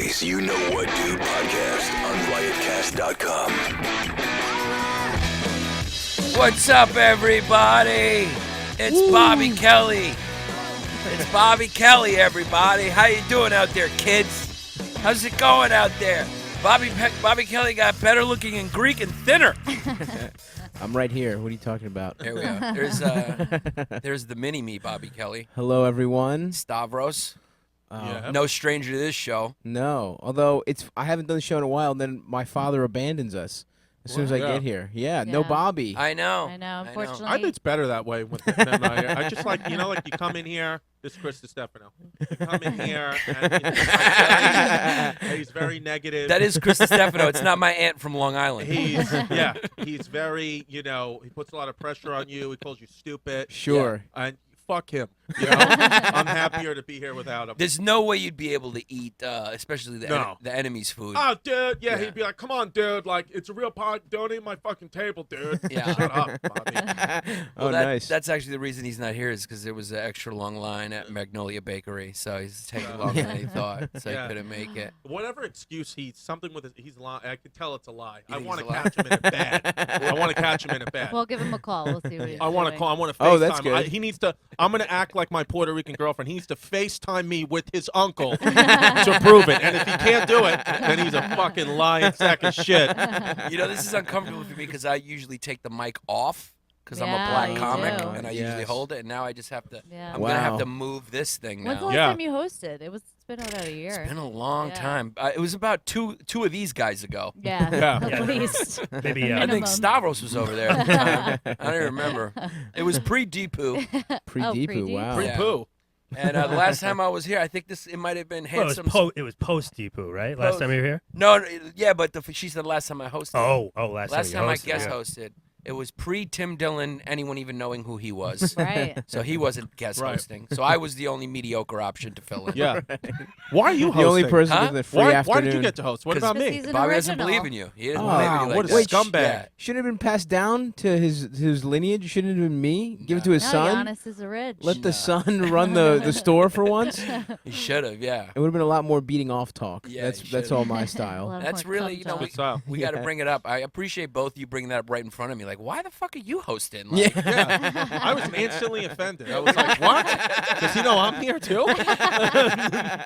Kelly's You Know What Dude podcast on riotcast.com. What's up, everybody? It's Bobby Kelly. It's Bobby Kelly, everybody. How you doing out there, kids? How's it going out there? Bobby Kelly got better looking in Greek and thinner. I'm right here. What are you talking about? There we go. There's the mini-me, Bobby Kelly. Hello, everyone. Stavros. Yeah. No stranger to this show. No, although I haven't done the show in a while, and then my father abandons us as soon as I get here. Yeah, no Bobby. I know. Unfortunately. I think it's better that way with them out here. I just like, like you come in here. This is Chris Distefano. You come in here, and he's very negative. That is Chris Distefano. It's not my aunt from Long Island. He's very, he puts a lot of pressure on you. He calls you stupid. Sure. Yeah. And fuck him. I'm happier to be here without him. There's no way you'd be able to eat, especially the enemy's food. Oh, dude. Yeah, he'd be like, come on, dude. Like, it's a real pot. Don't eat my fucking table, dude. Yeah. Shut up, Bobby. Well, nice. That's actually the reason he's not here is because there was an extra long line at Magnolia Bakery, so he's taking longer than he thought, so he couldn't make it. Whatever excuse something with he's lying. I can tell it's a lie. You I think want to it's a lie? catch him in a bed. I want to catch him in a bed. We'll give him a call. We'll see what he's I want to doing. call. I want to FaceTime. Oh, that's good. He needs to. I'm going to act like my Puerto Rican girlfriend. He needs to FaceTime me with his uncle to prove it. And if he can't do it, then he's a fucking lying sack of shit. This is uncomfortable for me because I usually take the mic off because I'm a Yeah, black you comic, do. and I usually hold it, and now I just have to. Yeah. I'm going to have Wow. to move this thing When's the now. last Yeah. time you hosted? It's been about a year. It's been a long Yeah. time. It was about two of these guys ago. Yeah, Yeah. at least. Maybe I think Minimum. Stavros was over there at the time. I don't even remember. It was pre-Deepu. Pre-Deepu, pre-Deep. wow. Pre-poo. And the last time I was here, I think it might have been Well, Handsome. it was post Deepu, right? Last time you were here? No, yeah, but she said last time I hosted. Last Last time time I you hosted, guest yeah. hosted, it was pre-Tim Dillon, anyone even knowing who he was. Right. So he wasn't guest Right. hosting. So I was the only mediocre option to fill in. Yeah. Why are you The hosting? only person Huh? with the free Why afternoon. did you get to host? What 'Cause about Because me? he's an Bobby doesn't original. believe in you. He doesn't Oh, believe in you what like a that. scumbag. Yeah. Shouldn't have been passed down to his lineage. Shouldn't have been me. Give it to his No, son. Giannis is a rich. Let the son run the store for once. It He should have, yeah. would have been a lot more beating off talk. Yeah, that's he that's should've. all my A style. lot That's more really, cum Good style. we got to bring it up. I appreciate both of you bringing that up right in front of me. Like, why the fuck are you hosting? Like, Yeah. I was instantly offended. I was like, what? Does he know I'm here too?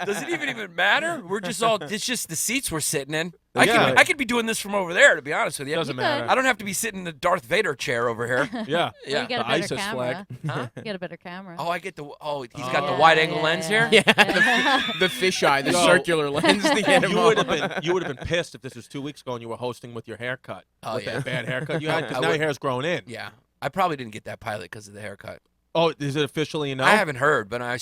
Does it even matter? We're just it's just the seats we're sitting in. Yeah. I could be doing this from over there, to be honest with you. Doesn't You matter. could. I don't have to be sitting in the Darth Vader chair over here. Yeah. Well, you get The a better ISIS camera. flag. You get a better camera. Oh, I get he's got the Oh. wide angle lens here? The fisheye, the Yo. circular lens to get him You on. would have been pissed if this was 2 weeks ago and you were hosting with your haircut. Oh, with yeah. that bad haircut you had, I because now would- your hair's grown in. Yeah. I probably didn't get that pilot because of the haircut. Oh, is it officially no? I haven't heard, but I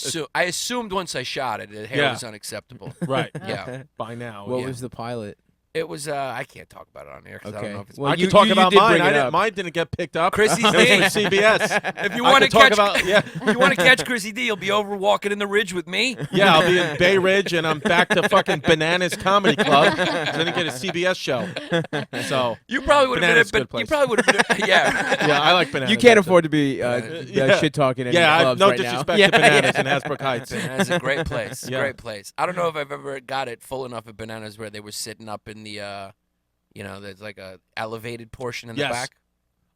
assumed once I shot it, the hair Yeah. was unacceptable. Right. Yeah. By now. What yeah. was the pilot? It was, I can't talk about it on air because I don't Okay. know if it's... Well, I you- can talk you about did mine. bring it up. Mine didn't get picked up. Chrissy's It was D. with CBS. If you I want to could talk catch, about, yeah, if you want to catch Chrissy D, you'll be over walking in the ridge with me. yeah, I'll be in Bay Ridge and I'm back to fucking Bananas Comedy Club. So I didn't get a CBS show. So You probably would have Bananas been, is a good you place. probably would have been, yeah. yeah, I like Bananas. You can't That's afford to be Yeah. shit talking any Yeah, clubs no right disrespect now. to Bananas in Hasbrook Heights. Bananas is a great place. Yeah. Great place. I don't know if I've ever got it full enough at Bananas where they were sitting up in the, there's like a elevated portion in the Yes. back.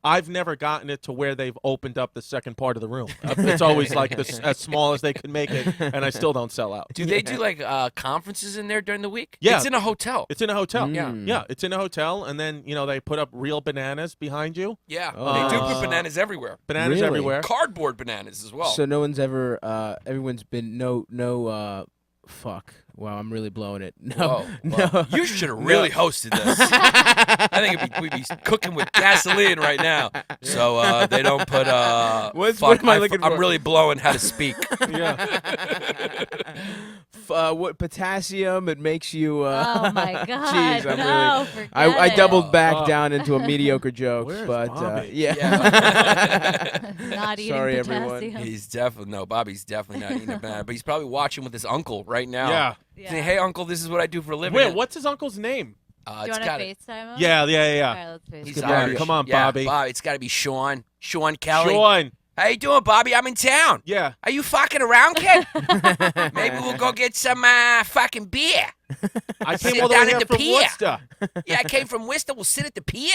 I've never gotten it to where they've opened up the second part of the room. It's always like as small as they can make it, and I still don't sell out. Do they do like conferences in there during the week? Yeah. It's in a hotel. It's in a hotel. Mm. Yeah, it's in a hotel, and then they put up real bananas behind you. Yeah. Oh. They do put bananas everywhere. Bananas Really? everywhere. Cardboard bananas as well. So no one's ever. Everyone's been no. Fuck. Wow, I'm really blowing it. No, Whoa, no. You should have really hosted this. I think we'd be cooking with gasoline right now. So they don't put. What am I looking I'm for? really blowing how to speak. Yeah. What potassium? It makes you. Oh my God! Jeez, I'm no, really. forget I it. doubled back Oh. down into a mediocre joke, Where's but Bobby? yeah. Yeah. Not eating Sorry, potassium. everyone. He's definitely Bobby's definitely not eating a banana, but he's probably watching with his uncle right now. Yeah. Yeah. Saying, "Hey, uncle, this is what I do for a living." Wait, what's his uncle's name? Do you It's want to got FaceTime him? Yeah. All right, let's FaceTime He's Good Irish. Bobby. Come on, Yeah, Bobby. It's got to be Sean. Sean Kelly. Sean. How you doing, Bobby? I'm in town. Yeah. Are you fucking around, kid? Maybe we'll go get some fucking beer. I Sit came all the down way at here the from pier. Worcester. Yeah, I came from Worcester. We'll sit at the pier.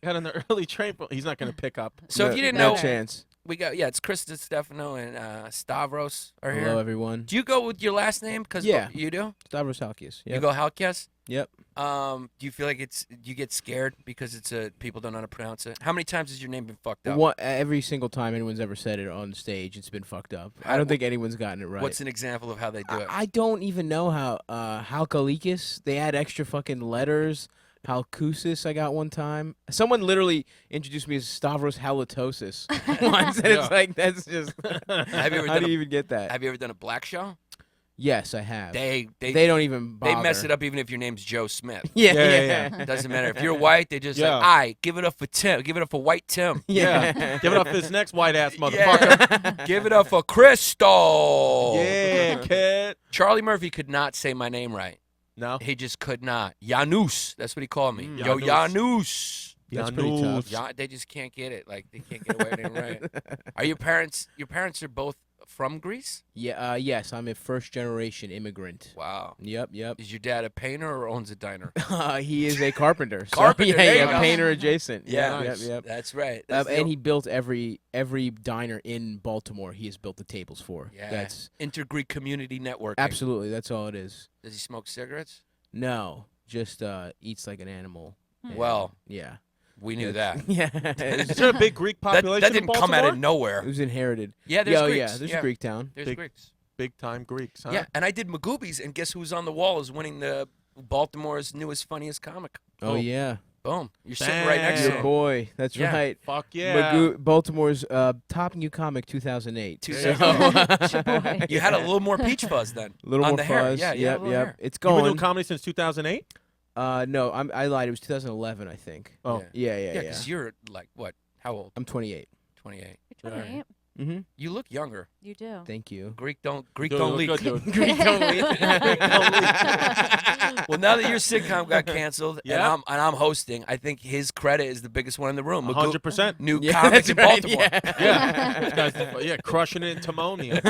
Got on the early train. He's not going to pick up. So if you didn't no know, chance. we got it's Chris Distefano and Stavros are here. Hello, everyone. Do you go with your last name? Yeah. You do. Stavros Halkias. You Yep. go Halkias. Yep. Do you feel like you get scared because it's people don't know how to pronounce it? How many times has your name been fucked up? Every single time anyone's ever said it on stage, it's been fucked up. I How- don't think anyone's gotten it right. What's an example of how they do it? I don't even know how Halkias. They add extra fucking letters. Halkusis, I got one time. Someone literally introduced me as Stavros Halitosis once, and it's like that's just. Have you ever how done do a- you even get that? Have you ever done a black show? Yes, I have. They don't even bother. they mess it up even if your name's Joe Smith. Yeah, Yeah, yeah. It doesn't matter if you're white. They just Yeah. like, "Aye, give it up for Tim. Give it up for White Tim. Yeah. Give it up for his next white ass motherfucker. Yeah. Give it up for Crystal." Yeah, kid. Charlie Murphy could not say my name right. No. He just could not. Yanus. That's what he called me. Yo, Yanus. Yanus. That's pretty tough. They just can't get it. Like they can't get away with it right. Are your parents? Your parents are both from Greece? Yeah. Yes, I'm a first-generation immigrant. Wow. Yep. Is your dad a painter or owns a diner? He is a carpenter. So, Carpenter, yeah, there you yeah, go. painter adjacent. Yeah. Yep. That's right. That's And he built every diner in Baltimore. He has built the tables for. Yeah. That's Inter-Greek community networking. absolutely. That's all it is. Does he smoke cigarettes? No, just eats like an animal. Well, Yeah. we knew that. Yeah. Is there a big Greek population That didn't in come out Baltimore? of nowhere. It was inherited. Yeah, there's yeah, Greeks. yeah. There's a Greek town. There's Big- Greeks. Big time Greeks, huh? Yeah, and I did Magoobies, and guess who's on the wall is winning the Baltimore's newest, funniest comic. Oh yeah. Boom. You're sitting right next to Your him. boy. That's Yeah. right. Fuck yeah. Baltimore's top new comic 2008. There you Boy. You had a little more peach fuzz then. A little on more the hair. fuzz. Yeah, you had a Yep, little yep. hair. It's You've been going. doing comedy since 2008? No, I lied. It was 2011, I think. Oh. Yeah. Yeah, because you're like, what? How old? I'm 28. 28. You're 28. Mm-hmm. You look younger. You do. Thank you. Greek don't Dude, leak. good, dude. Greek don't leak. Well, now that your sitcom got canceled Yeah. and I'm hosting, I think his credit is the biggest one in the room. 100%. New Yeah, comic that's in right, Baltimore. Yeah. This guy's crushing it in Timonia.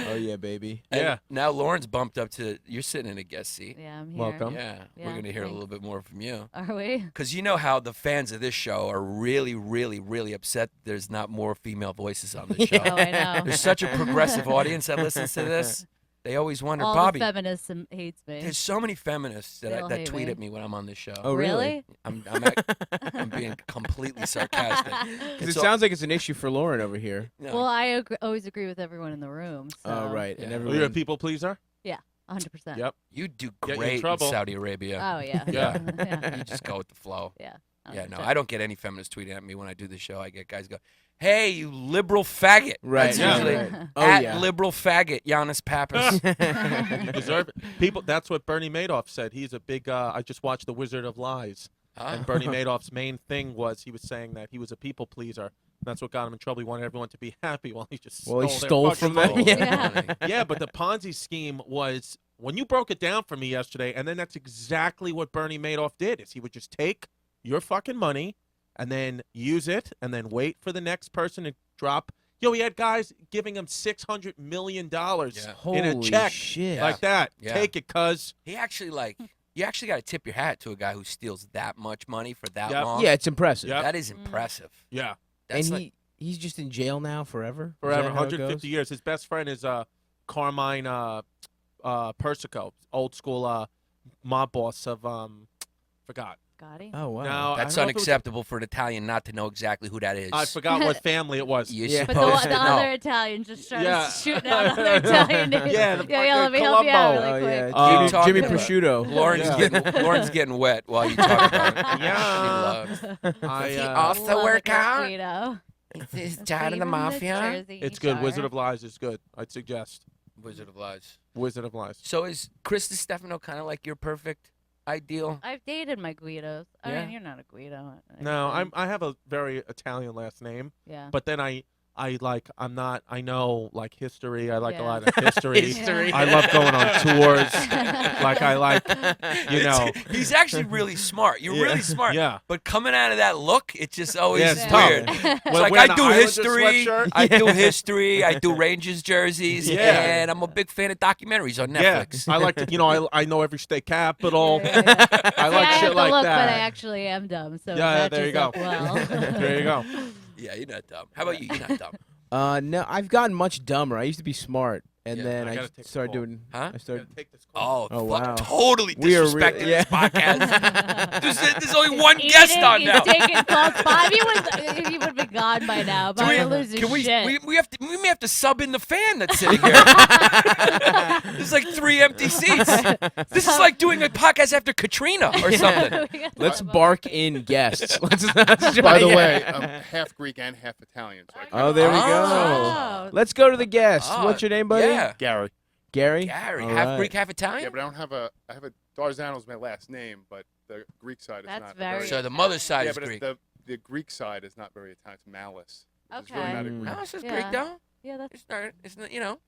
Oh yeah, baby. And Yeah. now Lauren's bumped up to you're sitting in a guest seat. Yeah, I'm here. Welcome. Yeah, we're Yeah, gonna hear a thanks. little bit more from you. Are we? Because you know how the fans of this show are really, really, really upset there's not more female voices on this show. Oh, I know. There's such a progressive audience that listens to this. They always wonder, All Bobby, the feminists hates me. there's so many feminists They'll that hate tweet me. at me when I'm on this show. Oh, really? I'm being completely sarcastic. Because It's it all- sounds like it's an issue for Lauren over here. No. Well, always agree with everyone in the room. So. Oh right, Yeah. and Oh, everyone. you're a people pleaser? 100%. Yep. You do Get you in great in trouble. Saudi Arabia. Oh, yeah. Yeah. yeah. You just go with the flow. Yeah. Yeah, no, 100%. I don't get any feminists tweeting at me when I do the show. I get guys go, "Hey, you liberal faggot!" Right. That's Yeah. usually right. Oh at yeah. liberal faggot Yannis Pappis. You deserve it. People. That's what Bernie Madoff said. He's a big. I just watched The Wizard of Lies, and Bernie Madoff's main thing was he was saying that he was a people pleaser. That's what got him in trouble. He wanted everyone to be happy while he just Well, he their stole fucking from them, money. Yeah. Yeah, but the Ponzi scheme was when you broke it down for me yesterday, and then that's exactly what Bernie Madoff did. Is he would just take your fucking money and then use it, and then wait for the next person to drop. Yo, he had guys giving him $600 million Yeah. in a Holy check shit. like that. Yeah. Take it, cuz. He actually you actually got to tip your hat to a guy who steals that much money for that Yep. long. Yeah, it's impressive. Yep. That is impressive. Yeah. That's And like, he's just in jail now forever. Is Forever, that how it 150 goes? years. His best friend is Carmine Persico, old school mob boss of forgot. Gotti? Oh wow. Now, that's I don't know if it was- unacceptable for an Italian not to know exactly who that is. I forgot what family it was. You're Yeah. But supposed the to know. other Italian just started Yeah. shooting out other Italian names. Yeah, the yeah, let me fucking help you out Columbo. really quick. Oh, yeah. Keep talking Jimmy about- Prosciutto. Lauren's Yeah. getting wet while you talk about it. Yeah. She loves. I, he uh, also Love work it, out? Guido. He's That's tired of the even mafia. Jersey it's good. Shore. Wizard of Lies is good. I'd suggest Wizard of Lies. Wizard of Lies. So is Chris Distefano kind of like your perfect ideal? I've dated my Guidos. I Yeah. mean, you're not a Guido. No, I have a very Italian last name, Yeah. but then I know like history. I like a Yeah. lot of history. History. I love going on tours. Like I like, you know. He's actually really smart. You're really smart. Yeah. But coming out of that look, it's just always Yeah, it's weird. tough. It's Well, like wearing I an do Islander history. sweatshirt. I do history. I do Rangers jerseys. Yeah. And I'm a big fan of documentaries on Yeah, Netflix. I like to, you know, I know every state capital. Yeah, yeah, yeah. I See, like I shit have the like look, that. but I actually am dumb, so Yeah, it there you matches go. up well. There you go. Yeah, you're not dumb. How about you? You're not dumb. No, I've gotten much dumber. I used to be smart, and Yeah, then I I gotta take a started call. doing. Huh? I started. Take this call. Oh, Oh, fuck, wow. totally We are disrespecting yeah. this podcast. there's only one guest Eating, on he's now. taking calls. Bobby he would have been gone by now. Do Bobby would lose his can we, shit. we may have to sub in the fan that's sitting here. There's like 3 empty seats. This is like doing a podcast after Katrina or something. Let's bark in guests. Let's try By the it. way, I'm half Greek and half Italian. So I Oh, there we Oh. go. Let's go to the guest. Oh, What's your name, buddy? Yeah, Gary. Gary. Gary, All half right. Greek, half Yeah, Italian. but I have a Darzano's my last name, but the Greek side is That's not very- So the mother's side yeah, is but Greek. the Greek side is not very Italian. It's Malice. It's really Okay. not a Mm. Greek. No, it's just Yeah. Greek though. Yeah, that's It's not, you know,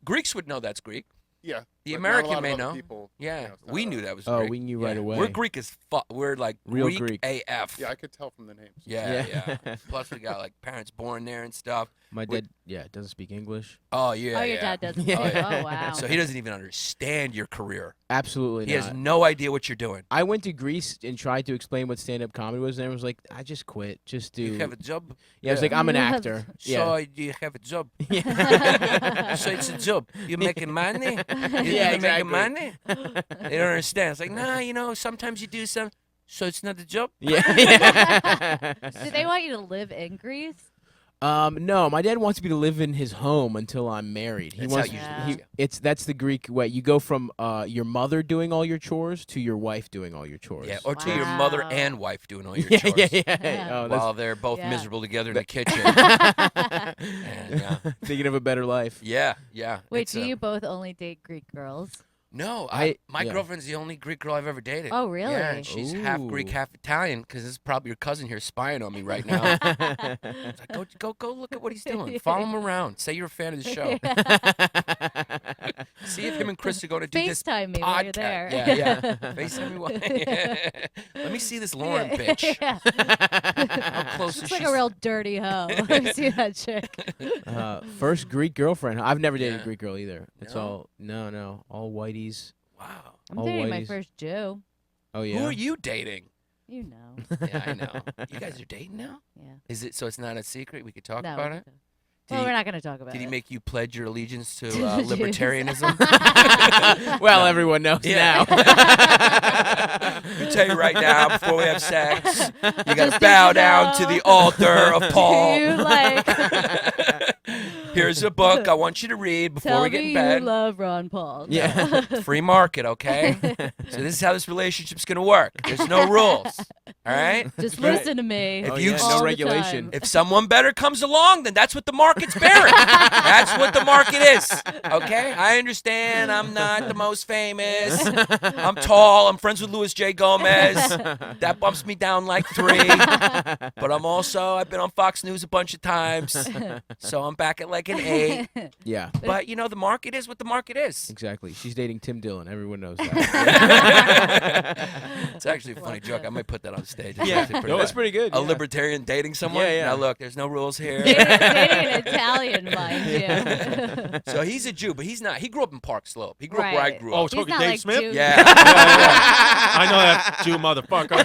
Greeks would know that's Greek. Yeah. The but not a American lot of may other know. People, Yeah, you know, it's not we a- knew that was Oh, Greek. we knew Yeah. right away. We're Greek as fuck. We're like Real Greek, Greek. AF. Yeah, I could tell from the names. Yeah, Yeah. yeah. Plus we got like parents born there and stuff. My dad, doesn't speak English. Oh yeah. oh, your yeah. dad doesn't. Yeah. Oh, wow. So he doesn't even understand your career. Absolutely He not. has no idea what you're doing. I went to Greece and tried to explain what stand-up comedy was, and everyone was like, "I just quit. Just do." You have a job. yeah, I was like, "I'm an actor." So Yeah. you have a job. yeah. So it's a job. You're making money. You're Yeah, making exactly. money. They don't understand. It's like, nah, you know, sometimes you do some. So it's not a job. yeah. Do they want you to live in Greece? No, my dad wants me to live in his home until I'm married. He That's wants how it usually usually is. it's that's the Greek way. You go from your mother doing all your chores to your wife doing all your chores. Yeah, or to your mother Wow. and wife doing all your yeah, chores. yeah. Oh, that's While they're both Yeah. miserable together in the kitchen. And, thinking of a better life. yeah. Wait, It's, do you both only date Greek girls? No, my yeah. girlfriend's the only Greek girl I've ever dated. Oh, really? Yeah, and she's half Greek, Ooh. half Italian. Because this is probably your cousin here spying on me right now. It's like, go look at what he's doing. Follow him around. Say you're a fan of the show. See if him and Chris are going to do this FaceTime me while you're podcast. there. Yeah. FaceTime me. Let me see this Lauren bitch. Yeah. How close Looks is like she? a real dirty hoe. Let me see that chick. First Greek girlfriend. I've never dated Yeah. a Greek girl either. It's No? all no, all whiteys. Wow. I'm All dating my whiteys. first Jew. Oh yeah. Who are you dating? You know. Yeah, I know. You guys are dating now? Yeah. Is it so? It's not a secret. We could talk No, about we it. don't. Did Well, he- we're not going to talk about Did he it. make you pledge your allegiance to To the Jews. libertarianism? well, everyone knows Yeah. now. Let me tell you right now, before we have sex, you got to Just bow need to down know. to the altar of Do Paul. you like Here's a book I want you to read before tell we get me in you bed. love Ron Paul? Yeah. Free market, okay? So this is how this relationship's gonna work. There's no rules. All right? Just listen to me. If Oh, you- yeah, all no the regulation. time. If someone better comes along, then that's what the market's bearing. That's what the market is. Okay? I understand I'm not the most famous. I'm tall. I'm friends with Louis J. Gomez. That bumps me down like 3. But I've been on Fox News a bunch of times. So I'm back at like an 8. Yeah. But you know, the market is what the market is. Exactly. She's dating Tim Dillon. Everyone knows that. It's actually a funny joke. I might put that on stage. It's yeah. actually pretty No, that's good. pretty good. A yeah. libertarian dating someone? Yeah, yeah. Now look, there's no rules here. dating an Italian, mind you. So he's a Jew, but he's not. He grew up in Park Slope. He grew up where I Right. grew Oh, up. He's talking not Dave like Smith? Jew. Yeah. I know that Jew motherfucker.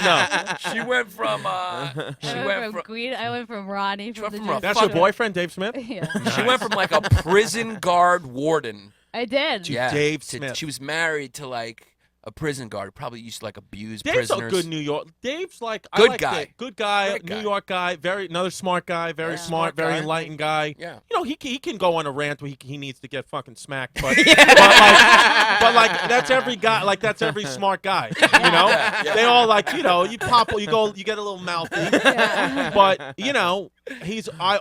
no. She went from. I went from Ronnie went from the from a Jersey That's your Shore. boyfriend, Dave Smith? Yeah, She went from like a prison guard warden. I did. To Dave to- Smith. She was married to like a prison guard. Who probably used to like abuse Dave's prisoners. a good New York. Dave's like I Good like guy. Dave. Good guy, Great guy. New York guy, another smart guy, very Yeah. smart, Smart very guy. enlightened guy. Yeah. You know, he can go on a rant where he needs to get fucking smacked, but but like that's every guy, like that's every smart guy. You know, Yeah. they all like you know you get a little mouthy, Yeah. but you know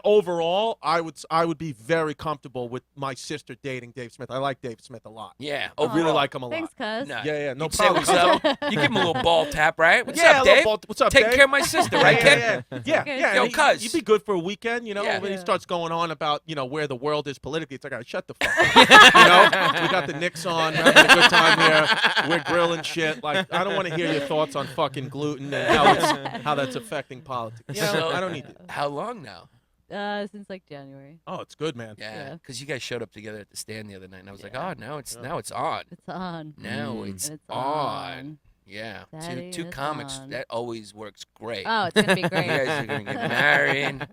Overall, I would be very comfortable with my sister dating Dave Smith. I like Dave Smith a lot. Yeah. I really like him a lot. Thanks, cuz. No. Yeah, no You'd say problem. what's up. You give him a little ball tap, right? What's Yeah, up, a little Dave? ball- what's up, Taking Dave? care of my sister, right, kid? Yeah. Yo, and cuz. You'd be good for a weekend, Yeah. when he starts going on about, where the world is politically. It's like, all right, shut the fuck up. We got the Knicks on, we're having a good time here. We're grilling shit. Like, I don't want to hear your thoughts on fucking gluten and how that's affecting politics. So- I don't need to. How long now? Since like January. Oh, it's good, man. Yeah, Yeah. because you guys showed up together at the stand the other night, and I was like, Yeah. oh, now it's on. It's on. Now it's It's on. on. Yeah, Daddy, two it's comics. on. That always works great. Oh, it's gonna be You great. guys are gonna get married.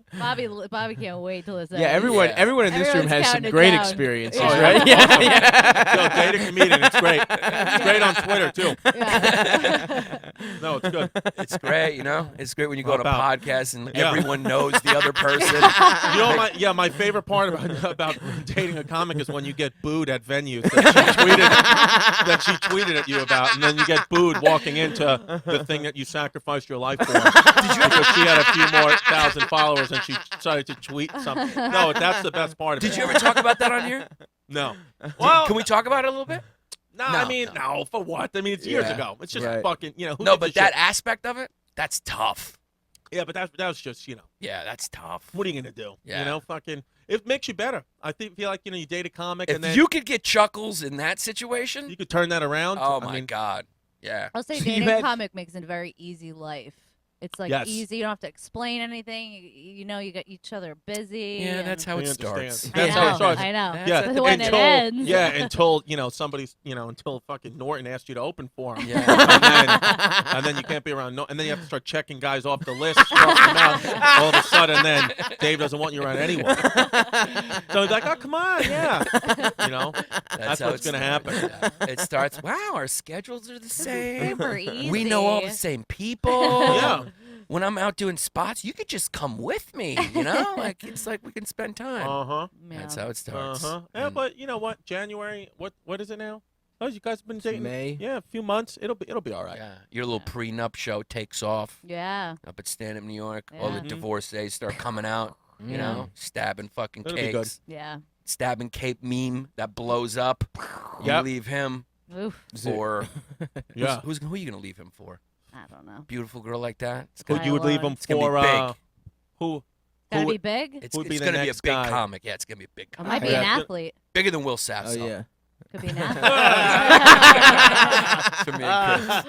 Bobby can't wait till it's Yeah, everyone Yeah. in this room Everyone's has some counting it great down. experiences, Yeah. right? Yeah. Yo, date a comedian. It's great. It's great on Twitter, too. Yeah. No, it's good. It's great, It's great when you go How to about- podcasts and Yeah. everyone knows the other person. My favorite part about dating a comic is when you get booed at venues that she tweeted at you about, and then you get booed walking into the thing that you sacrificed your life for. Because she had a few more 1,000 followers and she decided to tweet something. No, that's the best part of it. Did you ever talk about that on here? No. Can we talk about it a little bit? No, No, I mean, no. no, for what? I mean, it's years Yeah. ago. It's just Right. fucking, who No, gives but a that shit? aspect of it, that's tough. Yeah, but that was just, Yeah, that's tough. what are you going to do? Yeah. Fucking, it makes you better. I feel like, you date a comic and If then you could get chuckles in that situation, you could turn that around. oh I my mean, God. Yeah. I'll say So you dating had- comic makes it a very easy life. It's like Yes. easy. You don't have to explain anything. You got each other busy. Yeah, and- that's how We it understand. starts. I That's how it know, starts. I know. That's Yeah, But when it until, ends. yeah, until somebody's, until fucking Norton asked you to open for him. Yeah. and then you can't be around. And then you have to start checking guys off the list. crossing them out. All of a sudden, then Dave doesn't want you around anymore. So he's like, "Oh, come on, yeah." That's how what's it gonna happen. starts. Yeah. It starts, wow, our schedules are the same. Super easy. We know all the same people. Yeah. When I'm out doing spots, you could just come with me, Like, it's like we can spend time. Uh huh. Yeah. That's how it starts. Uh huh. Yeah, And- but you know what? January. What is it now? Oh, you guys been dating? May. Yeah, a few months. It'll be all right. Yeah. Your little prenup show takes off Yeah. up at Stand Up New York. All the Yeah. divorcees start coming out, stabbing fucking That'll be good. cakes. Yeah. Stabbing cape meme that blows up. You Yep. leave him Oof. for Yeah. who are you gonna leave him for? I don't know. Beautiful girl like that? It's Who gonna, you would leave him It's gonna be for? big. Who? Gotta Who be big. it's who'd be it's the gonna be a next big guy? comic. Yeah, it's gonna be a big I comic. might be Yeah. an athlete. Bigger than Will Sapp. Oh yeah. Could be an It's for me and Chris.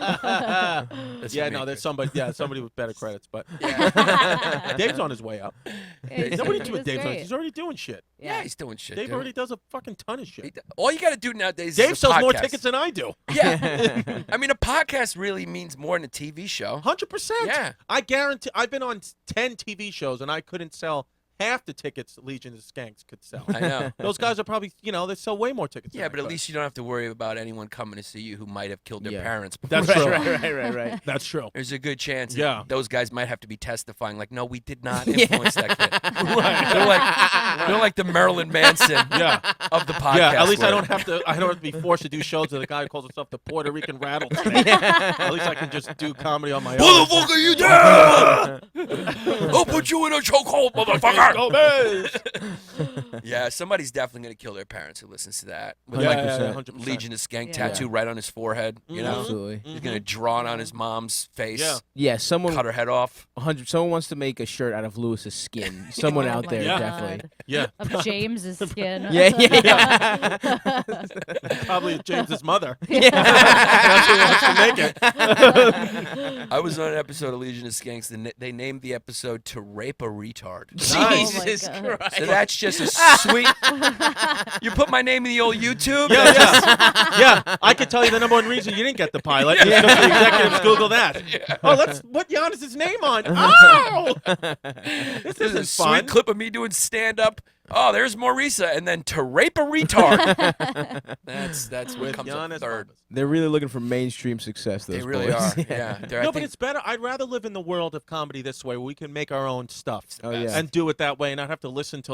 That's Yeah, for me no, and there's Chris. somebody. Yeah, somebody with better credits, but Yeah. Dave's on his way up. athlete. What are you It doing, was Dave? great. He's already doing shit. Yeah, he's doing shit. Dave dude. already does a fucking ton of shit. All you got to do nowadays Dave is a sells more podcast. tickets than I do. Yeah. I mean, a podcast really means more than a TV show. 100%. Yeah. I guarantee. I've been on 10 TV shows and I couldn't sell half the tickets Legion of Skanks could sell. I know. Those guys are probably, they sell way more tickets. Yeah, than but I at could. least you don't have to worry about anyone coming to see you who might have killed their Yeah. parents before. That's right, true. right. That's true. There's a good chance that Yeah. those guys might have to be testifying, like, no, we did not influence that kid. They're like the Marilyn Manson Yeah. of the podcast. Yeah, at least I world. don't have to be forced to do shows with a guy who calls himself the Puerto Rican Rattlesnake. At least I can just do comedy on my own. What the fuck are you doing? I'll put you in a chokehold, motherfucker. Gomez! Yeah, somebody's definitely gonna kill their parents who listens to that. With Yeah, like yeah, yeah, 100%. Legion of Skank Yeah. tattoo right on his forehead. You know, Absolutely. he's gonna draw it on his mom's face. Yeah. Yeah, someone Cut her head off. 100. Someone wants to make a shirt out of Lewis's skin. Someone Oh out my there, Yeah. definitely. God. Yeah, Of James's skin. Yeah. probably James's mother. That's who wants to make it. I was on an episode of Legion of Skanks, and they named the episode "To Rape a Retard." Jesus Oh my God. Christ. So that's just a sweet. You put my name in the old YouTube. Yeah, yeah. I could tell you the number one reason you didn't get the pilot. Is because the executives Google that. Oh, let's put Yannis' name on. Oh! This There's a isn't sweet fun. clip of me doing stand up. Oh, there's Maurice, and then "To Rape a Retard." that's what With comes Yannis up third. Pappis. They're really looking for mainstream success. Those They really boys. are. Yeah. They're- I No, but think- it's better. I'd rather live in the world of comedy this way, where we can make our own stuff Oh, yeah. and do it that way, and not have to listen to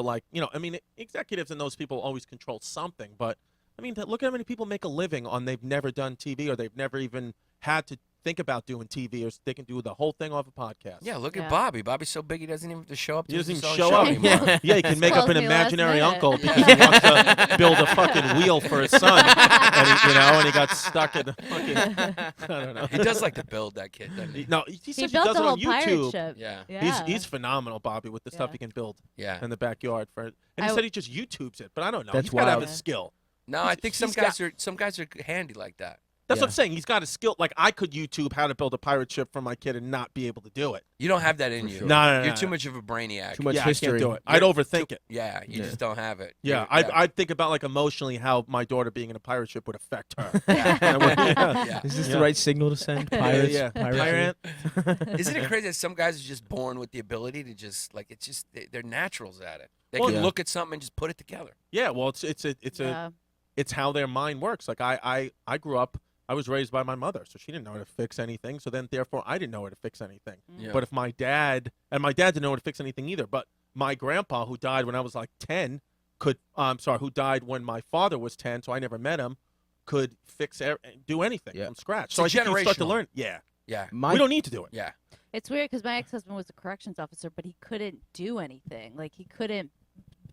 executives and those people always control something. But I mean, look at how many people make a living on they've never done TV or they've never even had to think about doing TV, or they can do the whole thing off a podcast. Yeah, look at Yeah. Bobby. Bobby's so big he doesn't even have to show up to He doesn't his even own show show up. anymore. Yeah, he can make up Calls an me last imaginary minute. uncle because he wants to build a fucking wheel for his son, and he got stuck in the fucking. I don't know. He does like to build that kid, doesn't he? No, he He says he built does the it whole on pirate YouTube. ship. Yeah. Yeah. He's phenomenal, Bobby, with the stuff Yeah. he can build Yeah. in the backyard. And he I- said he just YouTubes it, but I don't know. That's He's got to have a wild. skill. No, I think some he's got- guys are handy like that. That's what I'm Yeah. saying. He's got a skill. Like, I could YouTube how to build a pirate ship for my kid and not be able to do it. You don't have that in you. sure. No, You're too much of a brainiac. Too much yeah, history. I can't do it. I'd overthink it. Yeah, you Yeah. just don't have it. Yeah, You're- I'd think about, like, emotionally how my daughter being in a pirate ship would affect her. yeah. Is this Yeah. the right signal to send? Pirates. yeah. Pirates. Pirate. Isn't it crazy that some guys are just born with the ability to just like it's just they're naturals at it. They Well, can yeah. look at something and just put it together. Yeah, well, Yeah. it's how their mind works. Like, I grew up, I was raised by my mother, so she didn't know how to fix anything. So then, therefore, I didn't know how to fix anything. Yeah. But if my dad didn't know how to fix anything either. But my grandpa, who died when I was like 10, who died when my father was 10, so I never met him, could do anything Yeah. from scratch. It's So I think you start to generational. learn. Yeah, Yeah, My, we don't need to do it. yeah. It's weird because my ex-husband was a corrections officer, but he couldn't do anything. Like he couldn't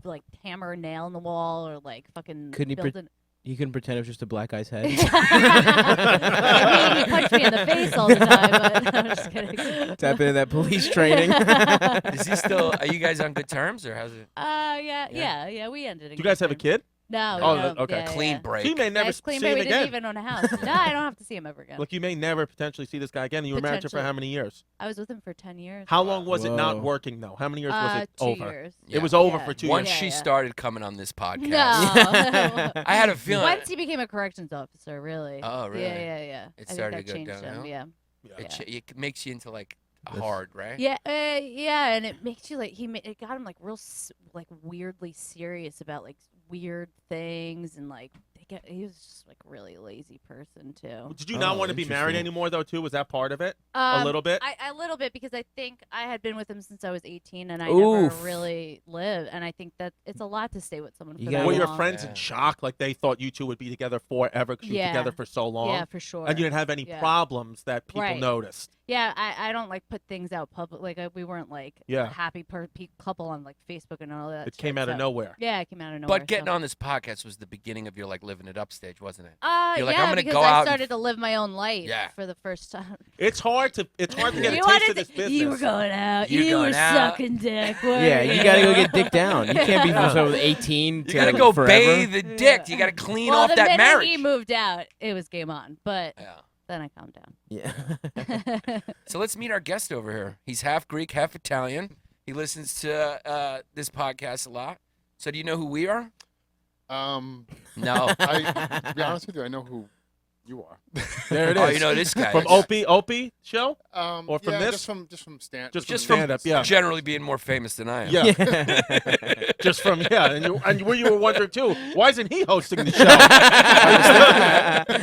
like hammer a nail in the wall or like fucking Couldn't he build an. he couldn't pretend it was just a black guy's head. I mean, he punched me in the face all the time, but I'm just kidding. Tap into that police training. Is he still? Are you guys on good terms or how's it? Yeah. We ended. Do you guys have a kid? No. Oh, no, okay. yeah, Clean yeah. break. So you may never Nice clean see break. him We didn't again. even own a house. No, I don't have to see him ever again. Look, you may never potentially see this guy again. And you were married to him for how many years? I was with him for 10 years. How long was it not Whoa. working though? How many years was it 2 over? years. Yeah. It was over Yeah. for 2 Once years. she Yeah. started coming on this podcast, No. I had a feeling. Once he became a corrections officer, really. Oh, really? Yeah. It I started think to that go changed downhill? him. Yeah. It makes you into like hard, right? Yeah, and it makes you like it got him like real like weirdly serious about like weird things and like he was just like really a lazy person too. Did you not Oh, want to be married interesting. anymore though too? Was that part of it? A little bit. A little bit because I think I had been with him since I was 18 and I Oof. never really lived, and I think that it's a lot to stay with someone for You that gotta Were your long. friends Yeah. in shock? Like they thought you two would be together forever because you were Yeah. together for so long? Yeah, for sure. And you didn't have any Yeah. problems that people Right. noticed. Yeah, I don't like put things out public. Like we weren't like Yeah. a happy couple on like Facebook and all that. It came shit, out of so- nowhere. Yeah, it came out of nowhere. But getting so. on this podcast was the beginning of your like living it up stage, wasn't it? You're Yeah, like, I'm gonna because go I out and started to live my own life Yeah. for the first time. It's hard to get a You taste wanted of this business. You were going out. You're you going were out. sucking dick. Yeah, you gotta go get dick down. You can't be from someone with 18 You to gotta go forever. bathe the dick. You gotta clean well, off the that minute marriage. he moved out, it was game on. But Yeah. then I calmed down. Yeah. So let's meet our guest over here. He's half Greek, half Italian. He listens to this podcast a lot. So do you know who we are? No. To be honest with you, I know who you are. There it is. Oh, you know this guy. From Opie show? Or from yeah, this? just from stand. Just Just from from stand-up, yeah. generally being more famous than I am. Yeah. Just from and you were wondering too, why isn't he hosting the show?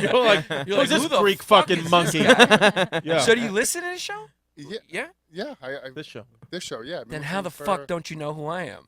you're like, who's this who the Greek fuck fucking is monkey? this Yeah. So do you listen to the show? Yeah, Yeah. yeah. This show. This show, yeah. I've been Then how the listening fuck for- don't you know who I am?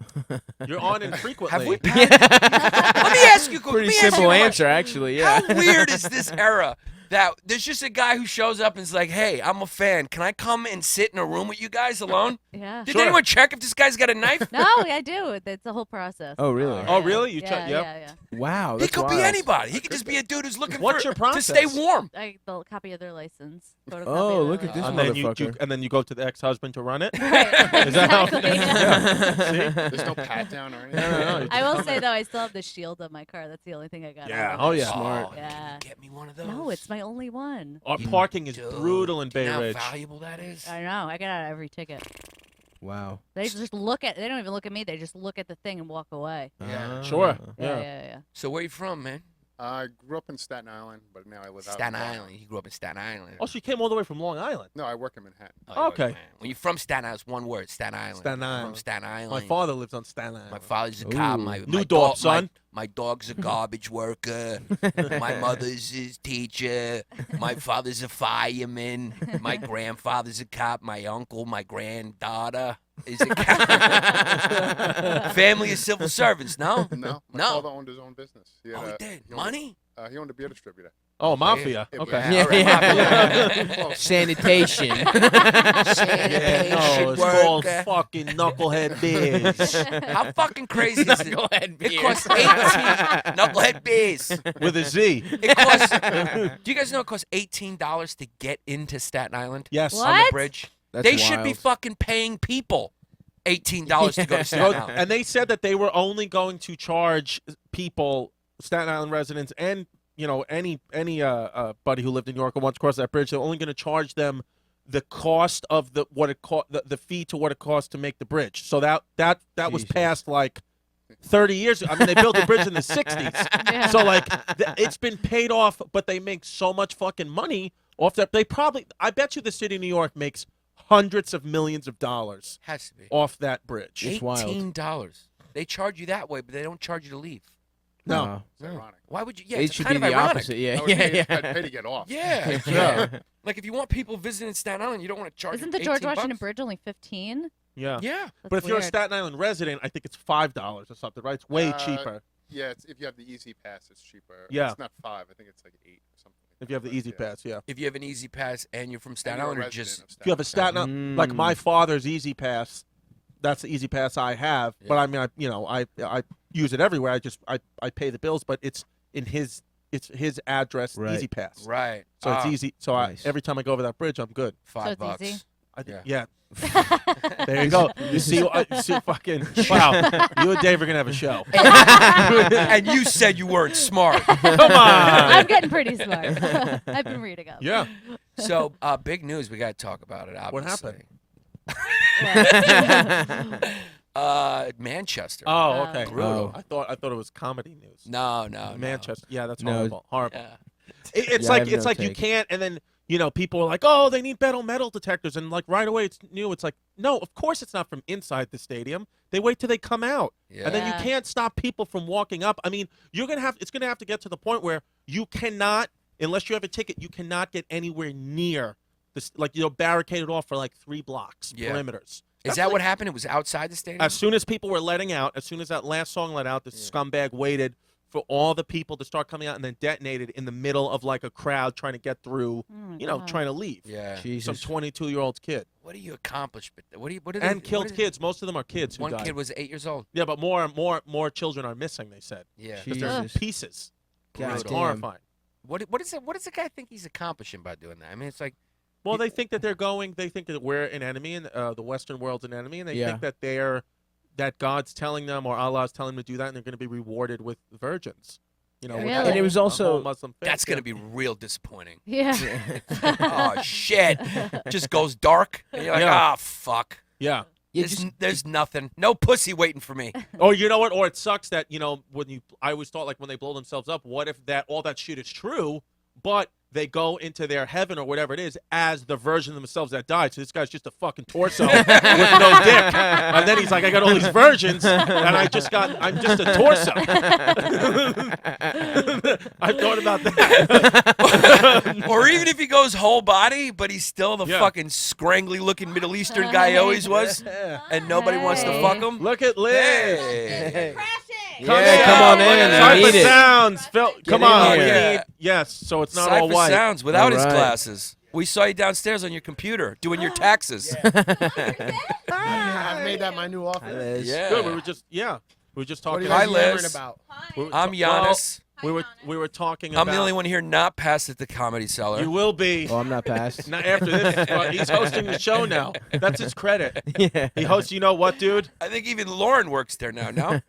You're on infrequently. Have we? Let me ask you. Pretty let me ask you simple a question. answer, actually. Yeah. How weird is this era that there's just a guy who shows up and is like, "Hey, I'm a fan. Can I come and sit in a room with you guys alone?" Yeah. Did Sure. anyone check if this guy's got a knife? No, I do. It's a whole process. Oh, really? Oh, really? You yeah, check? Yep. Yeah. Wow. He That's could be wild. anybody. He could just be a dude who's looking What's for your to process? stay warm. The copy of their license. Photocopy Oh, of look their at this license. And then you go to the ex-husband to run it. Right. Is that how? Exactly. Yeah. See? There's no pat down or anything. No. I will say though, I still have the shield on my car. That's the only thing I got. Yeah. out of Oh, it. yeah. Smart. Oh, Yeah. can you get me one of those? No, it's my only one. Our parking is Dude, brutal in do you Bay know Ridge. how valuable that is? I know. I get out of every ticket. Wow. They just look at. They don't even look at me. They just look at the thing and walk away. Yeah. Sure. Yeah, Yeah. yeah. So where you from, man? I grew up in Staten Island, but now I live out Staten in Long Island. He grew up in Staten Island. Oh, she came all the way from Long Island. No, I work in Manhattan. Oh, Okay. man. When you're from Staten Island, it's one word: Staten Island. Staten I'm Island. From Staten Island. My father lives on Staten Island. My father's a cop. Ooh. My New my dog, dog, son. My dog's a garbage worker. My mother's his teacher. My father's a fireman. My grandfather's a cop. My uncle, my granddaughter. He's a family of civil servants. No. No, my No. father owned his own business. He had Oh, he a- did. he owned Money. he owned a beer distributor. Oh, mafia. Yeah. Okay. Yeah, all right, Yeah. Sanitation. Yeah, no, it's called fucking knucklehead beers How fucking crazy is it? Knucklehead It beer. costs 18 knucklehead beers. with a Z. It costs. Do you guys know it costs $18 to get into Staten Island? Yes. What? On the bridge. That's They should be wild. fucking paying people $18 to go to Staten Go- Island. and they said that they were only going to charge people, Staten Island residents, and any buddy who lived in New York or once crossed that bridge. They're only going to charge them the cost of the fee to what it costs to make the bridge. So that was Jesus. passed like 30 years ago. I mean, they built the bridge in the 60s. Yeah. So like it's been paid off, but they make so much fucking money off that. I bet you the city of New York makes hundreds of millions of dollars Has to be. off that bridge. It's wild. $18. They charge you that way, but they don't charge you to leave. No. It's ironic. Why would you? Yeah, It it's should kind be of the ironic. opposite. Yeah, I would yeah, pay, yeah. I'd pay to get off. Yeah, Yeah. Like if you want people visiting Staten Island, you don't want to charge. Isn't them the George 18 Washington bucks? Bridge only 15? Yeah. Yeah. But if you're a weird. Staten Island resident, I think it's $5 or something, right? It's way cheaper Yeah, if you have the Easy Pass, it's cheaper. Yeah. It's not 5. I think it's like 8 or something. like if you have that, the Easy yeah. Pass. Yeah. If you have an Easy Pass and you're from Staten And you're a Island, or resident just of If you have a Staten Island. Island, like my father's Easy Pass, that's the Easy Pass I have. But Yeah. I mean, I use it everywhere. I pay the bills, but it's his address, Right. Easy Pass. right. So it's easy. So Nice. every time I go over that bridge, I'm good. $5. So it's easy? Yeah. There you go. You see fucking wow. You and Dave are gonna have a show. And you said you weren't smart. Come on. I'm getting pretty smart. I've been reading up. Yeah. So, big news. We got to talk about it. What Obviously. happened? Manchester. Oh, okay. Brutal. I thought it was comedy news. No. Manchester. Yeah, that's No. horrible. Horrible. Yeah. It's Yeah, I like have no you take. can't, and then people are like, oh, they need metal detectors, and like right away it's new. It's like, no, of course it's not from inside the stadium. They wait till they come out, Yeah. and then you Yeah. can't stop people from walking up. I mean, it's gonna have to get to the point where you cannot, unless you have a ticket, you cannot get anywhere near this, like barricaded off for like 3 blocks, Yeah. perimeters. Is that what happened? It was outside the stadium? As soon as people were letting out, as soon as that last song let out, this scumbag waited for all the people to start coming out and then detonated in the middle of like a crowd trying to get through, Oh my God. trying to leave. Yeah. Some Jesus. 22-year-old kid. What do you accomplish? What do they, And what killed is it? kids. Most of them are kids who One died. kid was 8 years old. Yeah, but more children are missing, they said. Yeah. Because they're in Jesus. pieces. God It's damn. horrifying. What does the guy think he's accomplishing by doing that? I mean, it's like, Well, they think that they think that we're an enemy and the Western world's an enemy, and they Yeah. think that God's telling them or Allah's telling them to do that, and they're going to be rewarded with virgins. Yeah. with Really? the And it was whole also- Muslim faith. that's going to Yeah. be real disappointing. Yeah. Oh, shit. Just goes dark. And you're like, Yeah. fuck. Yeah. Yeah, There's nothing. No pussy waiting for me. Or you know what? Or it sucks that I always thought like when they blow themselves up, what if all that shit is true, but they go into their heaven or whatever it is as the version of themselves that died. So this guy's just a fucking torso with no dick, and then he's like, I got all these versions, and I'm just a torso. I've thought about that. Or even if he goes whole body, but he's still the Yeah. fucking scrangly looking Middle Eastern guy he always was, and nobody wants to Hey. fuck him. Look at Liz. Hey. Yeah, come on in. I Cipha need it. Sounds. Phil, come in on. here. We need, yes, so it's not all Cipha white. Sounds without his All right. glasses. We saw you downstairs on your computer doing your taxes. I've made that my new office. Yeah. Good. We were just What are talking. you Hi, guys yammering Liz. about? I'm Yannis. We were talking I'm about. the only one here not passed at the Comedy Cellar. You will be. Oh, I'm not passed. Not after this. But he's hosting the show now. That's his credit. Yeah. He hosts. You know what, dude? I think even Lauren works there now. No,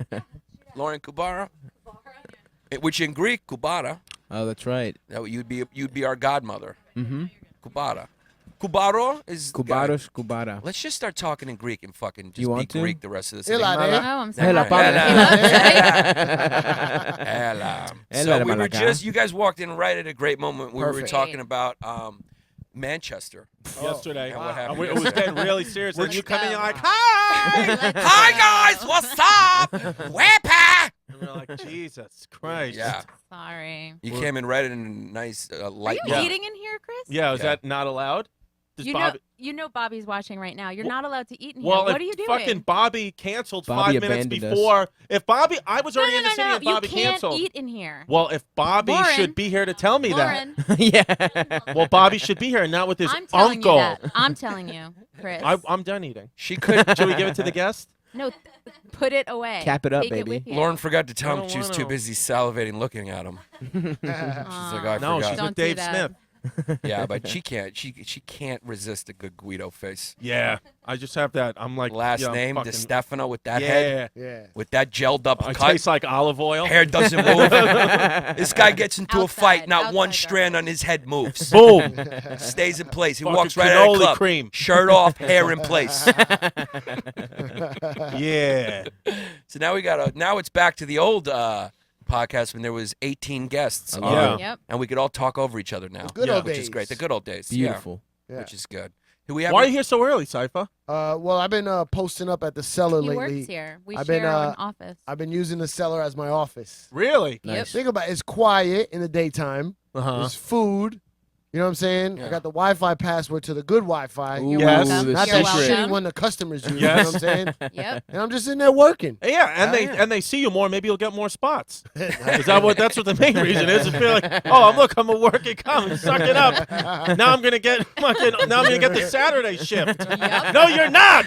Lauren Kubara, which in Greek, Kubara, Oh, that's right. you'd be our godmother. Mm-hmm. Kubara. Kubaro is Kubaros, kubara. Let's just start talking in Greek and fucking just You be want to? Greek the rest of this. Ela, thing. eh? Oh, I'm Hela, sorry. Ella. Ella So de we were Malaga. you guys walked in right at a great moment. We were Perfect. talking about Manchester. Yesterday. And what happened It was yesterday. getting really serious. And you come in, you're like, Let's hi. Hi guys, what's up? Wepa! And we're like, Jesus Christ. Yeah, Sorry. you came in right in a nice Are light. you Yeah. eating in here, Chris? Yeah. Is Yeah. that not allowed? Does You Bobby? know Bobby's watching right now. You're not allowed to eat in here. Well, What if are you doing? fucking Bobby canceled Bobby 5 minutes abandoned us. before, if Bobby, I was already in the city and You Bobby can't canceled. eat in here. Well, if Bobby Lauren, should be here to tell me Lauren, yeah. that. Well, Bobby should be here, and not with his I'm telling uncle. you that. I'm telling you, Chris. I'm done eating. She could. Should we give it to the guest? No, put it away. Cap it up, Take baby. It with you. Lauren forgot to I tell him don't she was too wanna. busy salivating looking at him. She's like, I No, forgot. she's Don't with do Dave that. Smith. Yeah, but she can't. She can't resist a good Guido face. Yeah, I just have that. I'm like Last yeah, I'm name, fucking, Distefano with that head, Yeah, Yeah. with that gelled up I cut. taste like olive oil. Hair doesn't move. This guy gets into a fight, Outside, not one outside strand on his head moves. Boom. Stays in place. He Fucking walks right out of the cannoli club. cream. Shirt off, hair in place. Yeah. So now now it's back to the old podcast when there was 18 guests. I love Yeah. it. Yep. And we could all talk over each other now. Good Yeah. old Which days. is great. The good old days. Beautiful. Yeah, which is good. Who we have? Why are you here so early, Cipha? Well, I've been posting up at the cellar He lately. works here. We I've share been, an office. I've been using the cellar as my office. Really? Nice. Think about it. It's quiet in the daytime. Uh-huh. There's food. You know what I'm saying? Yeah. I got the Wi-Fi password to the good Wi-Fi. Ooh, Yes. the Not You're that secret. shitty welcome. one the customers use. Yes. You know what I'm saying? Yep. And I'm just in there working. Yeah, and Oh, they see you more. Maybe you'll get more spots. Is that what? That's what the main reason is. To feel like, oh, look, I'm a working comic. Suck it up. Now I'm gonna get fucking. Now I'm gonna get the Saturday shift. Yep. No, you're not.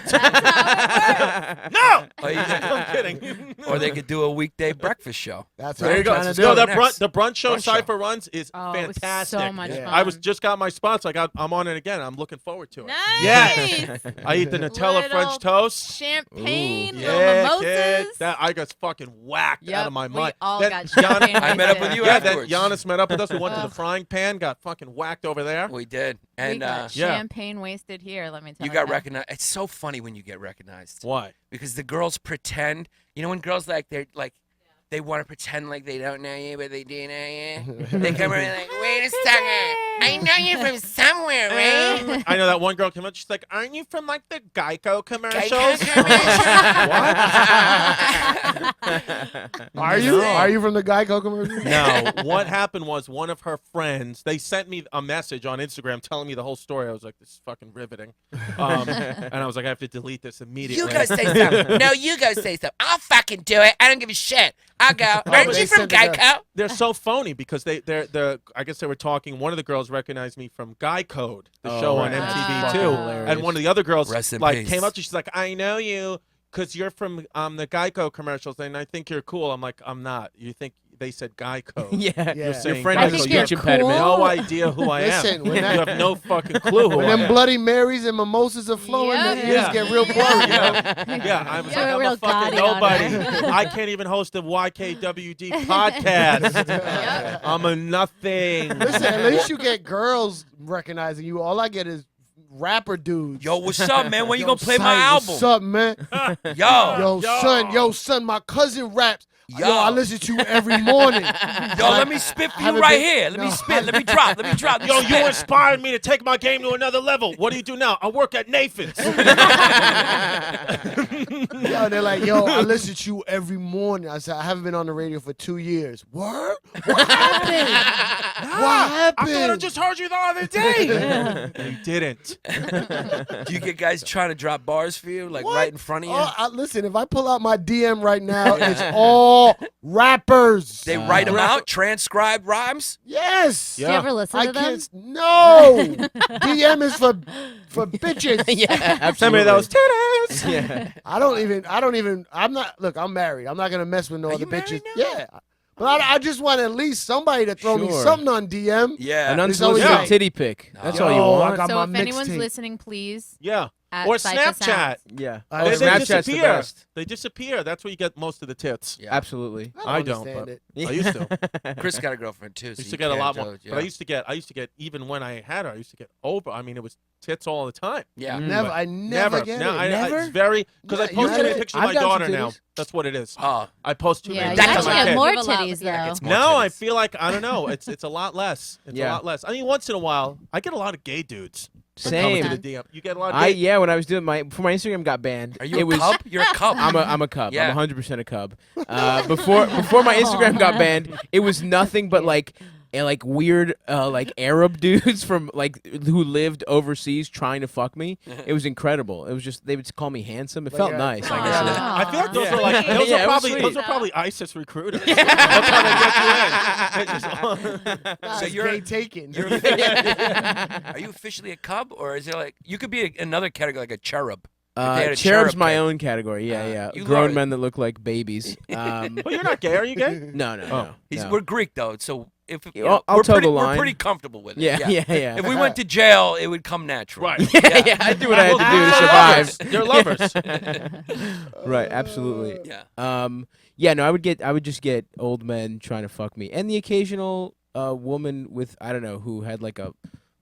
No. Oh, you- I'm kidding. or they could do a weekday breakfast show. That's what There you I'm go. trying to do. No, Next. the brunch show Brunch show. Cipher runs is Oh, it was fantastic. so much Yeah. fun. I just got my spot, so I'm on it again. I'm looking forward to it. Nice. Yes. I eat the Nutella Little French toast. Champagne, Yeah, little kid. mimosas. That I got fucking whacked Yep, out of my we mind. all Then got Gian- champagne I met up with wasted. you Yeah, then afterwards. Yannis met up with us. We went to the Ugh. frying pan, got fucking whacked over there. We did. We And got yeah. champagne wasted here, let me tell you you. got recognized. It's so funny when you get recognized. Why? Because the girls pretend. You know when girls they want to pretend like they don't know you, but they do know you. They come around like, wait a second, I know you from somewhere, right? I know that one girl came up. She's like, "Aren't you from like the Geico commercials?" Are you? Are you from the Geico commercial? No. What happened was one of her friends. They sent me a message on Instagram telling me the whole story. I was like, "This is fucking riveting," and I was like, "I have to delete this immediately." You go say something. No, you go say something. I'll fucking do it. I don't give a shit. I'll go. Aren't they you from sent it Geico? They're so phony because I guess they were talking. One of the girls recognized me from Guy Code, the Oh, show right. on That's MTV fucking too. hilarious. And one of the other girls Rest in like peace. came up to. She's like, "I know you because you're from the Geico commercials, and I think you're cool." I'm like, "I'm not. You think they said Guy Code?" Yeah. Yeah. Your saying friend I has a think you're speech impediment. cool. No idea who I am. Listen, when you that- have no fucking clue who When I them am. Bloody Marys and mimosas are flowing, Yeah. the ears get real blurry. Yeah, I was You're like, a I'm real a fucking Gotti on nobody. it. I can't even host a YKWD podcast. I'm a nothing. Listen, at least you get girls recognizing you. All I get is rapper dudes. Yo, what's up, man? When you Yo, gonna play my son, album? What's up, man? Yo, Yo, son, my cousin raps. Yo. Yo, I listen to you every morning. yo, let me spit for you haven't right been- here. Let me no. spit. Let me drop. Let me drop. Yo, you inspired me to take my game to another level. What do you do now? I work at Nathan's. Yo, they're like, yo, I listen to you every morning. I said, I haven't been on the radio for 2 years. What? What happened? What I thought I happened? just heard you the other day. You didn't. Do you get guys trying to drop bars for you, like What? right in front of you? Listen, if I pull out my DM right now, it's all rappers. They write them out, transcribe rhymes. Yes. Do you ever listen I to them? can't. No. DM is for bitches. Yeah, absolutely. Send me those titties. Yeah. I don't even. I'm not. Look, I'm married. I'm not gonna mess with no Are other you married bitches. now? Yeah. But I just want at least somebody to throw me Sure. something on DM. Yeah. An It's always unsolicited like- titty pic. That's Yo, all you I want. got So my if anyone's mixtape. listening, please. Yeah. At Or Cipha Snapchat. Sounds. Yeah. I Oh, They understand. Snapchat's the disappear. best. They disappear. That's where you get most of the tits. Yeah. Absolutely. I don't, understand but it. I used to. Chris got a girlfriend too. I So used you to get a can't lot more. judge, But I used to get even when I had her, I used to get over. I mean, it was tits all the time. Yeah. Never. I never get Now, it. It's very because I Yeah, post you too many get it. pictures of I've my got some daughter now. titties. That's what it is. Oh, I post too Yeah, many you That's pictures of actually my have get kid. more Give a lot titties with that. though. Gets more No, I titties. feel like I don't know. It's a lot less. It's a Yeah. lot less. I mean, once in a while, I get a lot of gay dudes. that come Same. into the DM. You get a lot of gay. Yeah, when I was doing before my Instagram got banned. Are you it a was, cub? You're a cub. I'm a cub. Yeah. I'm 100% a cub. Before my Instagram got banned, it was nothing but like and like weird like Arab dudes from like who lived overseas trying to fuck me. It was incredible. It was just they would call me handsome. It felt nice. I guess. I feel like those Yeah. are like those Yeah, are it was probably sweet. ISIS recruiters. That's how they get you in. They just- So It's you're- gay taken. Are you officially a cub, or is it like you could be another category like a cherub? If they had a Cherub's cherub my kid. own category. Yeah, yeah. you Grown love it. men that look like babies. But you're not gay, are you gay? No, no. We're Greek though, so if you I'll know, we're toe pretty, the line. we're pretty comfortable with it. Yeah, yeah. If we went to jail, it would come natural. Right. Yeah, I do what I had to do to survive. They're lovers. Right, absolutely. Yeah. Yeah, no, I would just get old men trying to fuck me, and the occasional woman with I don't know who had like a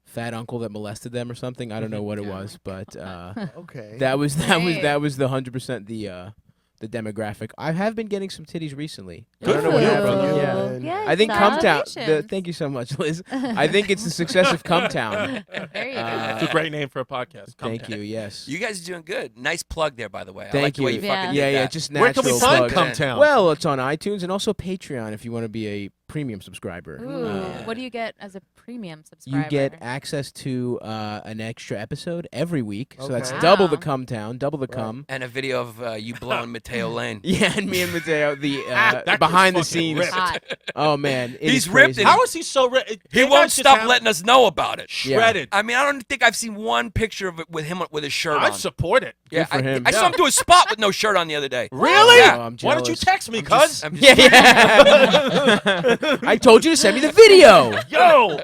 fat uncle that molested them or something. I don't know what it was, but Okay. that was the Right. 100% the demographic. I have been getting some titties recently. Good I don't know for what you. happened. Good Yeah. for you. Yeah, I think Cumtown. congratulations. Thank you so much, Liz. I think it's the success of Cumtown. There you go. It's a great name for a podcast. Thank you. Yes. You guys are doing good. Nice plug there, by the way. I Thank like the way you. you Yeah. fucking Yeah, did yeah. that. Just natural Where can we find plug. Cumtown? Well, it's on iTunes and also Patreon if you want to be a premium subscriber. Ooh, what do you get as a premium subscriber? You get access to an extra episode every week, so that's Okay. double the Wow. Cumtown, double the Right. cum. And a video of you blowing Mateo Lane. Yeah, and me and Mateo, the That kid's behind the fucking scenes. ripped. Hot. Oh man, it He's is ripped crazy. and How is he so? He won't stop letting us know about it. shredded. I mean, I don't think I've seen one picture of it with him with his shirt I on. support it. Yeah, Good for him. I saw him do a spot with no shirt on the other day. Really? Yeah. Oh, I'm Why don't you jealous. text me, I'm cuz? just- I'm just- Yeah. I told you to send me the video. Yo,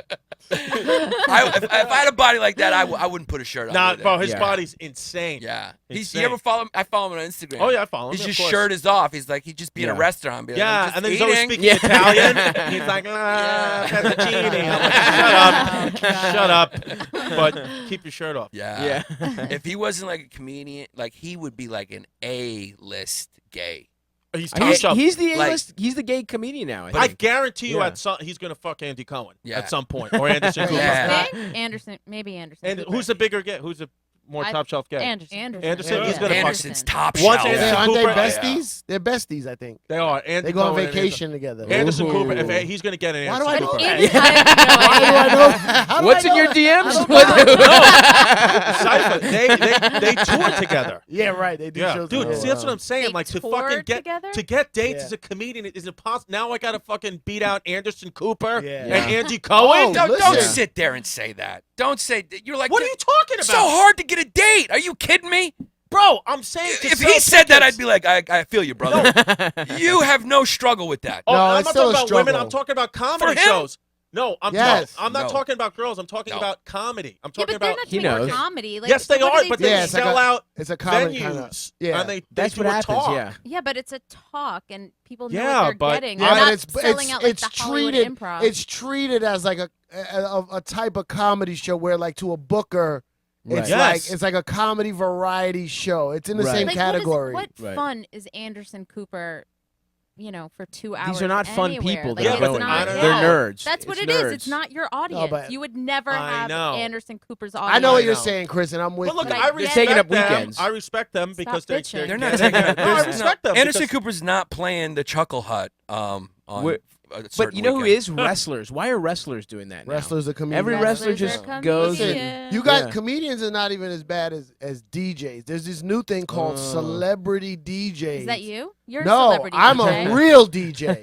if I had a body like that, I wouldn't put a shirt on. the nah, other day. bro, his Yeah. body's insane. Yeah. You Insane. ever follow him? I follow him on Instagram. Oh yeah, I follow him. His of just course. shirt is off. He's like, he'd just be in a Yeah. restaurant. Be like, Yeah, I'm just and then he's always eating. speaking Yeah. Italian. He's like, fettuccine. I'm like, shut up. But keep your shirt off. Yeah. Yeah. If he wasn't like a comedian, like he would be like an A-list gay. He's top shelf. He's the Like- A-list. He's the gay comedian now. I I think. guarantee you, Yeah. he's gonna fuck Andy Cohen Yeah. at some point, or Anderson Cooper. Yeah. Think Anderson, maybe Anderson. And Cooper. who's the bigger gay? Who's the more I- top shelf gay? Anderson? Anderson, he's gonna fuck- Anderson's top Once shelf. Anderson Aren't they Cooper- besties? They're besties, I think. They are. Andy They go on Cohen and vacation together. Anderson Ooh. Cooper. If he's gonna get an Why do Anderson I Cooper. know Andy, that? I have no How do idea. I know? How do What's I in know your that? DMs? Cipha, they tour together. Yeah, right. They do Yeah, shows dude. together. See, that's what I'm saying. They Like to toured fucking get together? dates Yeah. as a comedian is impossible. Now I gotta fucking beat out Anderson Cooper Yeah. and Yeah. Andy Cohen. Oh, Don't listen. sit there and say that. Don't say you're like. What are you talking It's about, so hard to get a date. Are you kidding me? bro? I'm saying to If sell he said that, tickets. I'd be like, I feel you, brother. You have no struggle with that. Oh, No, I'm it's not still talking a about women. struggle. I'm talking about comedy For him? shows. No, I'm Yes. I'm not No. talking about girls. I'm talking No. about comedy. I'm Yeah, talking but they're about not He doing knows. comedy. Like, yes, so they what are, but do? they Yeah, it's like sell a- out It's a common venues. kind of. Yeah. and they That's do what a happens. talk. Yeah. Yeah, but it's a talk, and people know Yeah, what they're but- getting. Yeah, They're but not it's selling out like it's the Hollywood treated Improv. it's treated as like a type of comedy show where like to a booker Right. it's Yes. like a comedy variety show. It's in the Right. same like, category. What Right. fun is Anderson Cooper? For 2 hours. These are not fun anywhere? people. Like, That Yeah, it's but go in not, I there. don't They're know. nerds. That's what It's it is. nerds. It's not your audience. but You would never I have know. Anderson Cooper's audience. I know what I you're know. saying, Chris, and I'm with But look, you. But I I respect get taking up them. weekends. I respect them because they're bitching. They're not getting taking it. it. No, I respect them. Anderson because- Cooper's not playing the Chuckle Hut on Wait, a But certain you know who weekend. is wrestlers? Why are wrestlers doing that now? Wrestlers are comedians. Every wrestler Wrestlers just are goes Listen, comedians. you got Yeah. comedians are not even as bad as DJs. There's this new thing called celebrity DJs. Is that you? You're a No, celebrity I'm DJ. a real DJ.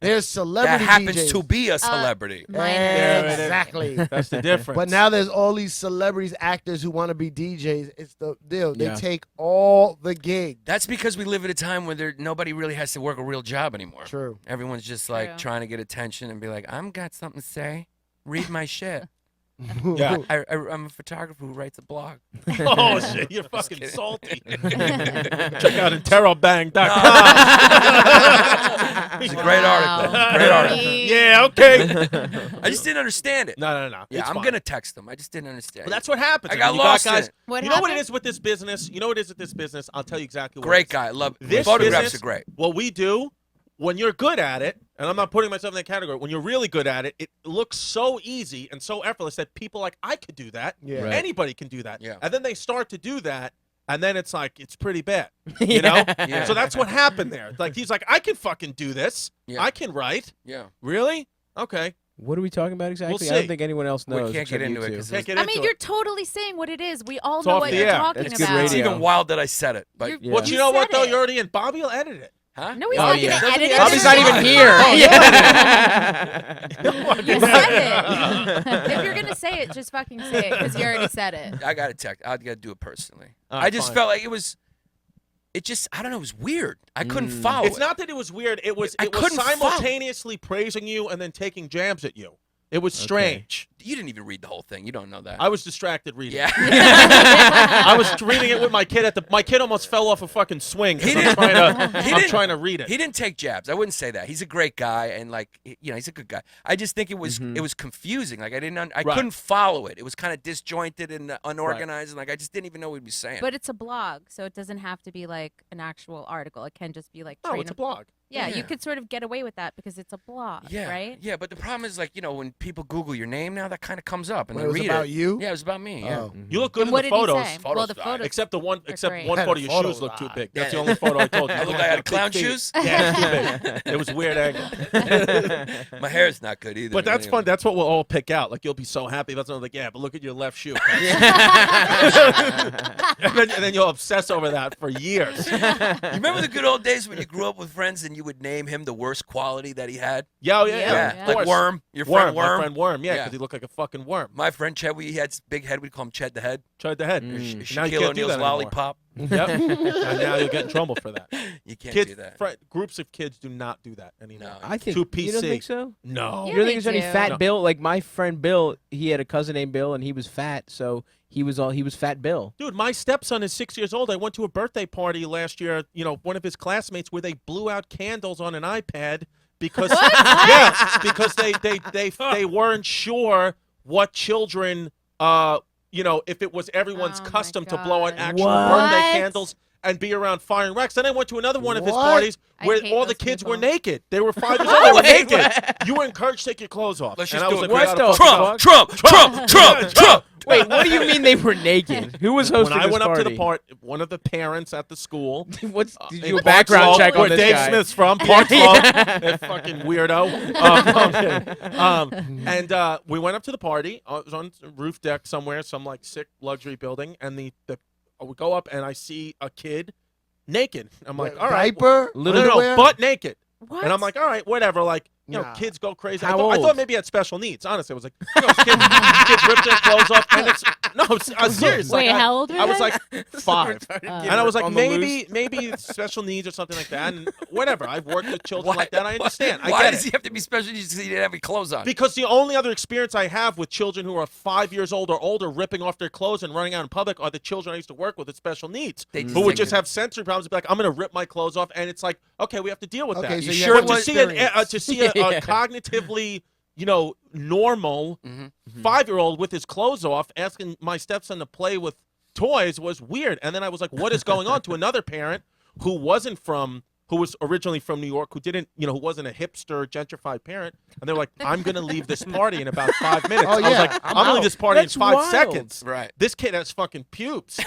There's that celebrity happens DJs. to be a celebrity? Mine is. Exactly. That's the difference. But now there's all these celebrities, actors who want to be DJs. It's the deal. They Yeah. take all the gigs. That's because we live at a time where nobody really has to work a real job anymore. True. Everyone's just like True. trying to get attention and be like, I'm got something to say. Read my shit. yeah. I'm a photographer who writes a blog. Oh shit, you're fucking kidding. salty. Check out interrobang.com. It's a great article. Great article. Yeah, okay. I just didn't understand it. No. Yeah, It's I'm fine. gonna text them. I just didn't understand. But that's what happens. I got You lost guys. in it. What you know what it happened? is with this business? You know what it is with this business? I'll tell you exactly what Great it is. guy. Love This photographs business- are great. What we do, when you're good at it, and I'm not putting myself in that category, when you're really good at it, it looks so easy and so effortless that people are like, I could do that. Yeah. Right. Anybody can do that. Yeah. And then they start to do that, and then it's like, it's pretty bad. You know? Yeah. So that's what happened there. Like, he's like, I can fucking do this. Yeah. I can write. Yeah. Really? Okay. What are we talking about exactly? We'll I don't see. think anyone else knows. We can't get except into you it two. because Can't get I into mean, it. you're totally saying what it is. We all It's know off what the you're air. talking It's good about. it's radio. even wild that I said it. But Yeah. But you You know what said though? it. You're already in. Bobby will edit it. huh? No, he's Oh, not yeah. gonna edit it. Bobby's not even here. You said it. If you're gonna say it, just fucking say it because you already said it. I got to text. I got to do it personally. All I right, just fine. felt like it was. It just, I don't know, it was weird. I couldn't follow It's it. not that it was weird. It was I it was couldn't follow. simultaneously praising you and then taking jabs at you. It was strange. You didn't even read the whole thing. You don't know that. I was distracted reading. yeah. I was reading it with my kid my kid almost fell off a fucking swing. 'Cause He I'm didn't- trying to read it. He didn't take jabs. I wouldn't say that. He's a great guy, and he's a good guy. I just think it was confusing. Like I Right. couldn't follow it. It was kind of disjointed and unorganized, and like I just didn't even know what he was saying. But it's a blog, so it doesn't have to be like an actual article. It can just be like. No, train it's a of- blog. Yeah, Yeah. you could sort of get away with that because it's a blog, yeah, right? yeah. But the problem is, when people Google your name now, that kind of comes up, and When they it was read about it. you? Yeah, it was about me. Yeah. Oh. You look good And in what the did he photos. say? Well, the photos. Except the one great. one Yeah, photo, the your photos shoes look are too hot. big. That's Yeah. the only photo I told you. I You look look like I had big clown feet. shoes? Yeah, it's too big. It was a weird angle. My hair's not good either. But that's anyway. fun. That's what we'll all pick out. Like you'll be so happy. That's like, yeah, but look at your left shoe. and then you'll obsess over that for years. You remember the good old days when you grew up with friends and you would name him the worst quality that he had? Yeah, oh, yeah, Yeah, yeah. yeah. Of Like course. Worm. Your friend My Worm. friend Worm. Yeah, Yeah. because he looked like a fucking worm. My friend Ched, he had big head. We'd call him Ched the Head. Tried the head. Or Now you Shaquille can't do O'Neal's that anymore. lollipop. Yep. And now you'll get in trouble for that. You can't Kids, do that. groups of kids do not do that anymore. No. I think Too you don't PC. think so. No. Yeah. You don't think they there's any do. fat No. Bill? Like my friend Bill, he had a cousin named Bill, and he was fat, so he was Fat Bill. Dude, my stepson is 6 years old. I went to a birthday party last year, one of his classmates where they blew out candles on an iPad because yes, because they weren't sure what children if it was everyone's Oh, my custom to blow out God. actual What? birthday candles and be around firing wax. Then I went to another one of his What? parties I where hate all the those kids people. were naked. They were 5 years old. They were Wait, naked. what? You were encouraged to take your clothes off. Let's And just I do was it. like, we What gotta the fucking Trump, talk. Trump, Trump, Trump, Trump. Wait, what do you mean they were naked? Who was hosting When I this went up to party? the part, one of the parents at the school. What's did you in do a background Park check Slope, on where this Dave guy? Smith's from, Park Slope, that fucking weirdo. And we went up to the party. It was on a roof deck somewhere, some like sick luxury building, and we go up and I see a kid naked. I'm like, all right, Diaper? no, butt naked. What? And I'm like, all right, whatever. Like, Nah. kids go crazy. How I thought old? maybe he had special needs. Honestly, I was like, kids rip their clothes off, and I'm serious. Wait, like, how old were I was they? like 5. Retarded And kid I was like, on the loose. maybe special needs or something like that. And whatever. I've worked with children like that. I understand. I Why get does it. he have to be special needs because he didn't have any clothes on? Because the only other experience I have with children who are 5 years old or older ripping off their clothes and running out in public are the children I used to work with with special needs. They just Who would think just that- have sensory problems and be like, I'm going to rip my clothes off. And it's like, okay, we have to deal with Okay, that. so You you sure have it But was- to see a Yeah. cognitively, normal Mhm. 5-year-old with his clothes off asking my stepson to play with toys was weird. And then I was like, what is going on? To another parent who was originally from New York, who didn't, who wasn't a hipster, gentrified parent. And they were like, I'm going to leave this party in about 5 minutes. Oh, I was yeah, like, I'm I'm going to out. leave this party That's in 5 wild. seconds. Right. This kid has fucking pubes.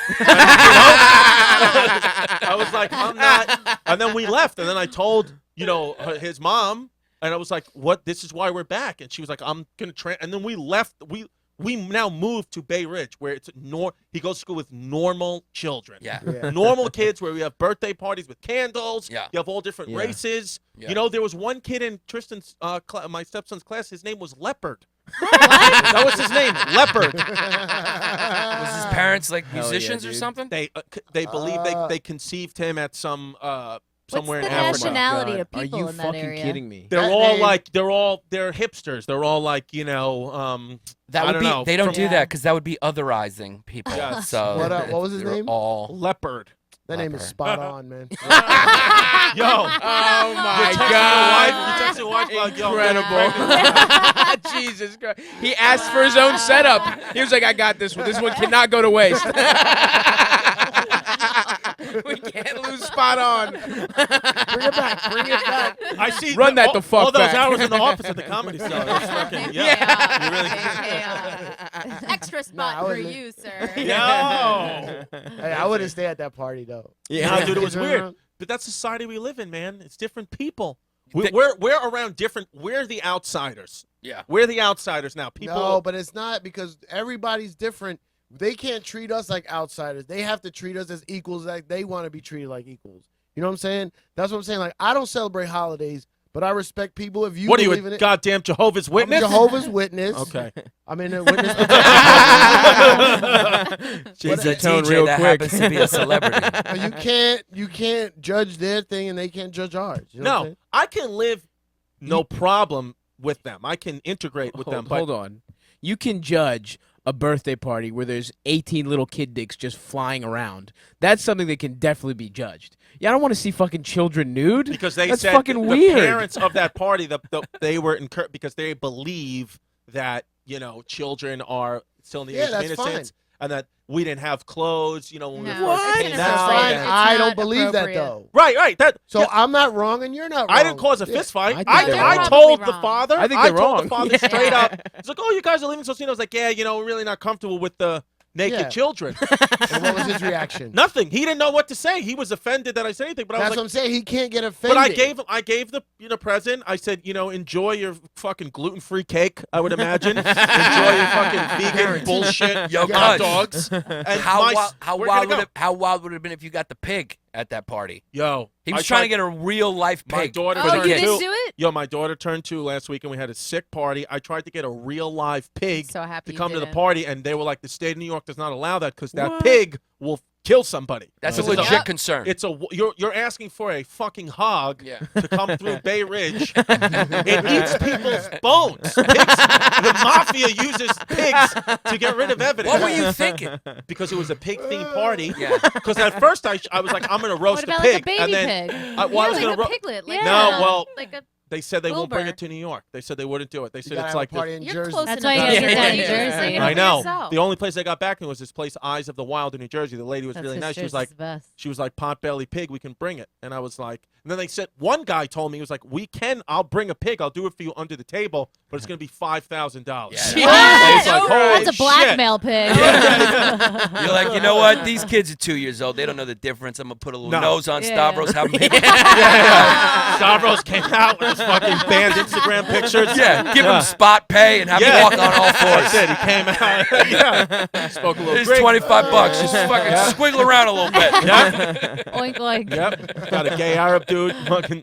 I was like, I'm not. And then we left. And then I told, his mom, and I was like, what? This is why we're back. And she was like, I'm going to and then we left. We now moved to Bay Ridge, where it's he goes to school with normal children. Yeah. Yeah. Normal kids where we have birthday parties with candles. Yeah. You have all different Yeah. races. Yeah. There was one kid in Tristan's, my stepson's class. His name was Leopard. That was his name, Leopard. Was his parents like Hell yeah, musicians or dude. something? They believe they conceived him at some somewhere What's in the Africa. nationality God, of people Are you in that fucking area? kidding me? They're That all name. like they're hipsters. They're all like That I would don't be. know, They don't from- do that because that would be otherizing people. Yes. So What was his they're name? All leopard. That name is spot on, man. Yo, Oh my you God! text your wife like, yo, Incredible. Jesus Christ. He asked for his own setup. He was like, I got this one. This one cannot go to waste. We can't lose spot on. Bring it back. Bring it back. I see. Run that the fuck all those back. hours in the office at the Comedy Store. That's fucking, yeah. You really. Extra spot I for wouldn't- you, sir. Yo. Hey, I wouldn't stay at that party though. Yeah, dude, it was Turn weird. around. But that's the society we live in, man. It's different people. Th- We're around different. We're the outsiders. Yeah. We're the outsiders now. People. No, but it's not because everybody's different. They can't treat us like outsiders. They have to treat us as equals. Like they want to be treated like equals. You know what I'm saying? That's what I'm saying. Like I don't celebrate holidays, but I respect people. If you What are you, believe a in it, goddamn Jehovah's Witness? I'm a Jehovah's Witness. Okay. I'm in a witness. She's a tone DJ real that quick. happens to be a celebrity. You can't judge their thing and they can't judge ours. You know what I'm No, saying? I can live no problem with them. I can integrate with them. But Hold on. You can judge a birthday party where there's 18 little kid dicks just flying around. That's something that can definitely be judged. Yeah, I don't want to see fucking children nude. because they That's said fucking the weird. parents of that party, they were because they believe that children are still in the age of that's innocence, and that we didn't have clothes. When we No, first it's came inappropriate. out. Fine, It's I don't not believe that appropriate. though. Right. That So I'm not wrong and you're not wrong. I didn't cause a Yeah. fist fight. I think I they're wrong. told the Probably father. I think they're told wrong. the father straight up. He's like, "Oh, you guys are leaving so soon." I was like, "Yeah, we're really not comfortable with the naked Yeah. children." And what was his reaction? Nothing. He didn't know what to say. He was offended that I said anything. But I That's was what like, I'm saying. He can't get offended. but I gave the present. I said, enjoy your fucking gluten-free cake. I would imagine. Enjoy your fucking vegan bullshit. Yo, hot cuz. dogs. And How we're wild gonna go. how wild would it have been if you got the pig at that party? Yo, He was I trying to tried- get a real life my pig. daughter Oh, turned you kid. didn't 2. do it? Yo, my daughter turned 2 last week, and we had a sick party. I tried to get a real live pig So happy to you come to the didn't. party, and they were like, the state of New York does not allow that because that What? pig will kill somebody. That's a It's legit concern. It's you're asking for a fucking hog Yeah. to come through Bay Ridge. It eats people's bones. The mafia uses pigs to get rid of evidence. What were you thinking? Because it was a pig-themed party. Yeah. Because at first I was like, I'm gonna roast What about a pig, like a baby and then pig? I was yeah, gonna like a piglet. Like No, a, well, like a, they said they won't bring Wilbur. it to New York. They said they wouldn't do it. They You said gotta it's have a like party in You're Jersey. close That's enough why you to gotta get get down New to Jersey. Jersey. You I for know. yourself. The only place they got back to me was this place, Eyes of the Wild in New Jersey. The lady was That's really his nice. She was Jersey's like, the best. potbelly pig, we can bring it. And I was like, and then they said, one guy told me, he was like, I'll bring a pig. I'll do it for you under the table, but it's going to be $5,000. Yeah. I was like, What? holy That's a shit. blackmail pig. You're like, you know what? These kids are 2 years old. They don't know the difference. I'm gonna put a little No. nose on Yeah. Stavros. Have him Stavros came out with his fucking banned Instagram pictures. yeah, give him spot pay and have him walk on all That's fours. it. He came out. Yeah. Spoke a little Here's Greek. $25. Just fucking squiggle around a little bit. Yep. Oink oink. Yep. Got a gay Arab dude. Fucking.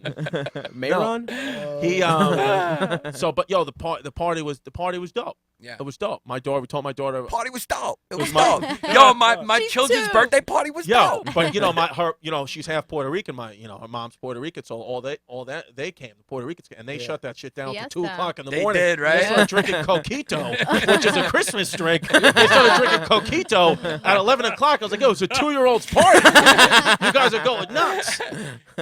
Mayron? He but yo, the party was dope. Yeah. It was dope. We told my daughter. Party was dope. It was my- dope. Yo, my Me children's too. birthday party was Yo, dope. but she's half Puerto Rican. Her mom's Puerto Rican, so all that they came. The Puerto Ricans came, and they shut that shit down Fiesta. till 2:00 in the They morning. did, right? They started drinking coquito, which is a Christmas drink. They started drinking coquito at 11 o'clock. I was like, yo, it's a 2-year-old's party. You guys are going nuts. Yo,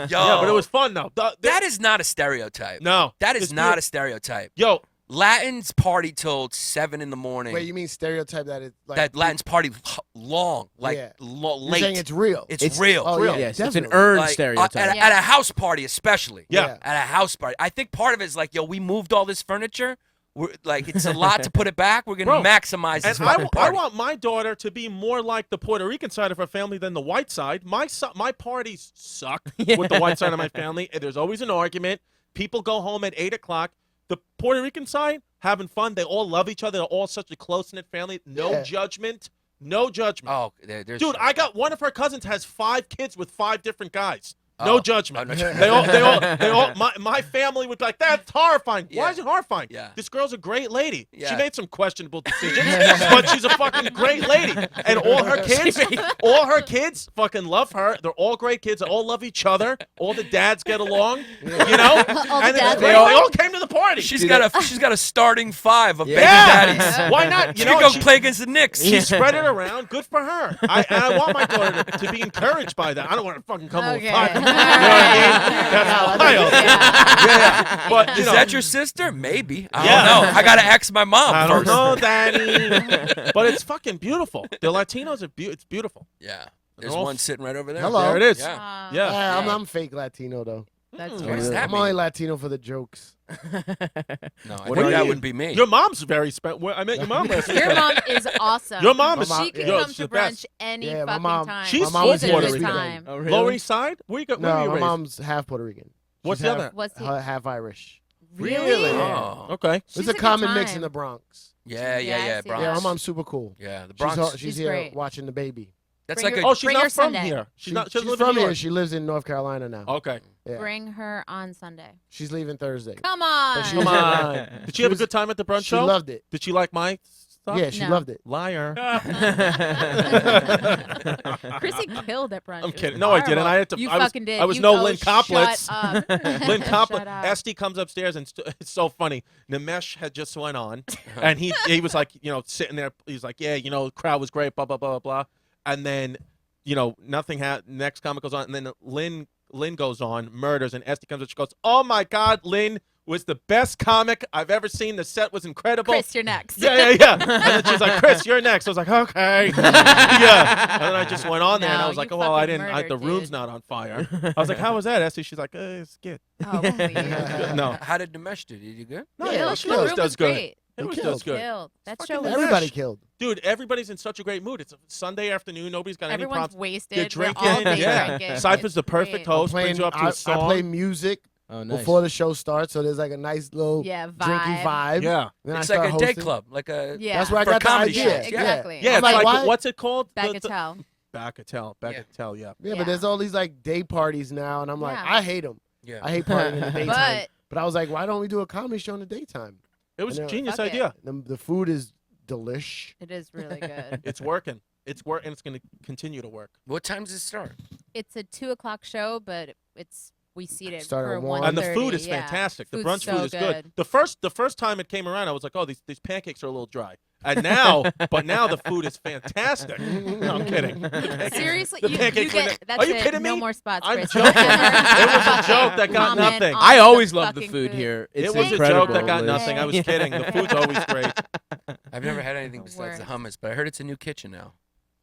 Yeah, but it was fun though. that is not a stereotype. No, That is it's not beautiful. a stereotype. Yo, Latins party till 7 in the morning. Wait, you mean stereotype that it's like that Latins party long, like Yeah. lo- You're late. saying it's real? It's real. Oh, real. yeah, Yes, it's an definitely. earned Like, stereotype. Yeah. at a house party, especially. Yeah. At a house party. I think part of it is like, yo, we moved all this furniture. We're like, it's a lot to put it back. We're Bro, gonna maximize this and I fucking party. want my daughter to be more like the Puerto Rican side of her family than the white side. My parties suck with the white side of my family. And there's always an argument. People go home at 8 o'clock. The Puerto Rican side, having fun. They all love each other. They're all such a close-knit family. No Yeah. judgment. No judgment. Oh, there's Dude, I got one of her cousins has 5 kids with 5 different guys. No Oh. judgment. Oh, no. They all. My family would be like, "That's horrifying." Yeah. Why is it horrifying? Yeah. This girl's a great lady. She Yeah. made some questionable decisions, but she's a fucking great lady. And all her kids fucking love her. They're all great kids. They all love each other. All the dads get along. You know. All the And dads they get along? all came to the party. She's got a starting 5 of baby yeah. daddies. Why not? She You know, could go she- play against the Knicks. She spread it around. Good for her. I want my daughter to be encouraged by that. I don't want to fucking come Okay. with 5. You know what I mean? That's wild. Yeah. But you Is know, that your sister? Maybe. I Yeah. don't know. I gotta ask my mom I first. don't know, Danny. But it's fucking beautiful. The Latinos are it's beautiful. Yeah. There's They're all one sitting right over there. Hello. There it is. Yeah. Yeah. I'm fake Latino though. That's What true. does that I'm mean? only Latino for the jokes. No, I What think are that you? wouldn't be me. Your mom's very special. I met your mom last week. Your mom is awesome. Your mom is. My mom- She can yeah. come she's to the best. brunch any Yeah, my fucking mom- time. She's my mom full is a Puerto good Rican. time. Oh, really? Lower East Side? Where you No, were you my raised? mom's half Puerto Rican. What's She's the half, other? What's he? half Irish. Really? Oh. Okay. She's It's a good common mix time. in the Bronx. Yeah, Yeah, I see Bronx. Yeah, my mom's super cool. Yeah, the Bronx. She's She's here great. watching the baby. That's Bring like her- a. Oh, she's Bring her not from Sunday. here. She's not. She She's doesn't live in from New here. York. She lives in North Carolina now. Okay. Yeah. Bring her on Sunday. She's leaving Thursday. Come on. But she Come was- on. Did she have a good time at the brunch She show? loved it. Did she like my stuff? Yeah, she No. loved it. Liar. Chrissy killed that brunch. I'm It was kidding. No, I didn't. horrible. I had to. You I was, fucking did. I was You- no oh, Lynn Coplitz. Shut up. Lynn Coplitz. Shut up. Esty comes upstairs and it's so funny. Nimesh had just went on, and he was like, sitting there. He's like, yeah, the crowd was great, blah blah blah blah blah. And then, nothing happened. Next comic goes on, and then Lynn goes on, murders, and Esty comes up. She goes, "Oh my God, Lynn was the best comic I've ever seen. The set was incredible." Chris, you're next. Yeah. And then she's like, "Chris, you're next." I was like, "Okay." Yeah. And then I just went on there, and I No, was like, you "Oh, well, I fucking didn't. the murdered, room's dude. not on fire." I was like, "How was that, Esty?" She's like, "It's good." Oh, weird. No. How did Dinesh do? Did you good? No, Yeah, yeah, she she always room does was good. great. It always killed. does good. Killed. That Fucking show was Everybody Nimesh. killed. Dude, everybody's in such a great mood. It's a Sunday afternoon. Nobody's got any Everyone's problems. wasted. They're We're drinking. all day Yeah. drinking. Cypher's It's the perfect great. host. Brings you up to a I song. play music Oh, nice. before the show starts, so there's like a nice little Yeah, drinking vibe. vibe. Yeah. Then It's I like start a day hosting. club, like a. Yeah. That's where I For got the comedy idea. shows, Yeah, exactly. Yeah, I'm it's like, like, why? what's it called? Bagatelle. Bagatelle. Bagatelle, yeah. Yeah, Yeah. but there's all these like day parties now, and I'm like, Yeah. I hate them. Yeah. I hate partying in the daytime. But But I was like, why don't we do a comedy show in the daytime? It was a I know. genius Fuck it. idea. The food is delish. it is really good. It's working. It's It's going to continue to work. What time does it start? It's a 2:00 show, but we seat it Started for at 1. 1:30. And the food is yeah. fantastic. The Food's brunch so food is good. The first time it came around, I was like, oh, these pancakes are a little dry. And now, now the food is fantastic. No, I'm kidding. The pancakes- Seriously, the you pancakes were get the- that's Are you it. kidding No me? more spots. I'm Chris. joking. Never It was a fucking joke that got comment nothing. on I always the love the fucking food here. It's It was a incredible, joke that got Liz. nothing. I was kidding. The food's always great. I've never had anything besides the Worst. hummus, but I heard it's a new kitchen now.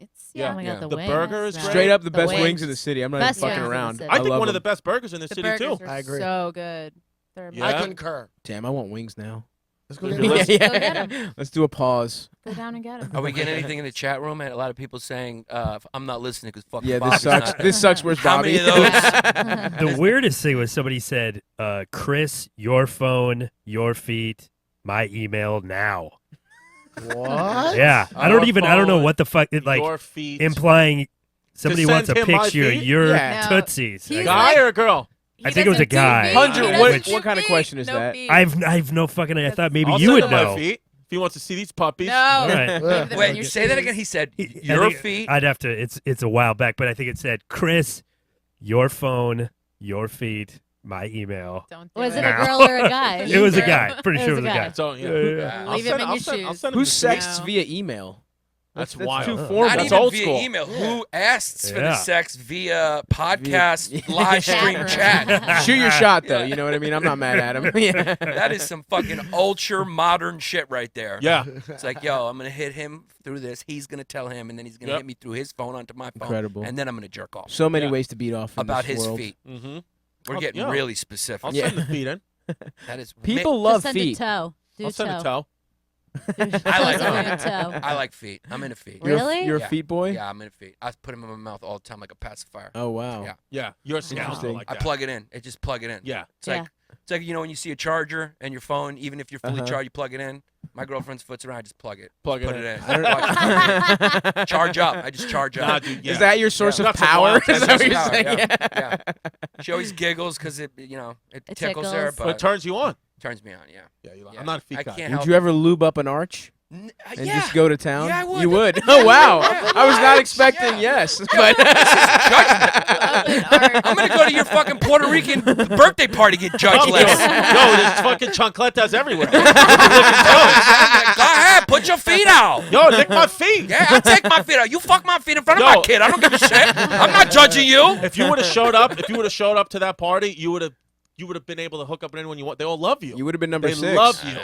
It's Yeah. Oh my Yeah. God, the, The wings. burger is man. great. Straight up the The best wings. wings in the city. I'm not Best even fucking wings in the around. city. I think love one of the them. best burgers in the The city, burgers too. are I agree. so good. They're Yeah. I concur. Damn, I want wings now. Let's go If get you're wings. listening- Go get 'em. Let's do a pause. Go down and get them. Are we getting anything in the chat room? I had a lot of people saying, I'm not listening because fucking Yeah, Bobby's this sucks. not. This sucks. Where's How Bobby? many of those? The weirdest thing was somebody said, Chris, your phone, your feet, my email now. What? Yeah. I don't know phone, what the fuck, like, Your feet. implying somebody send wants a him my picture of feet? your Yeah. No. tootsies. He's Guy like- or girl? I think it was a guy. What Which- kind of question is that? I have no fucking. I thought maybe I'll you send would him my know. feet if he wants to see these puppies. All No. right. Ugh. Wait, you say that again? He said, I your think feet? I'd have to. It's a while back, but I think it said, Chris, your phone, your feet, my email. Don't do Was it it. a girl or a guy? It was a guy. Pretty It sure was it was a a guy. guy. So, yeah. Yeah. Leave him in your I'll send shoes. him Who the feet. sexts via email? That's That's wild. too Not formal. Not That's even old via school. email. Who asks for the Yeah. sex via podcast Via- live stream Chat chat? Shoot your shot, though. You know what I mean? I'm not mad at him. Yeah. That is some fucking ultra modern shit right there. Yeah. It's like, yo, I'm gonna hit him through this. He's gonna tell him, and then he's gonna Yep. hit me through his phone onto my phone. Incredible. And then I'm gonna jerk off So many Yeah. ways to beat off in about this his world. feet. Mm-hmm. We're Oh, getting yeah. really specific. I'll Yeah. send the feet in. That is People love Just send feet. a toe. Do I'll send a toe. toe. I like Send him a feet. toe. I like feet. I'm into feet. You're a- Really? You're a Yeah. feet boy? Yeah, I'm into feet. I put them in my mouth all the time like a pacifier. Oh, wow. Yeah. Yeah. You're a scoundrel Interesting. like I that. plug it in. It just plug it in. Yeah. It's like when you see a charger and your phone, even if you're fully Uh-huh. charged, you plug it in. My girlfriend's foot's around, I just plug it. Plug Put it it in. in. I Charge up. I just charge up. Nah, dude, yeah. Is that your source Yeah. of That's a power? wild- Is that what you're Power, saying? yeah. Yeah. She always giggles because it It tickles her, tickles. but But it turns you on. turns me on. Yeah. Yeah, you like, Yeah. I'm not a feet I guy. can't Would help you ever lube up an arch it. and Yeah. just go to town? Yeah, I would. You would? Oh, wow. Yeah. I was not expecting Yeah. yes. But I'm gonna go to your fucking Puerto Rican birthday party, get judged Yo, list. there's fucking chancletas everywhere. Go ahead, put your feet out. Yo, lick my feet. Yeah, I take my feet out. You fuck my feet in front of Yo. my kid. I don't give a shit. I'm not judging you. If you would have showed up, to that party, you would have been able to hook up with anyone you want. They all love you. you would have been number They 6. love I you. know.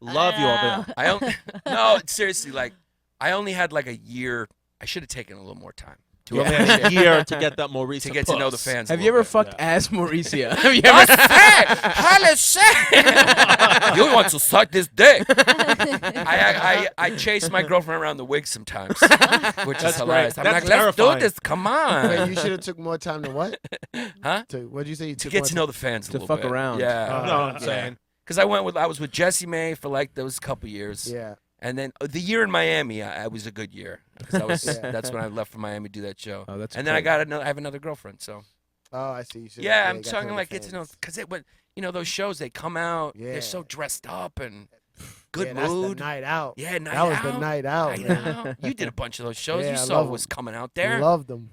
Love you over there. I only no, seriously, like I only had like a year. I should have taken a little more time to You only had a appreciate- year to get that Maurice to get to know the fans. Have a you ever little bit. fucked ass Mauricia? Have you ever? You want to suck this dick? I chase my girlfriend around the wig sometimes, which is That's hilarious. great. I'm That's like, let's do terrifying. this. Come on, Wait, you should have took more time to what? huh? What did you say? You To took get more to know the fans a To little fuck bit. around. Yeah. You know what I'm Yeah. saying? because I was with Jessie May for like those couple years. Yeah. And then the year in Miami, I was a good year because I was. Yeah. That's when I left for Miami to do that show. Oh, that's and then I cool. have another girlfriend. So Oh, I see. So, yeah, you I'm got talking to like get to know because those shows they come out, Yeah. they're so dressed up and good yeah, mood. That's the night out. Yeah, night that was out. the night out. Night man. out. You did a bunch of those shows. Yeah, You I saw love what was 'em. coming out there. Loved them.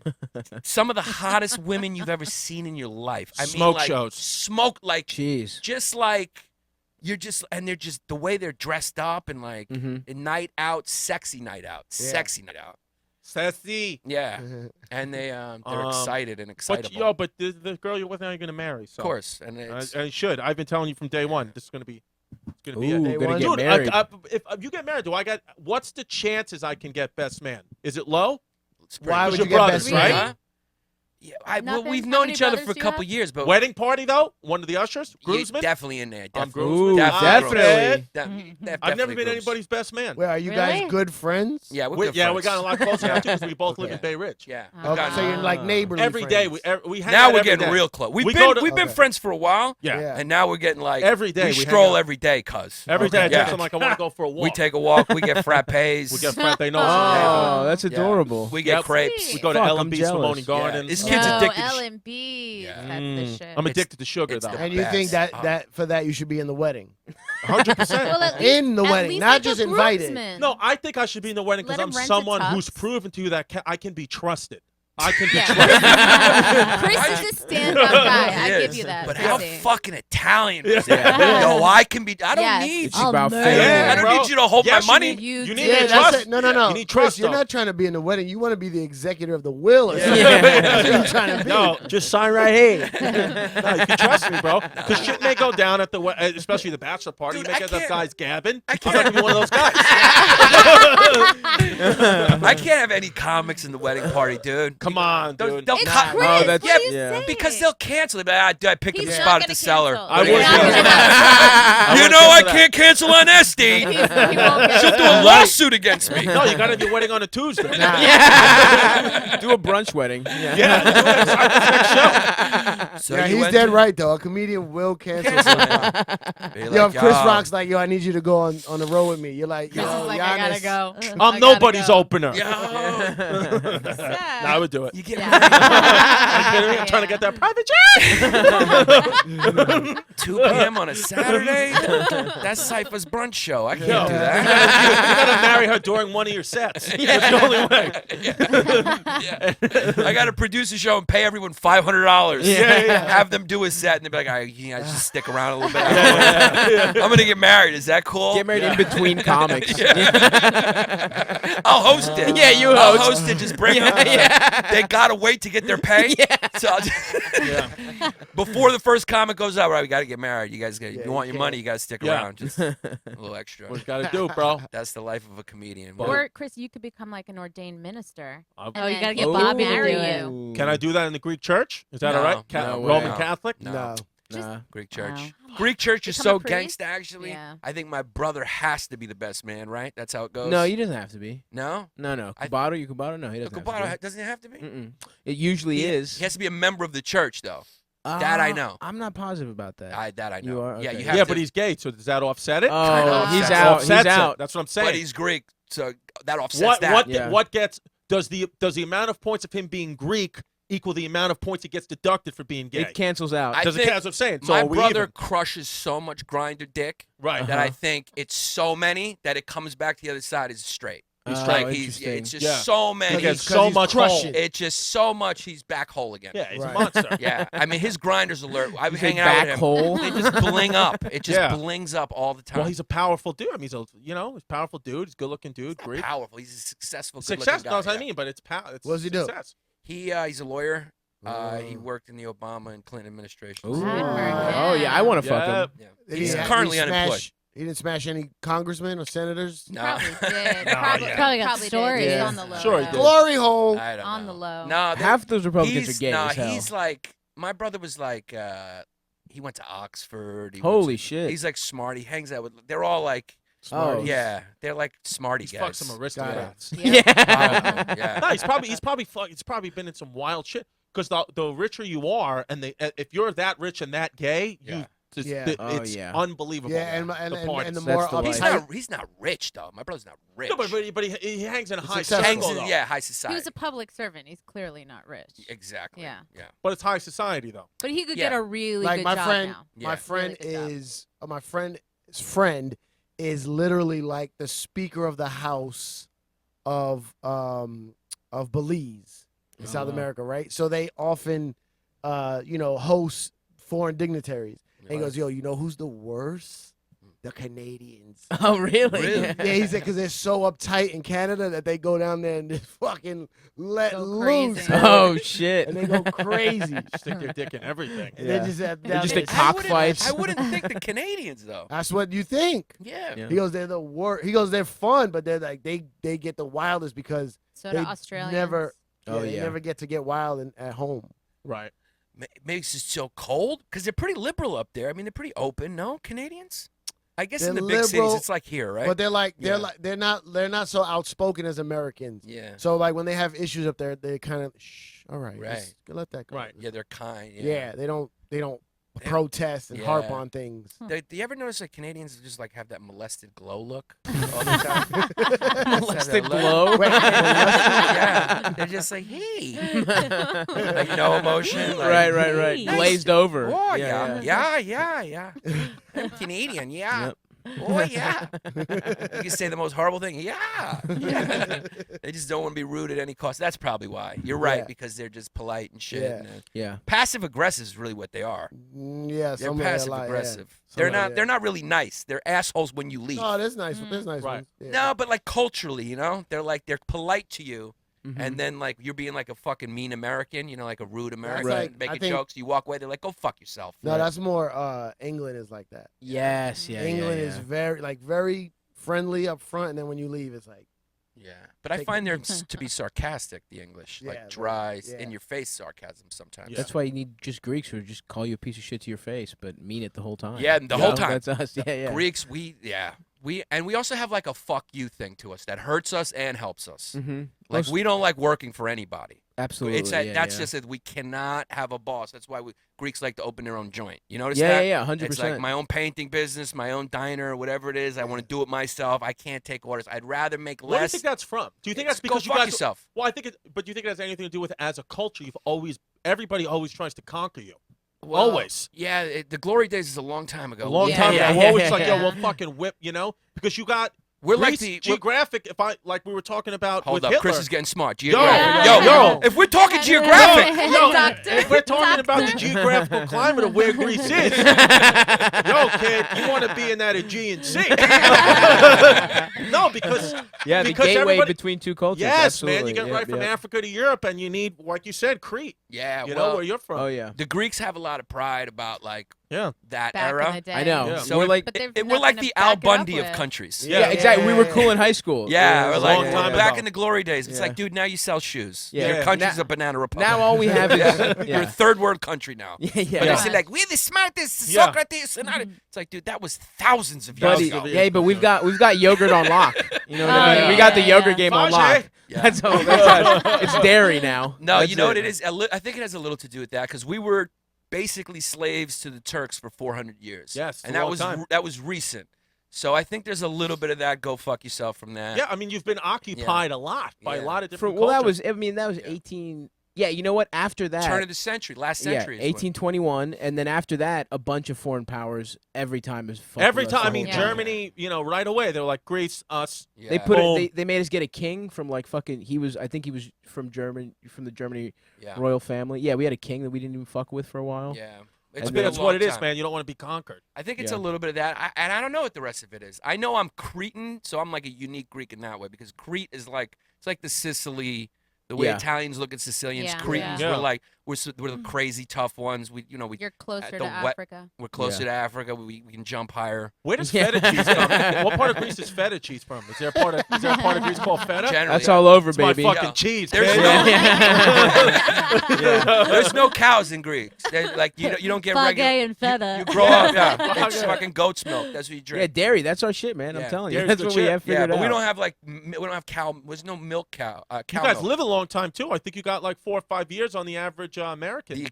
Some of the hottest women you've ever seen in your life. I mean, Smoke like, shows. Smoke like Jeez. just like they're just the way they're dressed up and like a night out, sexy night out, sexy night out. Sassy. Yeah, and they're excited and excitable. But the girl you're with now you're gonna marry. So. Of course, and it's, I should. I've been telling you from day one. This is gonna be. It's gonna be Ooh, it. gonna get Dude, married. if you get married, what's the chances I can get best man? Is it low? it's pretty Why good. would your you get brothers, best right? man? Huh? Yeah, Nothing? we've How known many each other brothers for a do you couple have? years, but Wedding party though? One of the ushers? you're Groomsmen? definitely in there. I'm Definitely. groomsman. Ooh, Definitely. definitely. I've never been grooms. anybody's best man. Wait, are you Really? guys good friends? Yeah, we're good We friends. got a lot closer now too because we both live Okay. in Bay Ridge. Yeah. Oh, Okay, so you're like neighborly Every day friends. we hang Now out we're every getting day. real close. We've We go to- been Okay. friends for a while. Yeah. And now we're getting like Every day we we hang stroll out. every day, cuz. Every day I Yeah. text him like I want to go for a walk. We take a walk. We get frappes. We get frappe notes. Oh, that's Yeah. adorable. We get Yep. crepes. We go to Fuck, L&B I'm jealous. Simone Gardens. This No, kid's addicted to L&B. Yeah. That's the shit. I'm addicted to sugar it's though. the And you think best. that for that you should be in the wedding? 100%. Well, at In the at wedding, least not like a just invited. groomsman. No, I think I should be in the wedding because Let I'm him rent a someone who's tux. proven to you that I can be trusted. I can be Yeah. trusted. Chris is a stand-up guy. He I is. give you that. But how Chrissy. fucking Italian is that? Yeah. Yo, I can be. I don't Yes. need. It's Oh, about no. family. I don't bro. need you to hold Yes, my money. You You do. need Yeah, to that's trust. it. No. You need Chris, trust, you're though. not trying to be in the wedding. You want to be the executive of the will or Yeah. something. That's what you're trying to be. No, just sign right here. No, you can trust me, bro. Because shit may go down at the especially the bachelor party. Dude, you may I get those can't- guys gabbing. I I'm can't- not gonna be one of those guys. I can't have any comics in the wedding party, dude. Come on, dude. They'll It's cut- Chris. Oh, that's- what are you yeah. saying? because they'll cancel it. I picked up He's a not spot at gonna the cellar. cancel. I What are you was gonna gonna- do? I You would know I cancel that. can't cancel on Esty. He won't get She'll do a lawsuit against me. No, you gotta be wedding on a Tuesday. Do a brunch wedding. Yeah. Yeah, do it. Start this next show. So Yeah, you he's went dead to- right though. A comedian will cancel. someone. Be Yo, like, if Chris "Yo." Rock's like, yo, I need you to go on the road with me. You're like, yo, Chris is like, I gotta Yannis. go. I I'm gotta nobody's go. opener. Yo. Sad. No, I would do it. You get Yeah. married I'm trying to get that private jet. 2 p.m. on a Saturday? That's Cipha's brunch show. I can't Yo, do you that. gotta marry her during one of your sets. That's the only way. I got to produce a show and pay everyone $500. Yeah. Have them do a set, and they'll be like, all right, you guys just stick around a little bit. I'm going to get married. Is that cool? Get married in between comics. I'll host it. Yeah, you I'll host. host it. Just bring them. They got to wait to get their pay. So I'll before the first comic goes out, right, we got to get married. You guys, Yeah, you want you your money, you got to stick Yeah. around. Just a little extra. What you gotta do, bro? That's the life of a comedian. Or Chris, you could become like an ordained minister. Oh, And you then gotta get he would Bobby to marry do it. you. Can I do that in the Greek church? Is that No, all right? no Roman way. Catholic? No. Nah. Greek church. Wow. Greek church is Become a so priest? gangsta, actually. Yeah. I think my brother has to be the best man, right? That's how it goes. No, he doesn't have to be. No? No. I- Kubato, you Kubato? No, he doesn't have Kubato, to doesn't it have to be? be. Mm-mm. It usually He- is. He has to be a member of the church, though. That I know. I'm not positive about that. That I know. You are? Yeah, Okay. you have Yeah, to. but he's gay, so does that offset it? Oh, he's he's offsets out. Offsets He's it. out. That's what I'm saying. But he's Greek, so that offsets that. What gets does the amount of points of him being Greek equal the amount of points he gets deducted for being gay? It cancels out. I Does it think count? That's what I'm saying. So My are we brother even? crushes so much grinder dick Right. that I think it's so many that it comes back to the other side as straight. Oh, Like interesting. it's just Yeah. so many. He gets 'Cause so he's much crushing. hole. It's just so much. He's back whole again. Yeah, he's Right. a monster. Yeah, I mean his grinders alert. I've been You say hanging out with back him. hole? They just bling up. It just Yeah. blings up all the time. Well, he's a powerful dude. I mean, he's a he's a powerful dude. He's a good-looking dude. Not Greek. powerful. He's a successful. Success. Guy, That's what I yeah. mean. But it's power. What does he do? Success. He's a lawyer. He Oh. worked in the Obama and Clinton administration. Ooh. Yeah. Oh, yeah. I want to fuck Yeah. him. Yeah. Did He's he- currently did he unemployed. smash- He didn't smash any congressmen or senators. No. Probably did. No, Probably, yeah. Probably got probably stories. Did. Yeah. On the low. Sure he though. did. Glory hole. I don't On know. the low. No, Half those Republicans are gay as hell. He's like my brother was like he went to Oxford. Holy shit. He's like smart. He hangs out with. They're all like. Oh. Yeah, they're like smarty He's guys. fucked some aristocrats. Yeah. Oh, yeah. No, he's probably been in some wild shit. Because the richer you are, and if you're that rich and that gay, Yeah. It's, Yeah. it's unbelievable. Yeah, and the the parties. more That's the life. uptight. He's not rich though. My brother's not rich. No, but he hangs in a high successful. circle, though. Yeah, high He society. was a public servant. He's clearly not rich. Exactly. Yeah. Yeah. But it's high society, though. But he could Yeah. get a really Like good my job friend, now. Yeah. my friend Really good job. is my friend's friend is literally like the Speaker of the House of Belize in South wow. America, right? So they often, host foreign dignitaries. And he goes, "Yo, you know who's the worst? The Canadians." Oh, really? Really? Yeah, he said because they're so uptight in Canada that they go down there and just fucking let Go loose. crazy. man. Oh, shit. And they go crazy. Stick their dick in everything. And Yeah. they just have They down just there. think cockfights. I wouldn't think the Canadians though. That's what you think. Yeah. Yeah. He goes, they're the worst. He goes, they're fun, but they're like they get the wildest because So do they Australians. never, Oh, they yeah. never get to get wild at home. Right. Maybe it's just so cold because they're pretty liberal up there. I mean, they're pretty open. No, Canadians. I guess in They're the big cities, liberal, it's like here, right? But they're Yeah. they're not so outspoken as Americans. yeah. So like when they have issues up there, they kind of all right, Right. just let that go. Right. Yeah, they're kind. Yeah, they don't They- protest and harp Yeah. on things. Do you ever notice that Canadians just like have that molested glow look all the time? Molested Just have that glow? Wait, yeah, they're just like, hey, like no emotion. Like, right. Nice. Glazed over. Oh yeah. I'm Canadian. Yeah. Yep. Oh yeah. You can say the most horrible thing. Yeah. They just don't want to be rude at any cost. That's probably why. You're right Yeah. because they're just polite and shit. Yeah. And, Yeah. passive aggressive is really what they are. Yeah, They're some of them are passive like, aggressive. Yeah. They're Some of not. them, They're not really nice. They're assholes when you leave. No, there's nice. There's nice Right. ones. Yeah. No, but like culturally, they're polite to you, Mhm. and then like you're being like a fucking mean American, like a rude American, like- I making think- jokes. You walk away, they're like, "Go fuck yourself." No, that's more. England is like that. Yes, yeah, England yeah, is yeah. very friendly up front, and then when you leave, it's like Yeah, but I Take- find them to be sarcastic. The English, Yeah, like dry, yeah. in your face sarcasm sometimes. Yeah. That's why you need just Greeks who just call you a piece of shit to your face, but mean it the whole time. Yeah, the You whole know, time. That's us. Yeah, yeah. Greeks, we also have like a fuck you thing to us that hurts us and helps us. Mm-hmm. Like we don't like working for anybody. Absolutely. It's yeah, that's yeah. just it. We cannot have a boss. That's why Greeks like to open their own joint. You notice Yeah, that? yeah, 100%. It's like my own painting business, my own diner, whatever it is. I want to do it myself. I can't take orders. I'd rather make Where do you less. think that's from? Do you think that's Go because you fuck guys? yourself. Well, I think it. But do you think it has anything to do with as a culture? Everybody always tries to conquer you. Well, Always. Yeah, the glory days is a long time ago. A long Yeah, time yeah, ago, yeah, always yeah, like, yeah. yo, we'll fucking whip, because you got. We're like Greece, the geographic. If I like, we were talking about hold with up. Hitler. Chris is getting smart. Yo, Geographic. yo, If we're talking geographic, Doctor. If we're talking about the Doctor. geographical climate of where Greece is, yo, kid, you want to be in that Aegean Sea? No, because Yeah, the because gateway everybody- between two cultures. yes, absolutely. man, you get Yep, right from yep. Africa to Europe, and you need, like you said, Crete. yeah, You well, know where you're from. Oh yeah, the Greeks have a lot of pride about like Yeah. that Back era. in the day. I know. Yeah. So we're it- like, But they've We're like nothing the to Al back it up Bundy of with. countries. yeah, Yeah. exactly. We were cool in high school. Yeah, we're a like long time back ago. in the glory days. It's Yeah. like, dude, now you sell shoes. Yeah. Your country's Now- a banana republic. Now all we have is You're yeah. a third world country now. Yeah, But yeah. they say like we're the smartest, Yeah. Socrates, and it's like, dude, that was thousands of Buddy, years ago. years yeah, but we've got yogurt on lock. You know what Oh, I mean? yeah, We got the yeah, yogurt yeah. game on Fage. lock. Yeah. That's all. That's all. It's dairy now. No, That's you know it. what it is? I think it has a little to do with that because we were basically slaves to the Turks for 400 years. Yes, and a that long was time. that was recent. So I think there's a little bit of that. Go fuck yourself from that. Yeah, I mean, you've been occupied a lot by a Yeah. lot of different Well, that cultures. was. I mean, that was 18. Yeah, you know what? After that, Turn of the century, last century. Yeah, is when- 1821, and then after that, a bunch of foreign powers every time is fucking Every us time, the I mean, whole Yeah. Germany, right away, they're like, Greece, us. Yeah. They put Boom. it. They made us get a king from like fucking. I think he was from the Germany Yeah. royal family. Yeah, we had a king that we didn't even fuck with for a while. Yeah. And It's then- been a That's what long it is, time. man. You don't want to be conquered. I think it's Yeah. a little bit of that. And I don't know what the rest of it is. I know I'm Cretan, so I'm like a unique Greek in that way because Crete is like, it's like the Sicily, the way Yeah. Italians look at Sicilians. Yeah. Cretans, Yeah. we're like, we're the crazy tough ones. You're closer the to wet- Africa. We're closer to Africa. We can jump higher. Where does Yeah. feta cheese come? What part of Greece is feta cheese from? Is there a part of Greece called feta? Generally, That's all over, It's my baby. fucking Yeah. cheese, There's kid. no, there's no cows in Greece. Like you don't get regular. and feta. You grow up, yeah. It's fucking goat's milk. That's what you Yeah, drink. dairy. That's our shit, man. Yeah. I'm telling you. Dairy's That's the what we shit. have Yeah, figured but out. we don't have we don't have cow. There's no milk cow. You Cow guys milk. live a long time too. I think you got like 4 or 5 years on the average American. The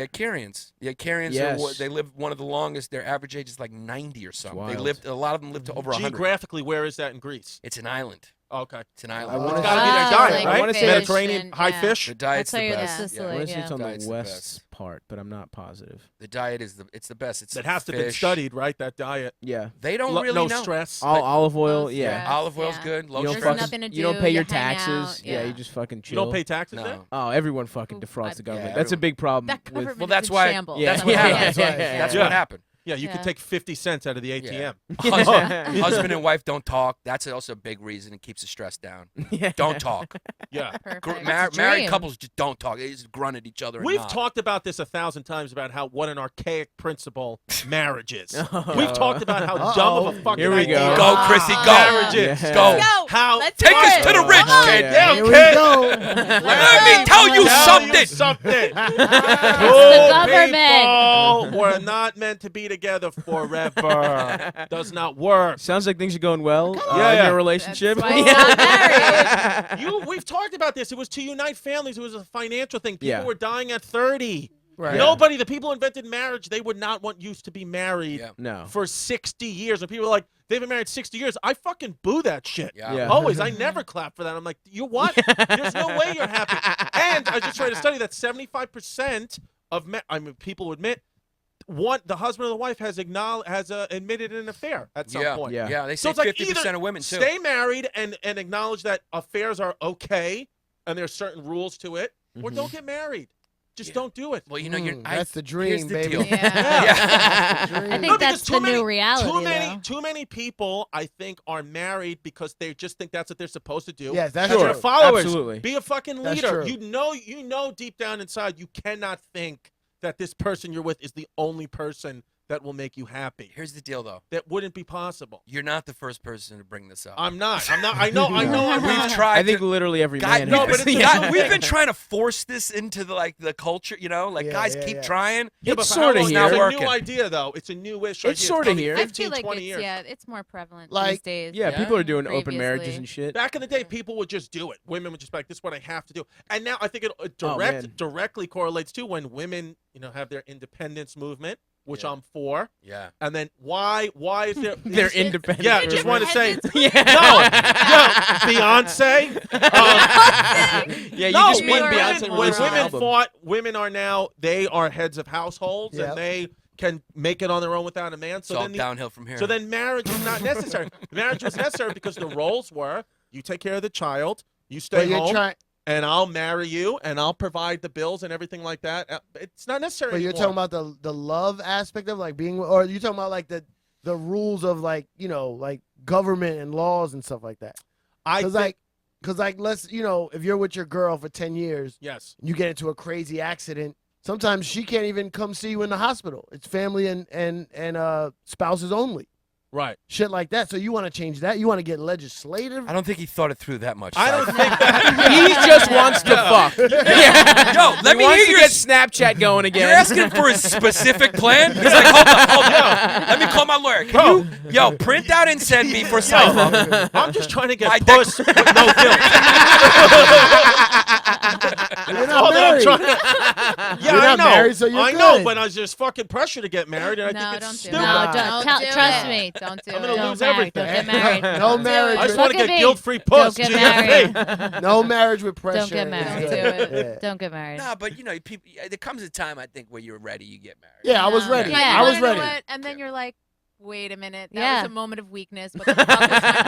Icarians. The Icarians Yes. they live one of the longest. Their average age is like 90 or something. They wild. lived. A lot of them lived to over 100. Geographically, where is that in Greece? It's an island. Okay. It's an island. I wanna It's got to be their diet, like right? I wanna say fish Mediterranean and- high yeah. fish. The diet's That's the why you're best. the Sicily. I want to say Yeah. it's on Diet's the the west best. part, but I'm not positive. The diet is the best. It's That has to have been fish. studied, right? That diet. Yeah. They don't Lo- really no know. stress. All olive oil, Low yeah. stress. Olive oil's Yeah. good. Low You don't There's stress. nothing to you don't do, pay you your hang taxes. out, Yeah, yeah. you just fucking You chill. don't pay taxes there? No. Oh, everyone fucking Ooh, defrauds the government. yeah, That's a big problem. That with- government Well, is that's in why- shambles. Yeah, That's what happened. That's right. That's Yeah. what happened. Yeah, you could Yeah. take 50 cents out of the ATM. Husband and wife don't talk. That's also a big reason. It keeps the stress down. Yeah. Don't talk. Yeah. Perfect. Married Dream. couples just don't talk. They just grunt at each other. and We've nod. talked about this 1,000 times about how what an archaic principle marriage is. Oh. We've talked about how dumb of a fucking Here we idea go. Go, Chrissy, go. marriage is. Yeah. Go. Go. How Let's Take do us it. to the rich, Come on. kid. Yeah, Here okay. we go. Let me tell you something. Something. the government. People were not meant to be together forever. Does not work. Sounds like things are going well Yeah, in yeah. your relationship. That's why he's not married. We've talked about this. It was to unite families. It was a financial thing. People Yeah. were dying at 30. Right. Nobody, the people who invented marriage, they would not want you to be married Yeah. No. for 60 years. And people are like, they've been married 60 years. I fucking boo that shit. Yeah. Yeah. Always. I never clap for that. I'm like, you what? There's no way you're happy. And I just read a study that 75% of people admit the husband or the wife has admitted an affair at some point. Yeah. Yeah, they So say it's like 50% either of women too. Stay married and acknowledge that affairs are okay and there's certain rules to it, or don't get married. Just Yeah. don't do it. Well, you know, That's the dream, here's the baby. deal. Yeah. Dream. I think No, because that's the new reality. Too many people, I think, are married because they just think that's what they're supposed to do. Yes, that's As your true. followers, Absolutely. be a fucking That's leader. true. You know deep down inside you cannot think that this person you're with is the only person that will make you happy. Here's the deal, though. That wouldn't be possible. You're not the first person to bring this up. I'm not. I know. I'm We've not. tried. I think to, literally every God, man no, has. but it's Yeah. we've been trying to force this into the culture. You know, like Yeah, guys yeah, keep yeah. trying. Yeah, but It's for how sorta long? here. It's a Working. new idea, though. It's a newish idea. It's sorta probably here. I 15, feel like 20 it's years. it's more prevalent Like- these days. Yeah, people are doing open Previously. marriages and shit. Back in the day, people would just do it. Women would just be like, "This is what I have to do." And now I think it Oh, man. directly correlates to when women, have their independence movement, which Yeah. I'm for. Yeah. And then why is there? They're is- independent. Yeah, just want to say, Yeah. no, Beyonce. Yeah, you No, just mean when Beyonce women, when released an women album. fought, women are now they are heads of households Yep. and they can make it on their own without a man. It's So all then downhill from here. So then marriage was not necessary. Marriage was necessary because the roles were you take care of the child, you stay But you're home, trying. and I'll marry you, and I'll provide the bills and everything like that. It's not necessary But you're anymore. talking about the love aspect of like being, or you talking about like the rules of like like government and laws and stuff like that. I Because think, let's if you're with your girl for 10 years, yes. you get into a crazy accident. Sometimes she can't even come see you in the hospital. It's family and spouses only. Right. Shit like that. So you want to change that? You want to get legislative? I don't think he thought it through that much. I don't Cypher. think that. He just wants to fuck. Yeah. Yo, let He me wants hear to your. get Snapchat going again. You're asking for a specific plan? He's like, hold on. Let me call my lawyer. Can you, yo, print out and send me for Cypher. I'm just trying to get My puss with no guilt. You're That's all not that I'm married. trying to- Yeah, You're I not know. married, so you're I know, good. but I was just fucking pressure to get married, and I No, think don't it's do stupid. it. Nah. No, Don't don't do trust it. me. Don't do I'm it. gonna Don't lose marry. everything. Don't get married. No Don't do marriage. it. I just Look want to at get me. guilt-free puss. Don't get GFP. married. No marriage with pressure. Don't get is married. Don't good. do it. Yeah. Don't get married. No, but people. There comes a time I think where you're ready, you get married. Yeah, I was No. ready. Yeah. I was You know ready. what? And then you're like, wait a minute. That Yeah. was a moment of weakness. What the fuck was going on?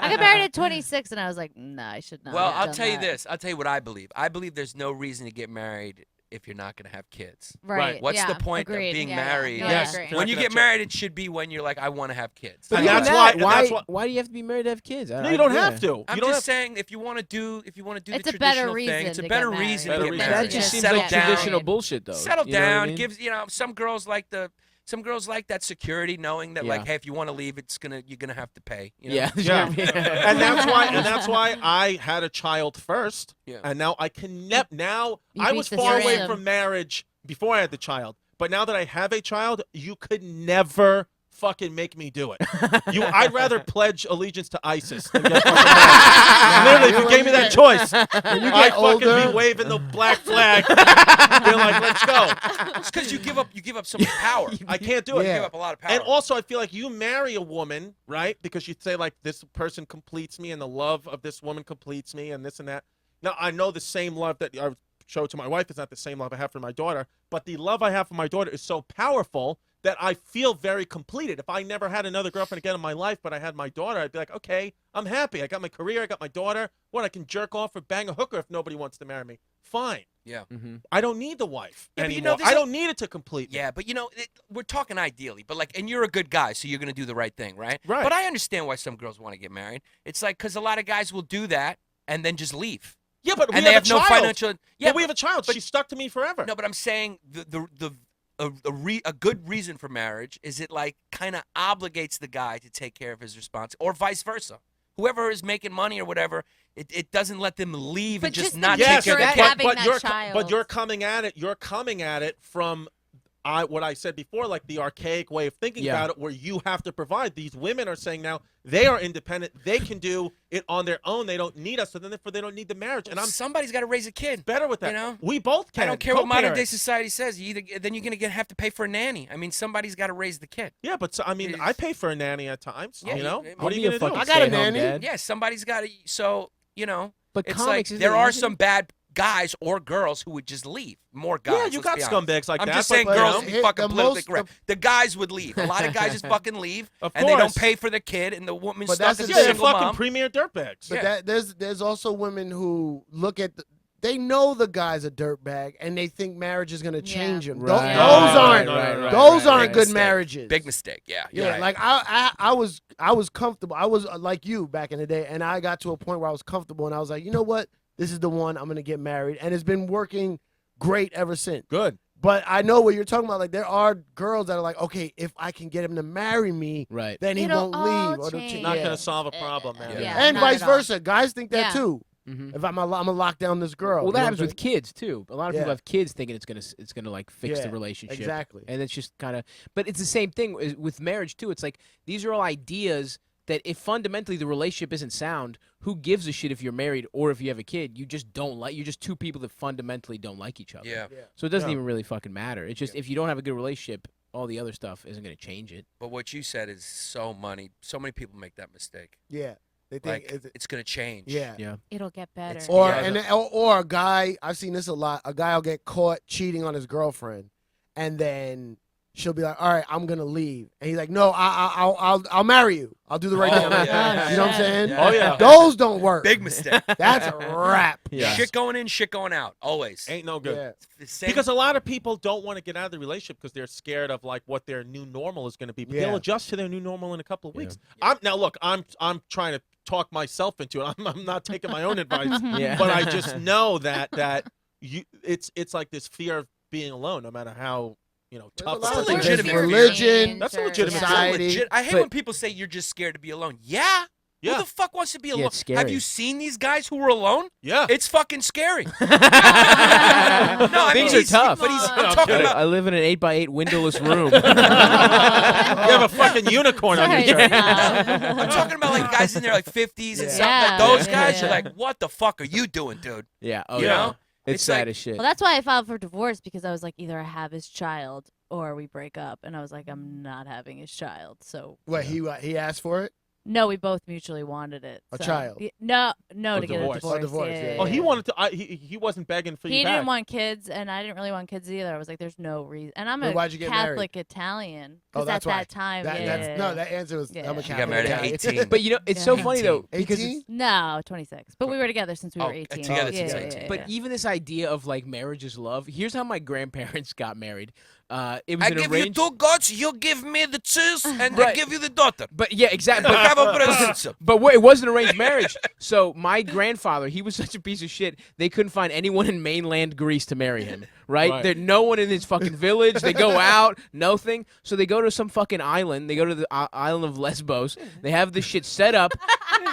I got married at 26, and I was like, nah, I should not. Well, have I'll done tell you that. this. I'll tell you what I believe. I believe there's no reason to get married if you're not going to have kids. Right. What's Yeah, the point agreed. of being Yeah, married? yeah. Yes. I agree. When you Not get gonna married, it should be when you're like, I want to have kids. But And even that's that, why- and why, that's why- Why do you have to be married to have kids? No, you don't have to. I'm You don't just have saying, if you want to do It's the a better traditional reason thing, it's a to better get married. reason Better to get reason. married. That just seems settle like down. traditional bullshit, though. Settle You know what I down. mean? Gives some girls like that security, knowing that Yeah. like, hey, if you want to leave, you're gonna have to pay. You know? Yeah. Yeah. and that's why I had a child first, Yeah. and now I can now You I beat was the far away system. from marriage before I had the child, but now that I have a child, you could never fucking make me do it. I'd rather pledge allegiance to ISIS than get fucking married. Literally, if you gave me that choice, I'd fucking be waving the black flag. They're like, let's go. It's because you give up so much power. I can't do it. You give up a lot of power. And also, I feel like you marry a woman, right? Because you say, like, this person completes me and the love of this woman completes me and this and that. Now, I know the same love that I show to my wife is not the same love I have for my daughter, but the love I have for my daughter is so powerful that I feel very completed. If I never had another girlfriend again in my life, but I had my daughter, I'd be like, okay, I'm happy. I got my career. I got my daughter. What, I can jerk off or bang a hooker if nobody wants to marry me. Fine. Yeah. I don't need the wife anymore. I don't need it to complete me. Yeah, but we're talking ideally, but like, and you're a good guy, so you're gonna do the right thing, right? Right. But I understand why some girls want to get married. It's like because a lot of guys will do that and then just leave. Yeah, but and we they have have no financial. Yeah, but we have a child. She's stuck to me forever. No, but I'm saying a good reason for marriage is it like kind of obligates the guy to take care of his response, or vice versa. Whoever is making money or whatever, it doesn't let them leave and just not take care of the kid. But you're coming at it. You're coming at it from what I said before, like the archaic way of thinking about it, where you have to provide. These women are saying now they are independent. They can do it on their own. They don't need us, so then therefore they don't need the marriage. And somebody's got to raise a kid. Better with that. You know, we both can. I don't care what modern day society says. Then you're gonna have to pay for a nanny. I mean, somebody's got to raise the kid. Yeah, but I mean, I pay for a nanny at times. Yeah, you know, what are you gonna do? I got a nanny. Yeah, somebody's got to. So but it's like there are some bad guys or girls who would just leave. More guys. Yeah, you got scumbags like I'm that. just saying but, girls be fucking the politically most- correct. The guys would leave. A lot of guys just fucking leave, Of and they don't course. pay for the kid, and the woman's But stuck that's as the a Yeah, they're single fucking mom. premier dirtbags. But Yeah. there's also women who look at they know the guy's a dirtbag and they think marriage is gonna change him. Right. Those aren't Right. aren't Big good mistake. marriages. Big mistake. Yeah. You're Yeah, right. like I was comfortable. I was like you back in the day, and I got to a point where I was comfortable, and I was like, you know what, this is the one. I'm gonna get married, and it's been working great ever since. Good. But I know what you're talking about. Like there are girls that are like, okay, if I can get him to marry me, Right. then he It'll won't all leave. Or change. Not yeah. gonna solve a problem, man. Yeah. And not vice at all. versa. Guys think that Yeah. too. Mhm. If I'm gonna lock down this girl. Well, you that know happens what I'm with kids too. A lot of people Yeah. have kids thinking it's gonna like fix the Yeah, relationship. exactly. And it's just kind of, but it's the same thing with marriage too. It's like these are all ideas that if fundamentally the relationship isn't sound, who gives a shit if you're married or if you have a kid? You just don't like. You're just two people that fundamentally don't like each other. Yeah. So it doesn't Yeah. even really fucking matter. It's just if you don't have a good relationship, all the other stuff isn't gonna change it. But what you said is so many people make that mistake. Yeah. They think Like it's gonna change. yeah. Yeah. It'll get better. It's- Or Yeah. or a guy, I've seen this a lot. A guy will get caught cheating on his girlfriend, and then she'll be like, "All right, I'm gonna leave," and he's like, "No, I'll marry you. I'll do the right thing." yeah. You know what I'm saying? Yeah. Oh, yeah. Those don't work. Big mistake. That's a wrap. Yeah. Shit going in, shit going out. Always. Ain't no good. Yeah. The same- Because a lot of people don't want to get out of the relationship because they're scared of like what their new normal is going to be. But Yeah. they'll adjust to their new normal in a couple of weeks. I'm trying to talk myself into it. I'm not taking my own advice, Yeah. but I just know that it's like this fear of being alone, no matter how tough. lot of it is. legitimate religion. That's a legitimate society. legit. I hate But- when people say you're just scared to be alone. Yeah. Yeah. Who the fuck wants to be alone? it's scary. Have you seen these guys who are alone? Yeah. It's fucking scary. No, I Things mean, are tough. But he's I'm talking I, about. I live in an 8x8 windowless room. You have a fucking unicorn on your Sorry, shirt. I'm talking about like guys in their like 50s and Yeah. something. Like Yeah. those Yeah, guys yeah. are like, what the fuck are you doing, dude? Yeah. Oh You yeah. know? It's It's sad like- as shit. Well, that's why I filed for divorce, because I was like, either I have his child or we break up, and I was like, I'm not having his child. So What he asked for it? no, we both mutually wanted it. A so- child? No, A to get divorce. a divorce. A divorce, Yeah, yeah. Oh, he yeah. wanted to. He wasn't begging for He you back. didn't want kids, and I didn't really want kids either. I was like, there's no reason. And I'm Then a why'd you get married? Catholic Italian. Oh, Because that's at why. that time, That, yeah, that's yeah, no. yeah. That answer was Yeah. I'm a She She got Catholic married at Italian. 18. But you know, it's so funny though because 18? No, 26. But we were together since we Oh, were 18. together yeah, since yeah, 18. yeah, But yeah. even this idea of like marriage is love. Here's how my grandparents got married. It was I an give arranged. you 2 goats, you give me the cheese, and I Right. give you the daughter. But yeah, exactly. We have a relationship. But it wasn't arranged marriage. So my grandfather, he was such a piece of shit. They couldn't find anyone in mainland Greece to marry him. Right? Right. There's no one in his fucking village. They go out, nothing. So they go to some fucking island. They go to the island of Lesbos. They have this shit set up.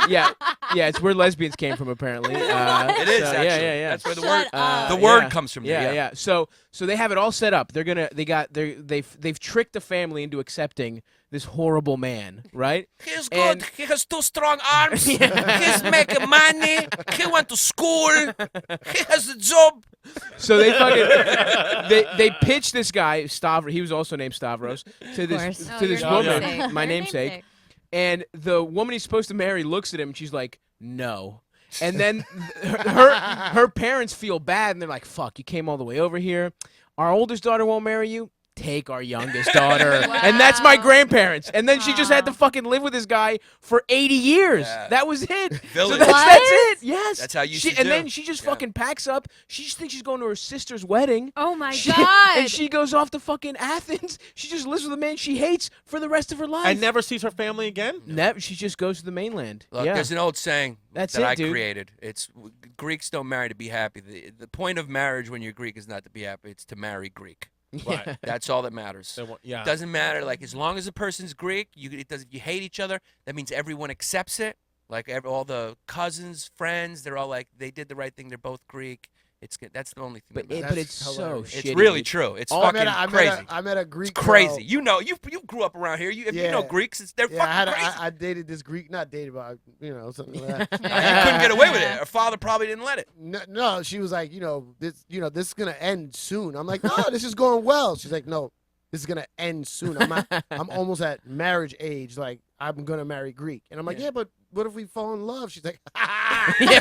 Yeah. Yeah, it's where lesbians came from apparently. It is so, actually. Yeah. That's where the Shut word up. the word Yeah. comes from. Yeah, there, yeah. So they have it all set up. They've tricked the family into accepting this horrible man, right? He's And- good. He has 2 strong arms. He's making money. He went to school. He has a job. So they fucking they pitched this guy Stavros. He was also named Stavros to this course. Oh, to this your woman, namesake. my Your namesake. And the woman he's supposed to marry looks at him and she's like, no. And then her parents feel bad and they're like, fuck, you came all the way over here. Our oldest daughter won't marry you. Take our youngest daughter. And that's my Wow. grandparents. And then she just had to fucking live with this guy for 80 years. Yeah. That was it. So Village. that's it. Yes. That's how you she, should And do. then she just Yeah. fucking packs up. She just thinks she's going to her sister's wedding. Oh my She- god. And she goes off to fucking Athens. She just lives with a man she hates for the rest of her life. And never sees her family again. She just goes to the mainland. Look, yeah. there's an old saying That's that it, I dude. created. It's Greeks don't marry to be happy. The point of marriage when you're Greek is not to be happy. It's to marry Greek. Yeah. That's all that matters. They want- yeah. Doesn't matter. Like as long as the person's Greek, you hate each other. That means everyone accepts it. Like all the cousins, friends, they're all like they did the right thing. They're both Greek. That's the only thing. But, that matters. but That's it's so hilarious. shitty. It's really dude. true. It's I fucking met crazy. I met a Greek. It's crazy. girl. You know, you grew up around here. If you know Yeah. Greeks, they're Yeah, fucking crazy. I dated this Greek, not dated, but something like that. You couldn't get away with it. Her father probably didn't let it. No, she was like, this is gonna end soon. I'm like, no, this is going well. She's like, no, this is gonna end soon. I'm almost at marriage age. Like, I'm gonna marry Greek, and I'm like, yeah, but what if we fall in love? She's like, no,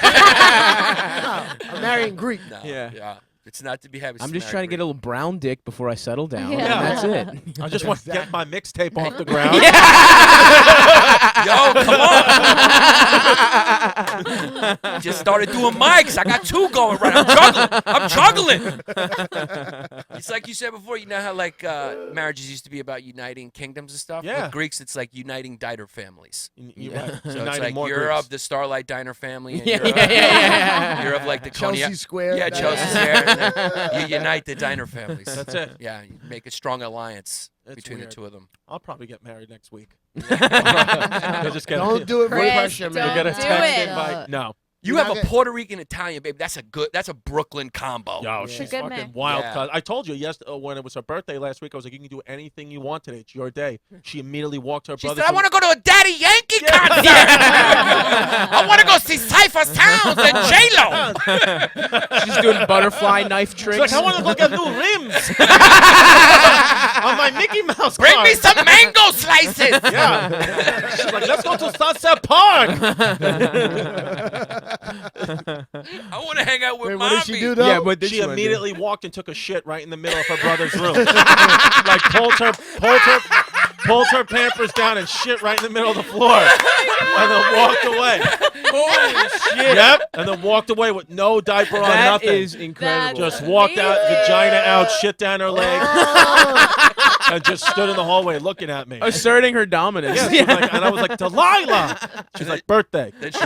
I'm marrying Greek. No, Yeah. It's not to be happy. I'm just trying to get a little brown dick before I settle down. Yeah. And that's it. I just want to get my mixtape off the ground. Yo, come on! Just started doing mics. I got 2 going right. I'm juggling. It's like you said before. You know how like marriages used to be about uniting kingdoms and stuff. Yeah. With Greeks, it's like uniting diner families. You're Yeah. right. So it's Uniting like more you're Greeks. of the Starlight Diner family, and Yeah, you're, yeah. you're of like the Chelsea Coney. Square. Yeah, that- Chelsea Square. And then you unite the diner families. That's it. Yeah, you make a strong alliance That's between weird. the 2 of them. I'll probably get married next week. You'll just get Don't do it for Chris, pressure, man. You'll get a Don't text do it. invite. No. You You're have not a gonna- Puerto Rican Italian babe. That's a Brooklyn combo. Yo, Yeah. she's Good fucking man. wild. Yeah. Cuz I told you when it was her birthday last week, I was like, you can do anything you want today. It's your day. She immediately walked her She brother. said, I want to go to a Daddy Yankee concert. I want to go see Cipha Sounds and J-Lo. She's doing butterfly knife She's tricks. like, I want to go get new rims on my Mickey Mouse Bring car. me some mango slices. Yeah. She's like, let's go to Sunset Park. I want to hang out with Wait, mommy. what did she do though? Yeah, but did She she wanna do? immediately walked and took a shit right in the middle of her brother's room. Like pulled her Pampers down and shit right in the middle of the floor, and then walked away. Holy shit. Yep, and then walked away with no diaper on, That nothing. is incredible. Just walked out, vagina out, shit down her leg, and just stood in the hallway looking at me. asserting her dominance. Yeah, she was like, and I was like, Delilah. She's like, birthday. Then she-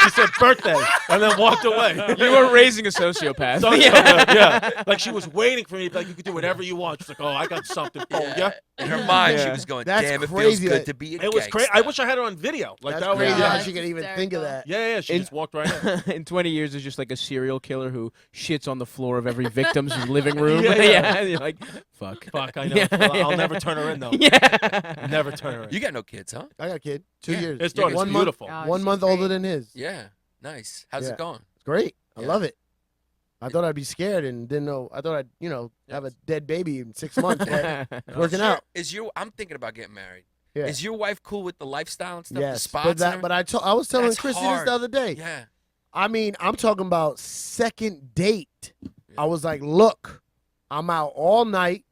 She said birthday, and then walked away. You were raising a sociopath. So, yeah. Like she was waiting for me to be like, you can do whatever you want. She's like, oh, I got something for you. In her mind, she Yeah. was going, That's damn, it feels crazy good that- to be a It was crazy. gangsta." I wish I had her on video. Like That's that crazy was, how Yeah. she can even think of that. yeah. She In- just walked right in. In 20 years, there's just like a serial killer who shits on the floor of every victim's living room. Yeah. Yeah, you're like, fuck. Fuck, I know. Yeah. I'll never turn her in though. Yeah. Never turn her in. You got no kids, huh? I got a kid, 2 Yeah. years. His daughter's One month- beautiful. Oh, 1 she's month older great. than his. Yeah. Nice. How's Yeah. it going? It's great. I Yeah. love it. I thought I'd be scared and didn't know. I thought I'd, have a dead baby in 6 months. But it's working out. I'm thinking about getting married. Yeah. Is your wife cool with the lifestyle and stuff? The Yes, spots? but and everything? I was telling That's Chrissy this hard. the other day. Yeah. I mean, I'm talking about second date. I was like, look, I'm out all night.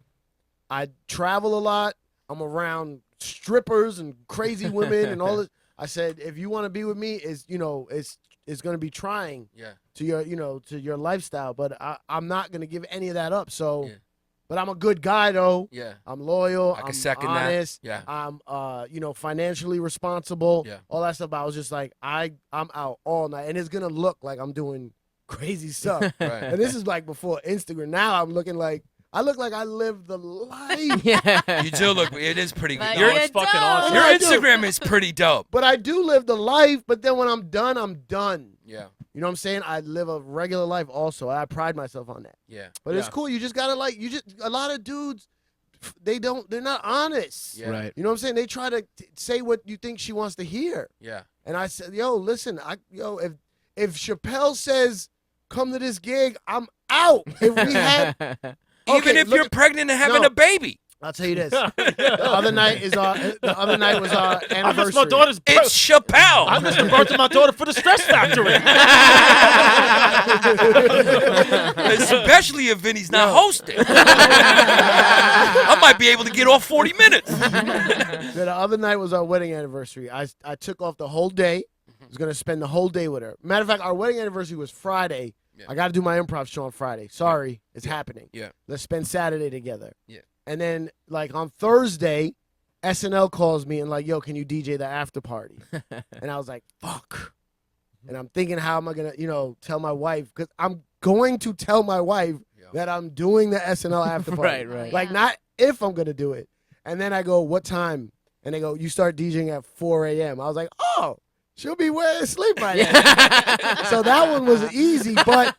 I travel a lot. I'm around strippers and crazy women and all this. I said, if you want to be with me, it's going to be trying Yeah. to your lifestyle, but I'm not going to give any of that up. So, Yeah. but I'm a good guy though. Yeah. I'm loyal. I can I'm second honest. that. Yeah. I'm financially responsible. Yeah. All that stuff. But I was just like, I'm out all night, and it's gonna look like I'm doing crazy stuff. Right. And this is like before Instagram. Now I'm looking like I look like I live the life. Yeah. You do look. It is pretty But good. you Your, it's fucking don't. awesome. your I do. Instagram is pretty dope. But I do live the life. But then when I'm done, I'm done. Yeah. You know what I'm saying? I live a regular life also. I pride myself on that. Yeah. But it's Yeah. cool. You just gotta a lot of dudes, they're not honest. Yeah. Right. You know what I'm saying? They try to say what you think she wants to hear. Yeah. And I said, yo, listen, if Chappelle says, come to this gig, I'm out. If we had, Even Okay, if look you're at- pregnant and having No. a baby, I'll tell you this. The other night was our I anniversary. missed my daughter's it's Chappelle. I missed the birth of my daughter for the Stress Factory. Especially if Vinny's not hosting. I might be able to get off 40 minutes. The other night was our wedding anniversary. I took off the whole day. I was gonna spend the whole day with her. Matter of fact, our wedding anniversary was Friday. Yeah. I got to do my improv show on Friday. Sorry, it's happening. Yeah. Let's spend Saturday together. Yeah. And then like on Thursday, SNL calls me and like, yo, can you DJ the after party? And I was like, fuck. And I'm thinking, how am I gonna, tell my wife? Because I'm going to tell my wife that I'm doing the SNL after party. Right. Like not if I'm gonna do it. And then I go, what time? And they go, you start DJing at 4 a.m. I was like, oh, she'll be asleep by then. So that one was easy. But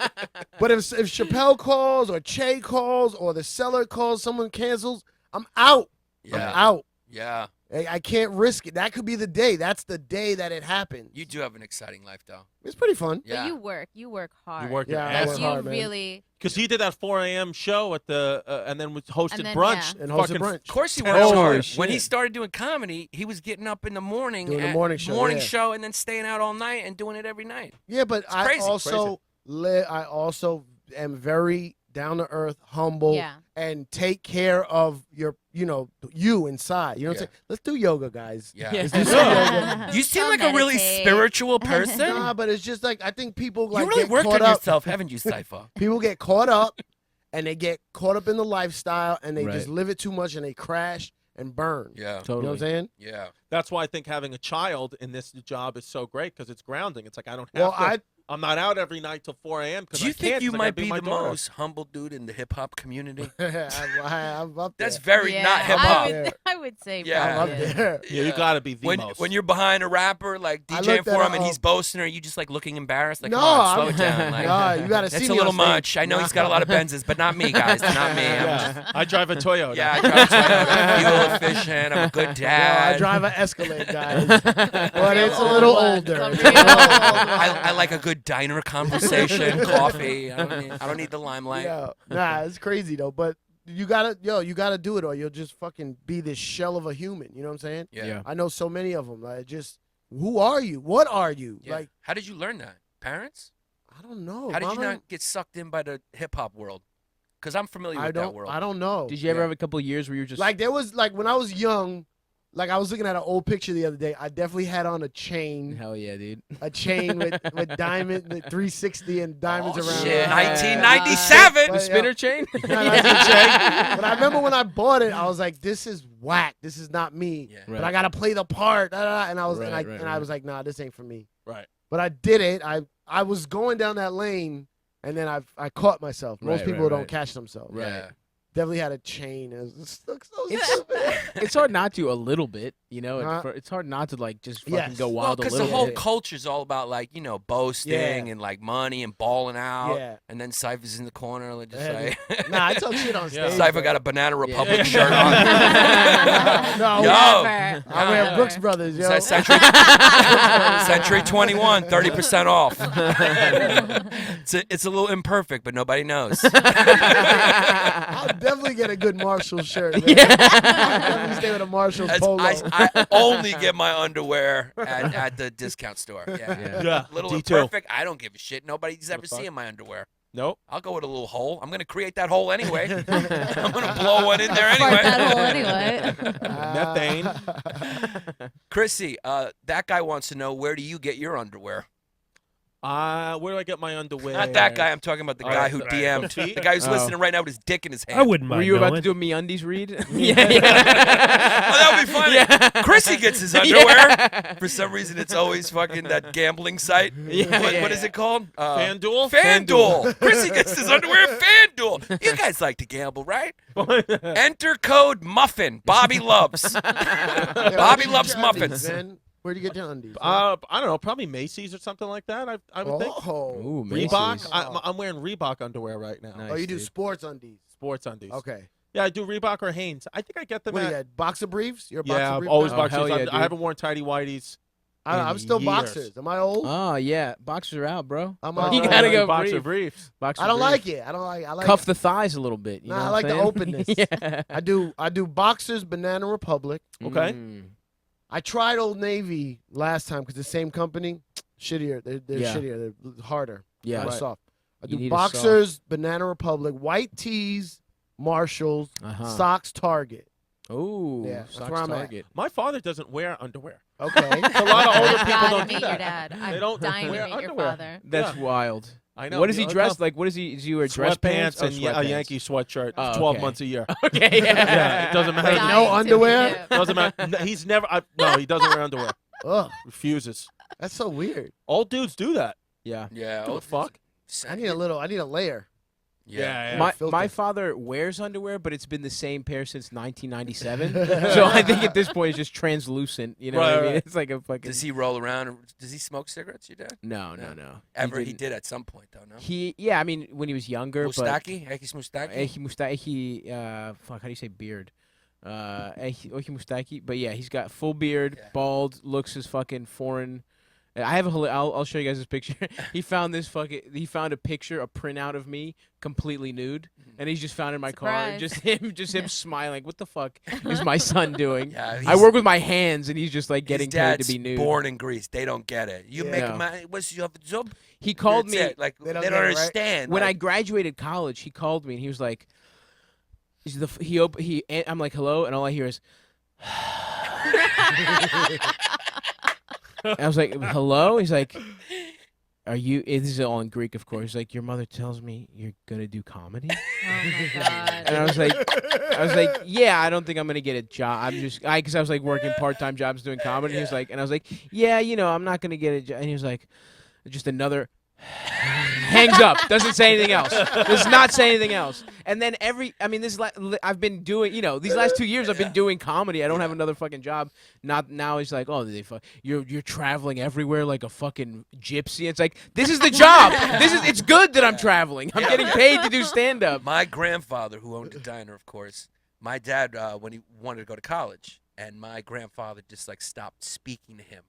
if Chappelle calls or Che calls or the seller calls, someone cancels, I'm out. I'm out. Yeah. I can't risk it. That could be the day. That's the day that it happens. You do have an exciting life, though. It's pretty fun. Yeah. But you work hard. You work your Yeah, I ass work Like, you hard, man. really. Because he did that 4 a.m. show at the, and then hosted And then, brunch. yeah. And hosted Fucking brunch. Of course he Holy works hard. shit. When he started doing comedy, he was getting up in the morning, Doing the at morning show, yeah. show, and then staying out all night and doing it every night. Yeah, but I crazy, also I also am very down to earth, humble, Yeah. and take care of your, you inside. You know what I'm Yeah. saying? Let's do yoga, guys. Yeah. Let's do some yoga. You seem Go like a really meditate. spiritual person. Nah, but it's just like I think people like you really get worked caught on up. yourself, haven't you, Cipha? People get caught up, and they get caught up in the lifestyle, and they Right. just live it too much, and they crash and burn. Yeah. You Totally. know what I'm saying? Yeah. That's why I think having a child in this job is so great because it's grounding. It's like I don't have Well, to. I'm not out every night till 4 a.m. because Do you I think can't. you 'cause I gotta might be my the daughter. most humble dude in the hip hop community? I'm up there. That's very Yeah, not hip hop. I would say. Yeah. I'm up probably. there. Yeah, you got to be the When most. when you're behind a rapper like I DJing looked for at, him and he's boasting, are you just like looking embarrassed? Like, No, come on, slow I'm- it down. Like, Nah, you gotta see that's a me on little stage. much. I know he's got a lot of Benzes, but not me, guys. Not me. I'm just, I drive a Toyota. yeah, I drive a Toyota, fuel efficient. I'm a good Yeah, dad. I drive an Escalade, guys. But it's a little old one. older. Some It's a real little old older. one. I like a good diner conversation, coffee. I don't need the limelight. Yeah. Nah, it's crazy though. But you gotta do it, or you'll just fucking be this shell of a human. You know what I'm saying? Yeah. I know so many of them. Like, just who are you? What are you? Yeah. Like, How did you learn that? Parents? I don't know. How did you Mama, not get sucked in by the hip hop world? Because I'm familiar with that world. I don't know. Did you ever Yeah. have a couple of years where you were just Like there was like when I was young. Like I was looking at an old picture the other day. I definitely had on a chain. hell yeah, dude? A chain with diamond, with 360 and diamonds Oh, around. shit. it. 1997. But, The spinner chain? No, that's a check. But I remember when I bought it, I was like, "This is whack. This is not me." Yeah. But I gotta play the part. And I was Right, and I right, and I right. was like, "Nah, this ain't for me." Right. But I did it. I was going down that lane, and then I caught myself. Most Right, people right, don't right. catch themselves. Yeah. Definitely had a chain. It looks so It's- stupid. It's hard not to a little bit, you know. Uh-huh. It's hard not to like just fucking Yes. go Well, wild a because little the whole bit. culture's all about like boasting Yeah. and like money and balling out, Yeah. and then Cypher's in the corner like just Yeah. like. Nah, I talk shit on Yeah. stage. Cypher got a Banana Republic Yeah. shirt on. No, Yo. Never. I wear Yeah. Brooks Brothers, yo. Says Century, Century 21, 30% off. It's a little imperfect, but nobody knows. I'll definitely get a good Marshall shirt. Man. I'll definitely stay with a Marshall As polo. I only get my underwear at the discount store. Yeah. Yeah. Little D2. imperfect. I don't give a shit. Nobody's ever the fuck? seeing my underwear. Nope. I'll go with a little hole. I'm gonna create that hole anyway. I'm gonna blow one in there Fart that anyway. hole anyway. Methane. Chrissy, that guy wants to know, where do you get your underwear? Where do I get my underwear? Not that guy. I'm talking about the guy who DM'd. feet? The guy who's Oh. listening right now with his dick in his hand. I wouldn't mind Were you about to knowing. do a MeUndies read? Oh, that would be funny. Chrissy gets his underwear. For some reason, it's always fucking that gambling site. What is it called? FanDuel? FanDuel. Chrissy gets his underwear at FanDuel. You guys like to gamble, right? Enter code Muffin. Bobby loves. Bobby loves muffins. Where'd you get your undies? I don't know, probably Macy's or something like that. I would think. Ooh, Reebok. Macy's. I'm wearing Reebok underwear right now. Nice. Oh, you do dude. sports undies. Sports undies. Okay. Yeah, I do Reebok or Hanes. I think I get them What do you at. got? Boxer briefs? You're a boxer Yeah, I've brief always guy? Oh, boxers. hell yeah, I dude. haven't worn tighty whities. I'm in still years. boxers. Am I old? Oh yeah, boxers are out, bro. I'm You all- gotta go boxer brief. briefs. Boxer I don't brief. like it. I like Cuff the thighs a little bit. You Nah, know I what like I'm the saying? openness. Yeah. I do boxers, Banana Republic. Okay. I tried Old Navy last time because the same company, shittier. They're Yeah. shittier. They're harder. Yeah. Not soft. I You do need a soft. boxers, Banana Republic, white tees, Marshalls, Uh-huh. socks, Target. Oh, Yeah, that's socks where I'm at. Target. My father doesn't wear underwear. Okay. A lot of older I'm people dying don't to do meet that. your dad. I'm They don't dying to wear meet your underwear. father. That's Yeah. wild. I know. What is he You know, dressed like? What is he? Does he wear dress pants? Sweatpants and a sweatpants? Yankee sweatshirt. Oh, 12 okay. months a year. Okay, yeah. Yeah, it doesn't matter. Wait, no underwear? Doesn't matter. He's never. No, he doesn't wear underwear. Ugh, Refuses. that's so weird. Old dudes do that. Yeah. Yeah. What the fuck? I need a layer. Yeah. My filter. father wears underwear, but it's been the same pair since 1997. So I think at this point it's just translucent. You know what I Right, mean? right. It's like a fucking. Does he roll around? Or does he smoke cigarettes, your dad? No. Ever he didn't. did at some point, though, no? Yeah. I mean, when he was younger, Mustaki? Ekis Mustaki? fuck, how do you say beard? Ehi Mustaki. But yeah, he's got full beard, Yeah. bald, looks as fucking foreign. I have I'll show you guys this picture. He found a picture, a printout of me completely nude, and he's just found it in my car. Surprise. Just him smiling. What the fuck is my son doing? Yeah, I work with my hands, and he's just like his getting paid dad's to be nude. born in Greece. They don't get it. You Yeah. make No. money. What's your job? He called That's me it. Like They they don't don't get it, right? understand. when I like, graduated college. He called me, and he was like, I'm like, hello, and all I hear is. I was like, hello? He's like, are you, this is all in Greek, of course. He's like, your mother tells me you're going to do comedy? Oh my god. And I was like, yeah, I don't think I'm going to get a job. Because I was like working part-time jobs doing comedy. And he was like, yeah, I'm not going to get a job. And he was like, just another, hangs up, doesn't say anything else. Does not say anything else. And then I've been doing, these last 2 years I've been doing comedy. I don't have another fucking job. Not now. He's like, oh, you're traveling everywhere like a fucking gypsy. It's like, this is the job. It's good that I'm traveling. I'm getting paid to do stand up. my grandfather, who owned a diner, of course, my dad, when he wanted to go to college, and my grandfather just like stopped speaking to him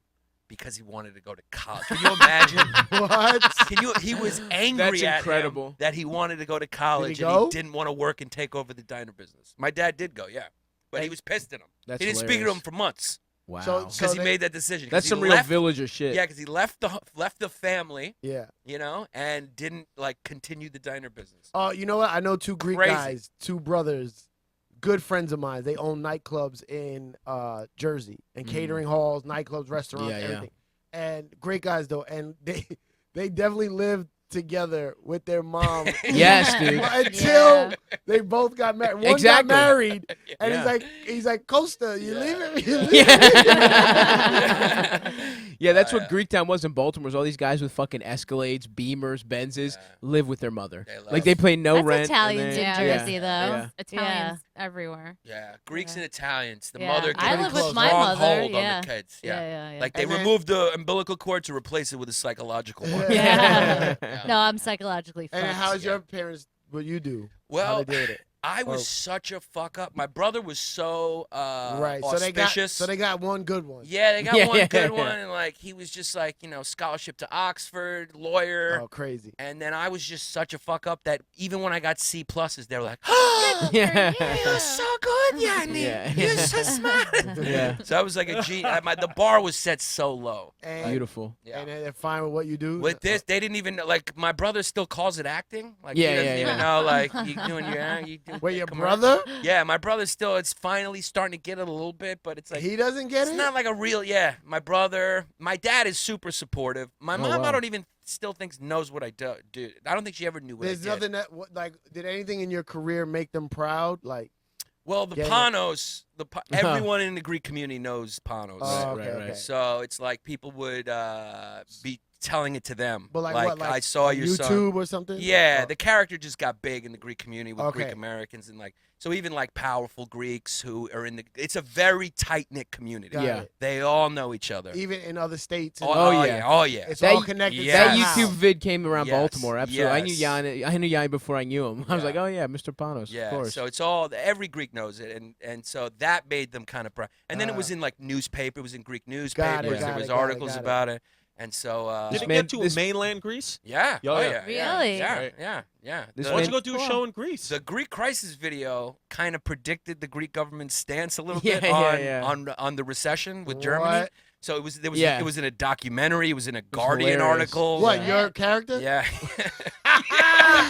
because he wanted to go to college. Can you imagine? What? He was angry That's at incredible. him that he wanted to go to college and go? he didn't want to work and take over the diner business. My dad did go, yeah, but he was pissed at him. That's He didn't speak to hilarious. him for months Wow. So- because he they- made that decision. 'Cause That's he some real left- villager shit. Yeah, because he left the family, Yeah. and didn't like continue the diner business. Oh, you know what? I know two Greek Crazy. guys, two brothers, good friends of mine. They own nightclubs in Jersey and catering halls, nightclubs, restaurants, Yeah, yeah. everything. And great guys though, and they definitely lived together with their mom. Yes, dude. Until Yeah. they both got married. One Exactly. got married, and Yeah. he's like, Costa, you leaving? You leaving? Yeah. Yeah, that's what Yeah. Greektown was in Baltimore. Was all these guys with fucking Escalades, Beamers, Benzes live with their mother. They love Like they pay no That's rent. and Italians they- in Yeah. Jersey, though. Yeah. Italians everywhere. Yeah, Greeks Yeah. and Italians. The Yeah. mother I can live put with my strong mother, hold yeah. on the kids. Yeah, Yeah. yeah, yeah. Like they And then- removed the umbilical cord to replace it with a psychological one. Yeah. Yeah. No, I'm psychologically fucked. And how's your parents? What you do? Well, how they did it? I was Oh. such a fuck up. My brother was so Right. auspicious. So they got one good one. Yeah, they got Yeah, one yeah, good yeah. one, and like he was just like scholarship to Oxford, lawyer, Oh, crazy. and then I was just such a fuck up that even when I got C pluses, they were like, Yeah. "You're so good, Yanni. Yeah. You're so smart." Yeah. So I was like a G. The bar was set so low. And, Beautiful. Yeah. and they're fine with what you do. With this, they didn't even like. My brother still calls it acting. Like Yeah, he doesn't yeah, even yeah. know. Like you doing your, you Wait, your commercial. brother? Yeah, my brother's still. It's finally starting to get it a little bit, but it's like He doesn't get it's it? not like a real. Yeah, my brother, my dad is super supportive. My mom, wow. I don't even still think knows what I do. I don't think she ever knew what There's I did. nothing that, like, did anything in your career make them proud? Like, Well, the Yeah. Panos, everyone in the Greek community knows Panos. oh, Right, okay, right. okay. So it's like people would be telling it to them. But like what? Like I saw on your YouTube son. or something? Yeah, Oh. the character just got big in the Greek community with Greek Okay. Americans and like so even like powerful Greeks who are in the. It's a very tight knit community. Got Yeah. it. They all know each other. Even in other states. Oh, yeah. Oh yeah. It's That- all connected. yeah. That somehow. YouTube vid came around Yes, Baltimore. Absolutely. I knew yes. Yanni. I knew Yanni before I knew him. I was Yeah. like, oh yeah, Mr. Panos. Yeah, Of course. so it's all every Greek knows it, and so that made them kind of proud. And then it was in like newspaper, it was in Greek newspapers. got There it, was got it, articles got it. about it, and so Did This it man- get to this- mainland Greece? yeah, Oh, oh yeah. yeah, Really? yeah, Right. yeah. This The- Why don't you man- go do a Cool. show in Greece? The Greek crisis video kind of predicted the Greek government's stance a little Yeah, bit yeah, on yeah. on the recession with Germany. What? So it was Yeah. it was in a documentary, it was in a Guardian hilarious. article. What, Yeah. your character? Yeah.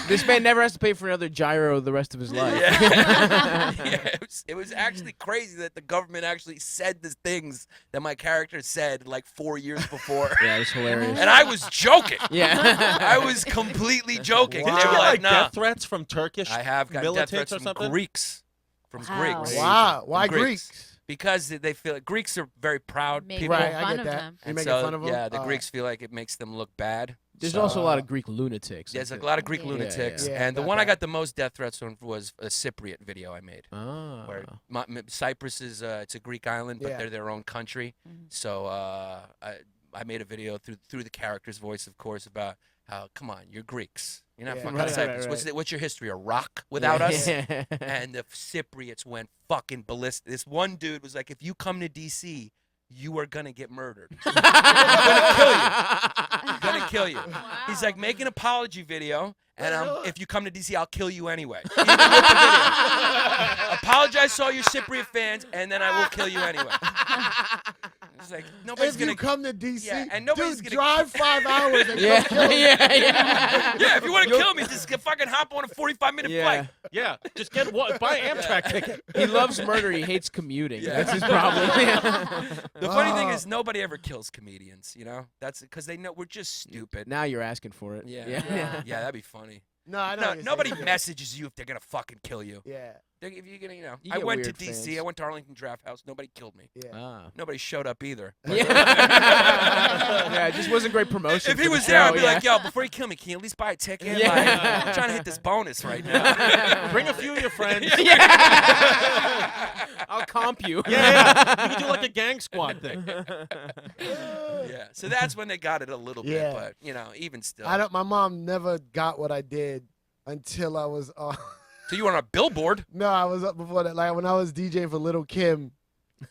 This man never has to pay for another gyro the rest of his life. Yeah, yeah it was actually crazy that the government actually said the things that my character said like 4 years before. Yeah, it's hilarious. And I was joking. Yeah. I was completely joking. Wow. And Did they you were get like, like nah. death threats from Turkish I have got death militants threats or from something? Greeks. From Wow. Greeks. Wow. Why From Greeks? Because they feel Greeks are very proud Make people. Right, I fun get of that. them. You And making so, fun of them? yeah, the All Greeks feel like it makes them look bad. There's So, also a lot of Greek lunatics. There's a That's lot of Greek Yeah. lunatics, Yeah, and the got one I that. got the most death threats on was a Cypriot video I made. Ah. Where Cyprus is it's a Greek island, but Yeah. they're their own country. Mhm. So I made a video through the character's voice, of course, about how come on, you're Greeks, you're not Yeah. fucking Right, Cyprus. right. What's your history? A rock without us? Yeah. And the Cypriots went fucking ballistic. This one dude was like, if you come to DC, you are gonna get murdered. I'm gonna kill you. I'm gonna kill you. He's like, make an apology video, and if you come to DC, I'll kill you anyway. Even with the video. Apologize to all your Cypriot fans, and then I will kill you anyway. It's like nobody's If gonna you come to DC, Yeah, and nobody's dude, gonna- drive 5 hours and Yeah. come kill me. Yeah. Yeah. Yeah, if you want to kill me, just fucking hop on a 45-minute Yeah. flight. Yeah, just get buy an Amtrak ticket. He loves murder. He hates commuting. Yeah. That's his problem. The funny thing Oh. is, nobody ever kills comedians. You know, that's because they know we're just stupid. Now you're asking for it. Yeah, Yeah. yeah, that'd be funny. No, I know. No, what you're nobody saying. messages you if they're gonna fucking kill you. Yeah, If you're gonna, You I get went to weird DC. fans. I went to Arlington Draft House. Nobody killed me. yeah. Ah. Nobody showed up either. Yeah. Yeah, it just wasn't great promotion. If he for the was there, I'd show, be yeah. like, yo, before you kill me, can you at least buy a ticket? Yeah. Like, I'm trying to hit this bonus right now. Bring a few of your friends. I'll comp you. Yeah. You can do like a gang squad thing. Yeah, so that's when they got it a little Yeah. bit, but you know, even still. I don't. My mom never got what I did until I was. So you were on a billboard. No, I was up before that. Like when I was DJing for Little Kim,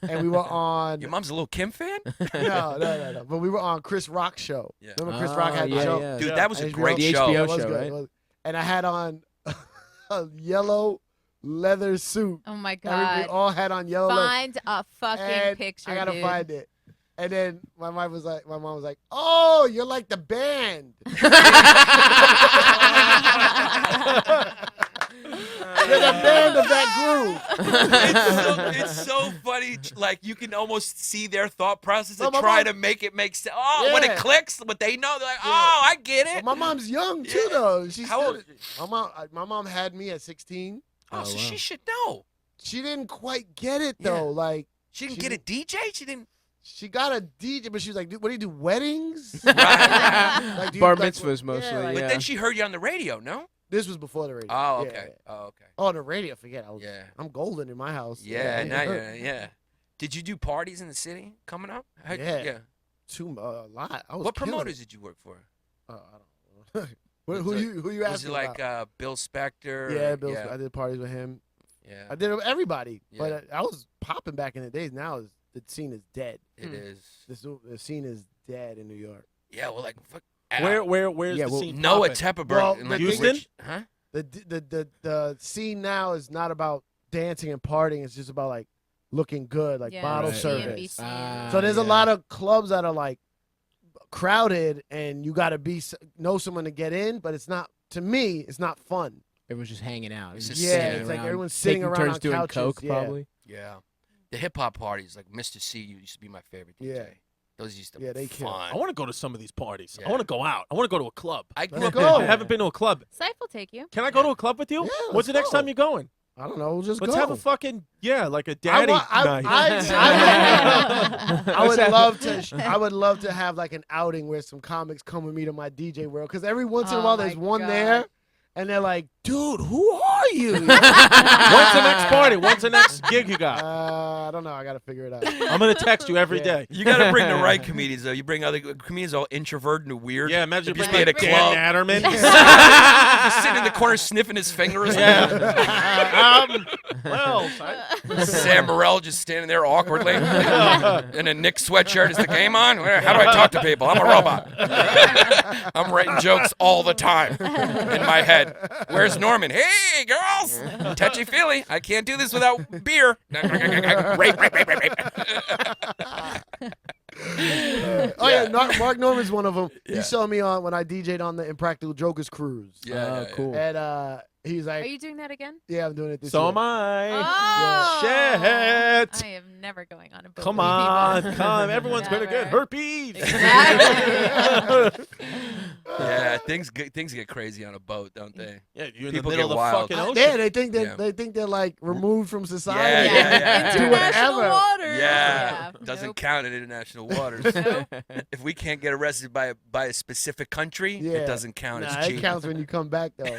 and we were on. Your mom's a little Kim fan? No. But we were on Chris Rock's show. Yeah. Remember Chris Rock had the yeah, show? yeah. Dude, Yeah. that was a HBO. great The show. HBO It was show, good. right? It was- And I had on a yellow leather suit. Oh my We god. all had on yellow leather. Find a fucking And picture. I gotta dude. find it. And then my mom was like, "Oh, you're like the band." You're the band of that group. It's so funny. Like you can almost see their thought process No, and my try mom- to make it make sense. Oh, when it Yeah. clicks, what they know, they're like, Yeah. oh, I get But it. my mom's young too, Yeah. though. She's How still- old is she? My mom had me at 16. Oh, Oh, so wow. she should know. She didn't quite get it though. Yeah. Like She didn't She get a DJ. She didn't. she got a DJ, but she was like, "Dude, what do you do? Weddings? Right. Like, do you- Bar like, mitzvahs mostly. like- But yeah. then she heard you on the radio. No. This was before the radio. Oh, Yeah, okay. yeah. Oh, okay. Oh, the radio. Forget. Yeah. I'm golden in my house. Yeah. Now yeah. Did you do parties in the city coming up? Yeah. A lot. I was What killing promoters it. did you work for? I don't know. who Was it- you Was asking it like about? Bill Spector? Yeah, or- Bill. Yeah. I did parties with him. Yeah. I did it with everybody. Yeah. But I was popping back in the days. Now the scene is dead. It is. The scene is dead in New York. Yeah. Well, like fuck. Where's Yeah, the well, scene? Noah poppin'? Tepperberg. Well, in, like, the thing- Houston? Huh? The scene now is not about dancing and partying. It's just about like looking good, like Yeah, bottle Right. service. CNBC. Ah, So there's a yeah. lot of clubs that are like crowded, and you got to know someone to get in. But it's not, to me, it's not fun. Everyone's just hanging out. It's Just just Yeah, sitting it's like around, everyone's sitting taking around turns on doing couches. coke, yeah. probably. Yeah. The hip hop parties, like Mr. C used to be my favorite DJ. Yeah. Those used to Yeah, be they kill. fun. I want to go to some of these parties. Yeah. I want to go out. I want to go to a club. I grew Let's up go. I haven't been to a club. Syph will take you. Can I go to a club with you? Yeah, When's the let's next go. time you're going? I don't know. We'll just Let's go. have a fucking like a daddy night. I would love to. I would love to have like an outing where some comics come with me to my DJ world because every once in a Oh while my there's one God. there, and they're like, "Dude, who are you?" When's the next party? When's the next gig you got? I don't know. I gotta figure it out. I'm gonna text you every Yeah. day. You got to bring the right comedians, though. You bring other comedians all introverted and weird. Yeah, imagine Just bring be at a Dan club. Natterman. Just sitting in the corner sniffing his fingers. Well, Sam Morril just standing there awkwardly in a Nick sweatshirt. Is the game on? How do I talk to people? I'm a robot. I'm writing jokes all the time in my head. Where's Norman? Hey, girls. Touchy feely. I can't do this without beer. Rape. Oh yeah, Mark Norman's one of them. Yeah. He saw me on when I DJ'd on the Impractical Jokers cruise. Yeah, cool. And he's Are like, you doing that again? "Yeah, I'm doing it this so year." am I. Oh. Shit. I am never going on a boat. Come with you on, people. come. Everyone's gonna get Never. herpes. Exactly. Yeah, things get crazy on a boat, don't they? Yeah, you're in People the middle get of the wild. fucking ocean. Yeah, they think that Yeah. they're like removed from society. Yeah. Do International whatever. waters. Yeah, doesn't Nope. count in international waters. If we can't get arrested by a specific country, Yeah. it doesn't count. Nah, It's it cheap. counts when you come back though. Ooh.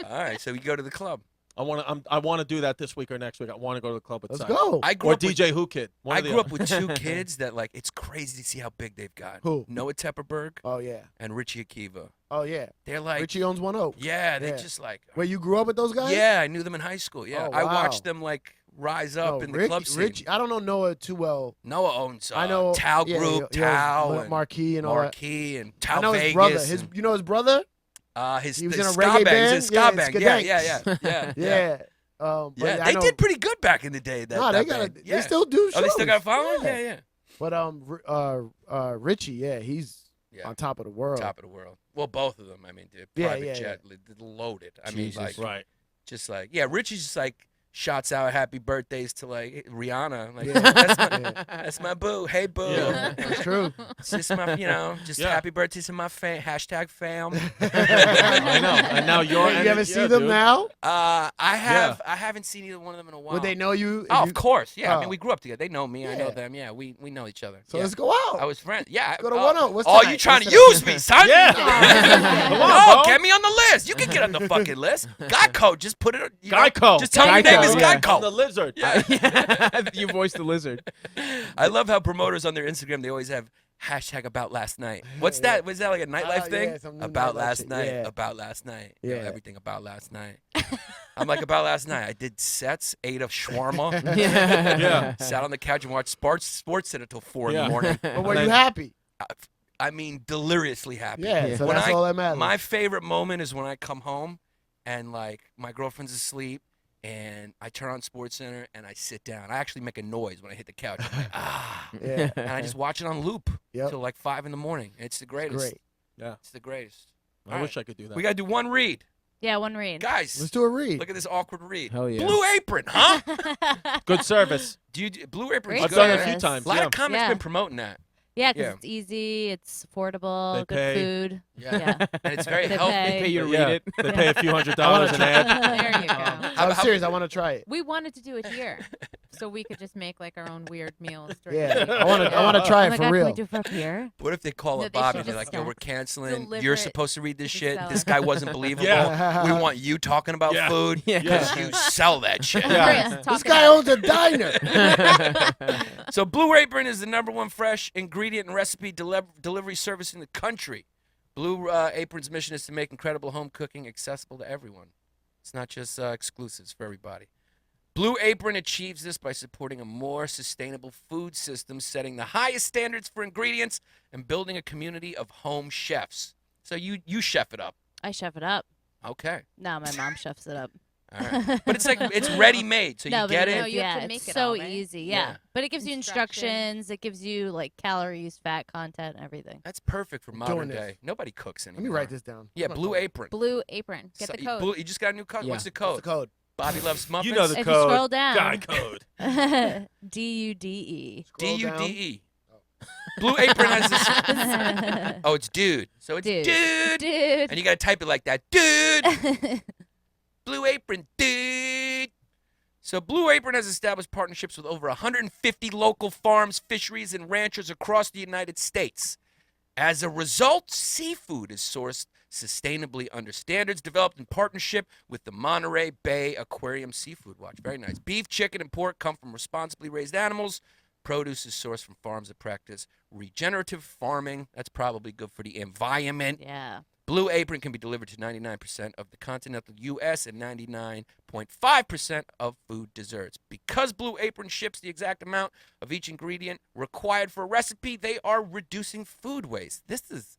All right, so we go to the club. I want to do that this week or next week. I want to go to the club with Let's Cy. go. I grew Or up with, DJ Who Kid. One I or the grew up other. with two kids that like it's crazy to see how big they've got. Who? Noah Tepperberg Oh yeah. and Richie Akiva. Oh yeah. They're like, Richie owns One Oak. yeah, they Yeah. just like, Where you grew up with those guys? yeah, I knew them in high school. Yeah, Oh, I wow. watched them like rise up No, in the Rick- club scene. Richie, I don't know Noah too well. Noah owns I know Tao yeah, Group, he owns Tao, and Marquee and all that. Marquee, and Tao I know Vegas. his brother. and- You know his brother? His He was his in a ska reggae band. He's in band? ska Yeah, band. Skadanks. Yeah. Yeah. But Yeah, I they know, did pretty good back in the day. That, No, that they got. band. Yeah. They still do shows. Oh, they still got a following? Yeah. But Richie, yeah, he's Yeah. on top of the world. Top of the world. Well, both of them. I mean, dude, Yeah, private yeah, jet, loaded. I Jesus. mean, like, Right. just like, yeah, Richie's just like shouts out happy birthdays to like Rihanna. Like, Yeah. that's my boo. Hey, boo. Yeah. It's true. It's just my, just Yeah. happy birthday to my fam. Hashtag fam. I know. And now you're. You ever see them dude. now? I haven't seen either one of them in a while. Would they know you? if Oh, you- of course. Yeah. I Oh. mean, we grew up together. They know me. I know Yeah. them. Yeah. We know each other. So yeah. let's go out. I was friends. Yeah. Go to One Oak. What's Oh, tonight? you trying to What's use me, son? Yeah. Come on, No, bro. get me on the list. You can get on the fucking list. Geico, just put it. Geico. Just tell me your name Geico, is yeah. I'm the Geico. lizard. You voiced the lizard. I love how promoters on their Instagram they always have hashtag about last night. What's that? Was that like a nightlife thing? yeah, some new About nightlife last shit, night. yeah. About last night. You know, Yeah. everything about last night. I'm like about last night. I did sets, ate a shawarma, Yeah. sat on the couch and watched Sports Center till 4 in Yeah. the morning. But were And you then- happy? I mean, deliriously happy. Yeah. So When that's all that matters. My favorite moment is when I come home and like my girlfriend's asleep and I turn on Sports Center and I sit down. I actually make a noise when I hit the couch. I'm like, ah. Yeah. And I just watch it on loop Yep. till like 5 in the morning. It's the greatest. Great. Yeah. It's the greatest. I wish I could do that. We got to do one read. Yeah, one read. Guys, Let's do a read. look at this awkward read. Hell yeah. Blue Apron, huh? Good service. Blue Apron's Great I've good. done it a service. few times. A lot Yeah. of comics Yeah. been promoting that. Yeah, because Yeah. it's easy, it's affordable, They good pay. food. Yeah. Yeah. And it's very They healthy. pay. They pay you to Yeah. read it. They pay a few $100 an ad. There you go. How- I'm how- serious. I want to try it. We wanted to do it here, so we could just make like our own weird meals. during Yeah. the week. I want to try Oh it my for God, real. Can we do it from here? What if they call No, up they Bobby should and they're just like, yo, we're canceling. deliver You're it supposed to read this to shit. sell This it." guy wasn't believable. Yeah. We want you talking about Yeah. food Yeah. because you sell that shit. Yeah. Chris, This talk guy about owns a diner. So Blue Apron is the #1 fresh ingredient and recipe delivery service in the country. Blue Apron's mission is to make incredible home cooking accessible to everyone. It's not just exclusives for everybody. Blue Apron achieves this by supporting a more sustainable food system, setting the highest standards for ingredients, and building a community of home chefs. So you chef it up. I chef it up. Okay. No, my mom chefs it up. All right. But it's like it's ready made, so No, you but get you it. know, you have yeah, to make it's it so all, right? easy. Yeah. Yeah. But it gives you Instructions. instructions. It gives you like calories, fat content, everything. That's perfect for I'm modern doing this. day. Nobody cooks Let anymore. me write this down. Yeah, What's my Blue code? Apron. Blue Apron. Get So- the code. You just got a new code. Yeah. What's the What's code? the code? Bobby loves muffins. You know the If code. you scroll down, Guy code. DUDE. Scroll down. DUDE. Blue Apron has this. Oh, it's dude. So it's Dude. dude. Dude. And you gotta type it like that, dude. Blue Apron, dude. So Blue Apron has established partnerships with over 150 local farms, fisheries, and ranchers across the United States. As a result, seafood is sourced sustainably under standards developed in partnership with the Monterey Bay Aquarium Seafood Watch. Very nice. Beef, chicken, and pork come from responsibly raised animals. Produce is sourced from farms that practice regenerative farming. That's probably good for the environment. Yeah. Blue Apron can be delivered to 99% of the continental U.S. and 99.5% of food desserts. Because Blue Apron ships the exact amount of each ingredient required for a recipe, they are reducing food waste. This is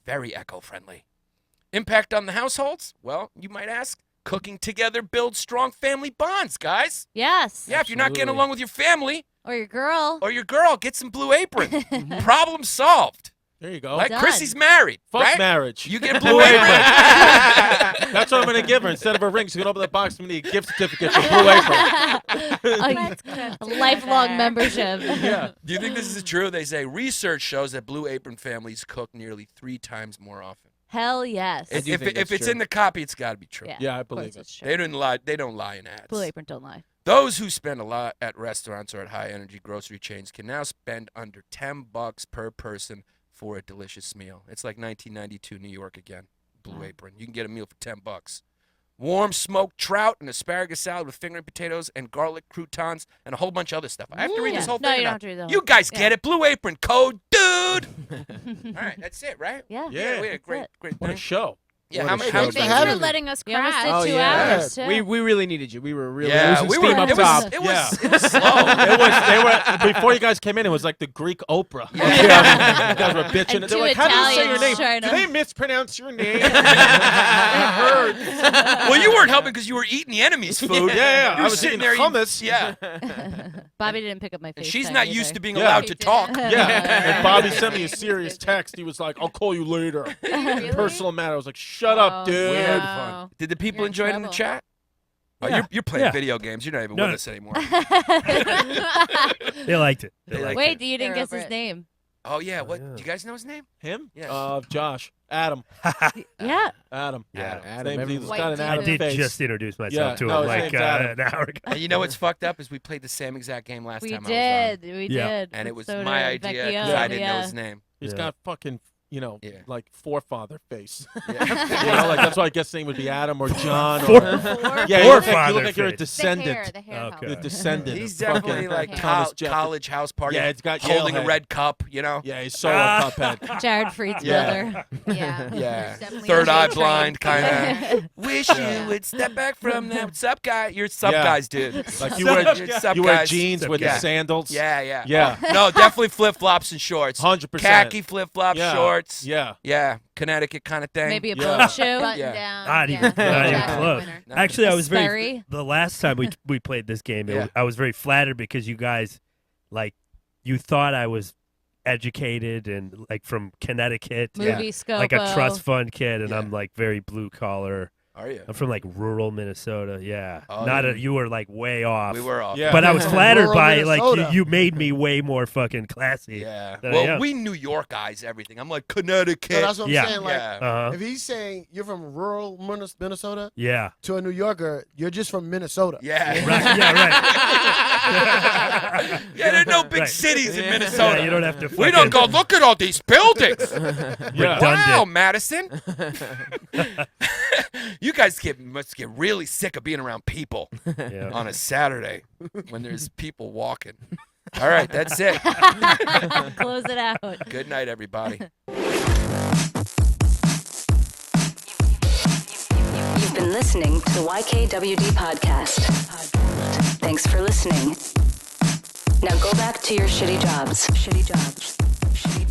very eco-friendly. Impact on the households? Well, you might ask. Cooking together builds strong family bonds, guys. Yes. Yeah, if you're not getting Absolutely. along with your family Or your girl. or your girl, get some Blue Apron. Problem solved. There you go. Like Done. Chrissy's married, Fuck right? marriage. You get a Blue Blue Apron. That's what I'm going to give her. Instead of a ring, she's going to open the box and need a gift certificate for Blue Apron. A lifelong membership. Yeah. Do you think this is true? They say research shows that Blue Apron families cook nearly 3 times more often. Hell yes. I do If think that's it's true. in the copy, it's got to be true. Yeah, Yeah, I of course believe it. it's true. They don't lie. They don't lie in ads. Blue Apron don't lie. Those who spend a lot at restaurants or at high-energy grocery chains can now spend under $10 per person for a delicious meal. It's like 1992 New York again. Blue Apron. You can get a meal for $10. Warm smoked trout and asparagus salad with fingerling potatoes and garlic croutons and a whole bunch of other stuff. I have to read this Yeah. whole No, thing. you don't now. have to read the whole You guys yeah. get it. Blue Apron code, dude. All right, that's it, right? Yeah. Yeah. We had a That's great, it. great What a thing. show. Yeah, What how a many? show. How Thanks for many? Thanks for having me. letting us You almost crash. did Oh, 2 yeah. hours, too. We really needed you. We were really. Yeah, it was we a were. steam up It top. was. Yeah. It was slow. They were before you guys came in. It was like the Greek Oprah. Yeah. You guys were bitching. And They're two like, "How do you say your Italians name? trying Do to- they mispronounce your name?" Well, you weren't helping because you were eating the enemy's food. Yeah, You I were was sitting eating there hummus. Yeah, Bobby didn't pick up my and face. she's not used to being Yeah. allowed to talk. Yeah. And Bobby sent me a serious text. He was like, "I'll call you later." Really? Personal matter. I was like, "Shut up, dude." We had Wow. fun. Did the people You're in enjoy it in the trouble. chat? Oh, Yeah. you're playing Yeah. video games. You're not even No. with us anymore. They liked it. They liked Wait, it. you didn't They're guess over his it. name. Oh yeah. What? yeah. Do you guys know his name? Him? Yeah. Josh. Adam. Yeah. Adam. Yeah. Adam, He's everyone- got an White I Adam did face. just introduce Yeah, myself to no, him his like name's Adam. an hour ago. And you know what's fucked up is we played the same exact game last We time did. I was on, We Yeah. did. and it was So my did idea Vecchio, because I didn't know yeah. his name. He's Yeah. got fucking, Yeah. like forefather face. Yeah. You know, like that's why I guess name would be Adam or John. Fore- Or, Four? yeah, you look Forefather like you're a face. descendant. The hair Okay. helps. You're a descendant. He's of fucking definitely like Thomas Jefferson. college house party. Yeah, it's got holding Yale a head. red cup. You know. Yeah, he's so up head. Jared Freed's Yeah. brother. Yeah. Yeah. Definitely Third eye trained. blind kind of. Wish Yeah. you would step back from that. What's up, guy? You're sup Yeah. guys, dude. Like you Sup wear, guys. Sup you wear guys. jeans with Yeah. the sandals. Yeah, yeah. Yeah. No, definitely flip flops and shorts. 100%. Khaki flip flop Yeah. shorts. Yeah. Yeah, Connecticut kind of thing. Maybe a Yeah. boat shoe. Button Yeah. down. Not yeah. even, not even Jacket close. winner. No. Actually, I was Sperry. the last time we played this game, Yeah. I was very flattered because you guys, like, you thought I was educated and like from Connecticut, Movie scope. like a trust fund kid, and Yeah. I'm like very blue collar. Are you? I'm from like rural Minnesota. Yeah, Oh, not yeah. you were like way off. We were off. Yeah. But I was flattered Rural by like Minnesota. you made me way more fucking classy. Yeah. Than I Well, am. we New York guys, everything. I'm like Connecticut. So that's what I'm Yeah. saying. Like, yeah. Uh-huh. if he's saying you're from rural Minnesota Yeah. to a New Yorker, you're just from Minnesota. Yeah. Right. Yeah. Right. Yeah, there's no big Right. cities in Yeah, Minnesota. you don't have to. We don't go, look at all these buildings. Yeah. Wow, Redundant. Madison. You guys must get really sick of being around people Yeah. on a Saturday when there's people walking. All right, that's it. Close it out. Good night, everybody. You've been listening to the YKWD podcast. Thanks for listening. Now go back to your shitty jobs. Shitty jobs. Shitty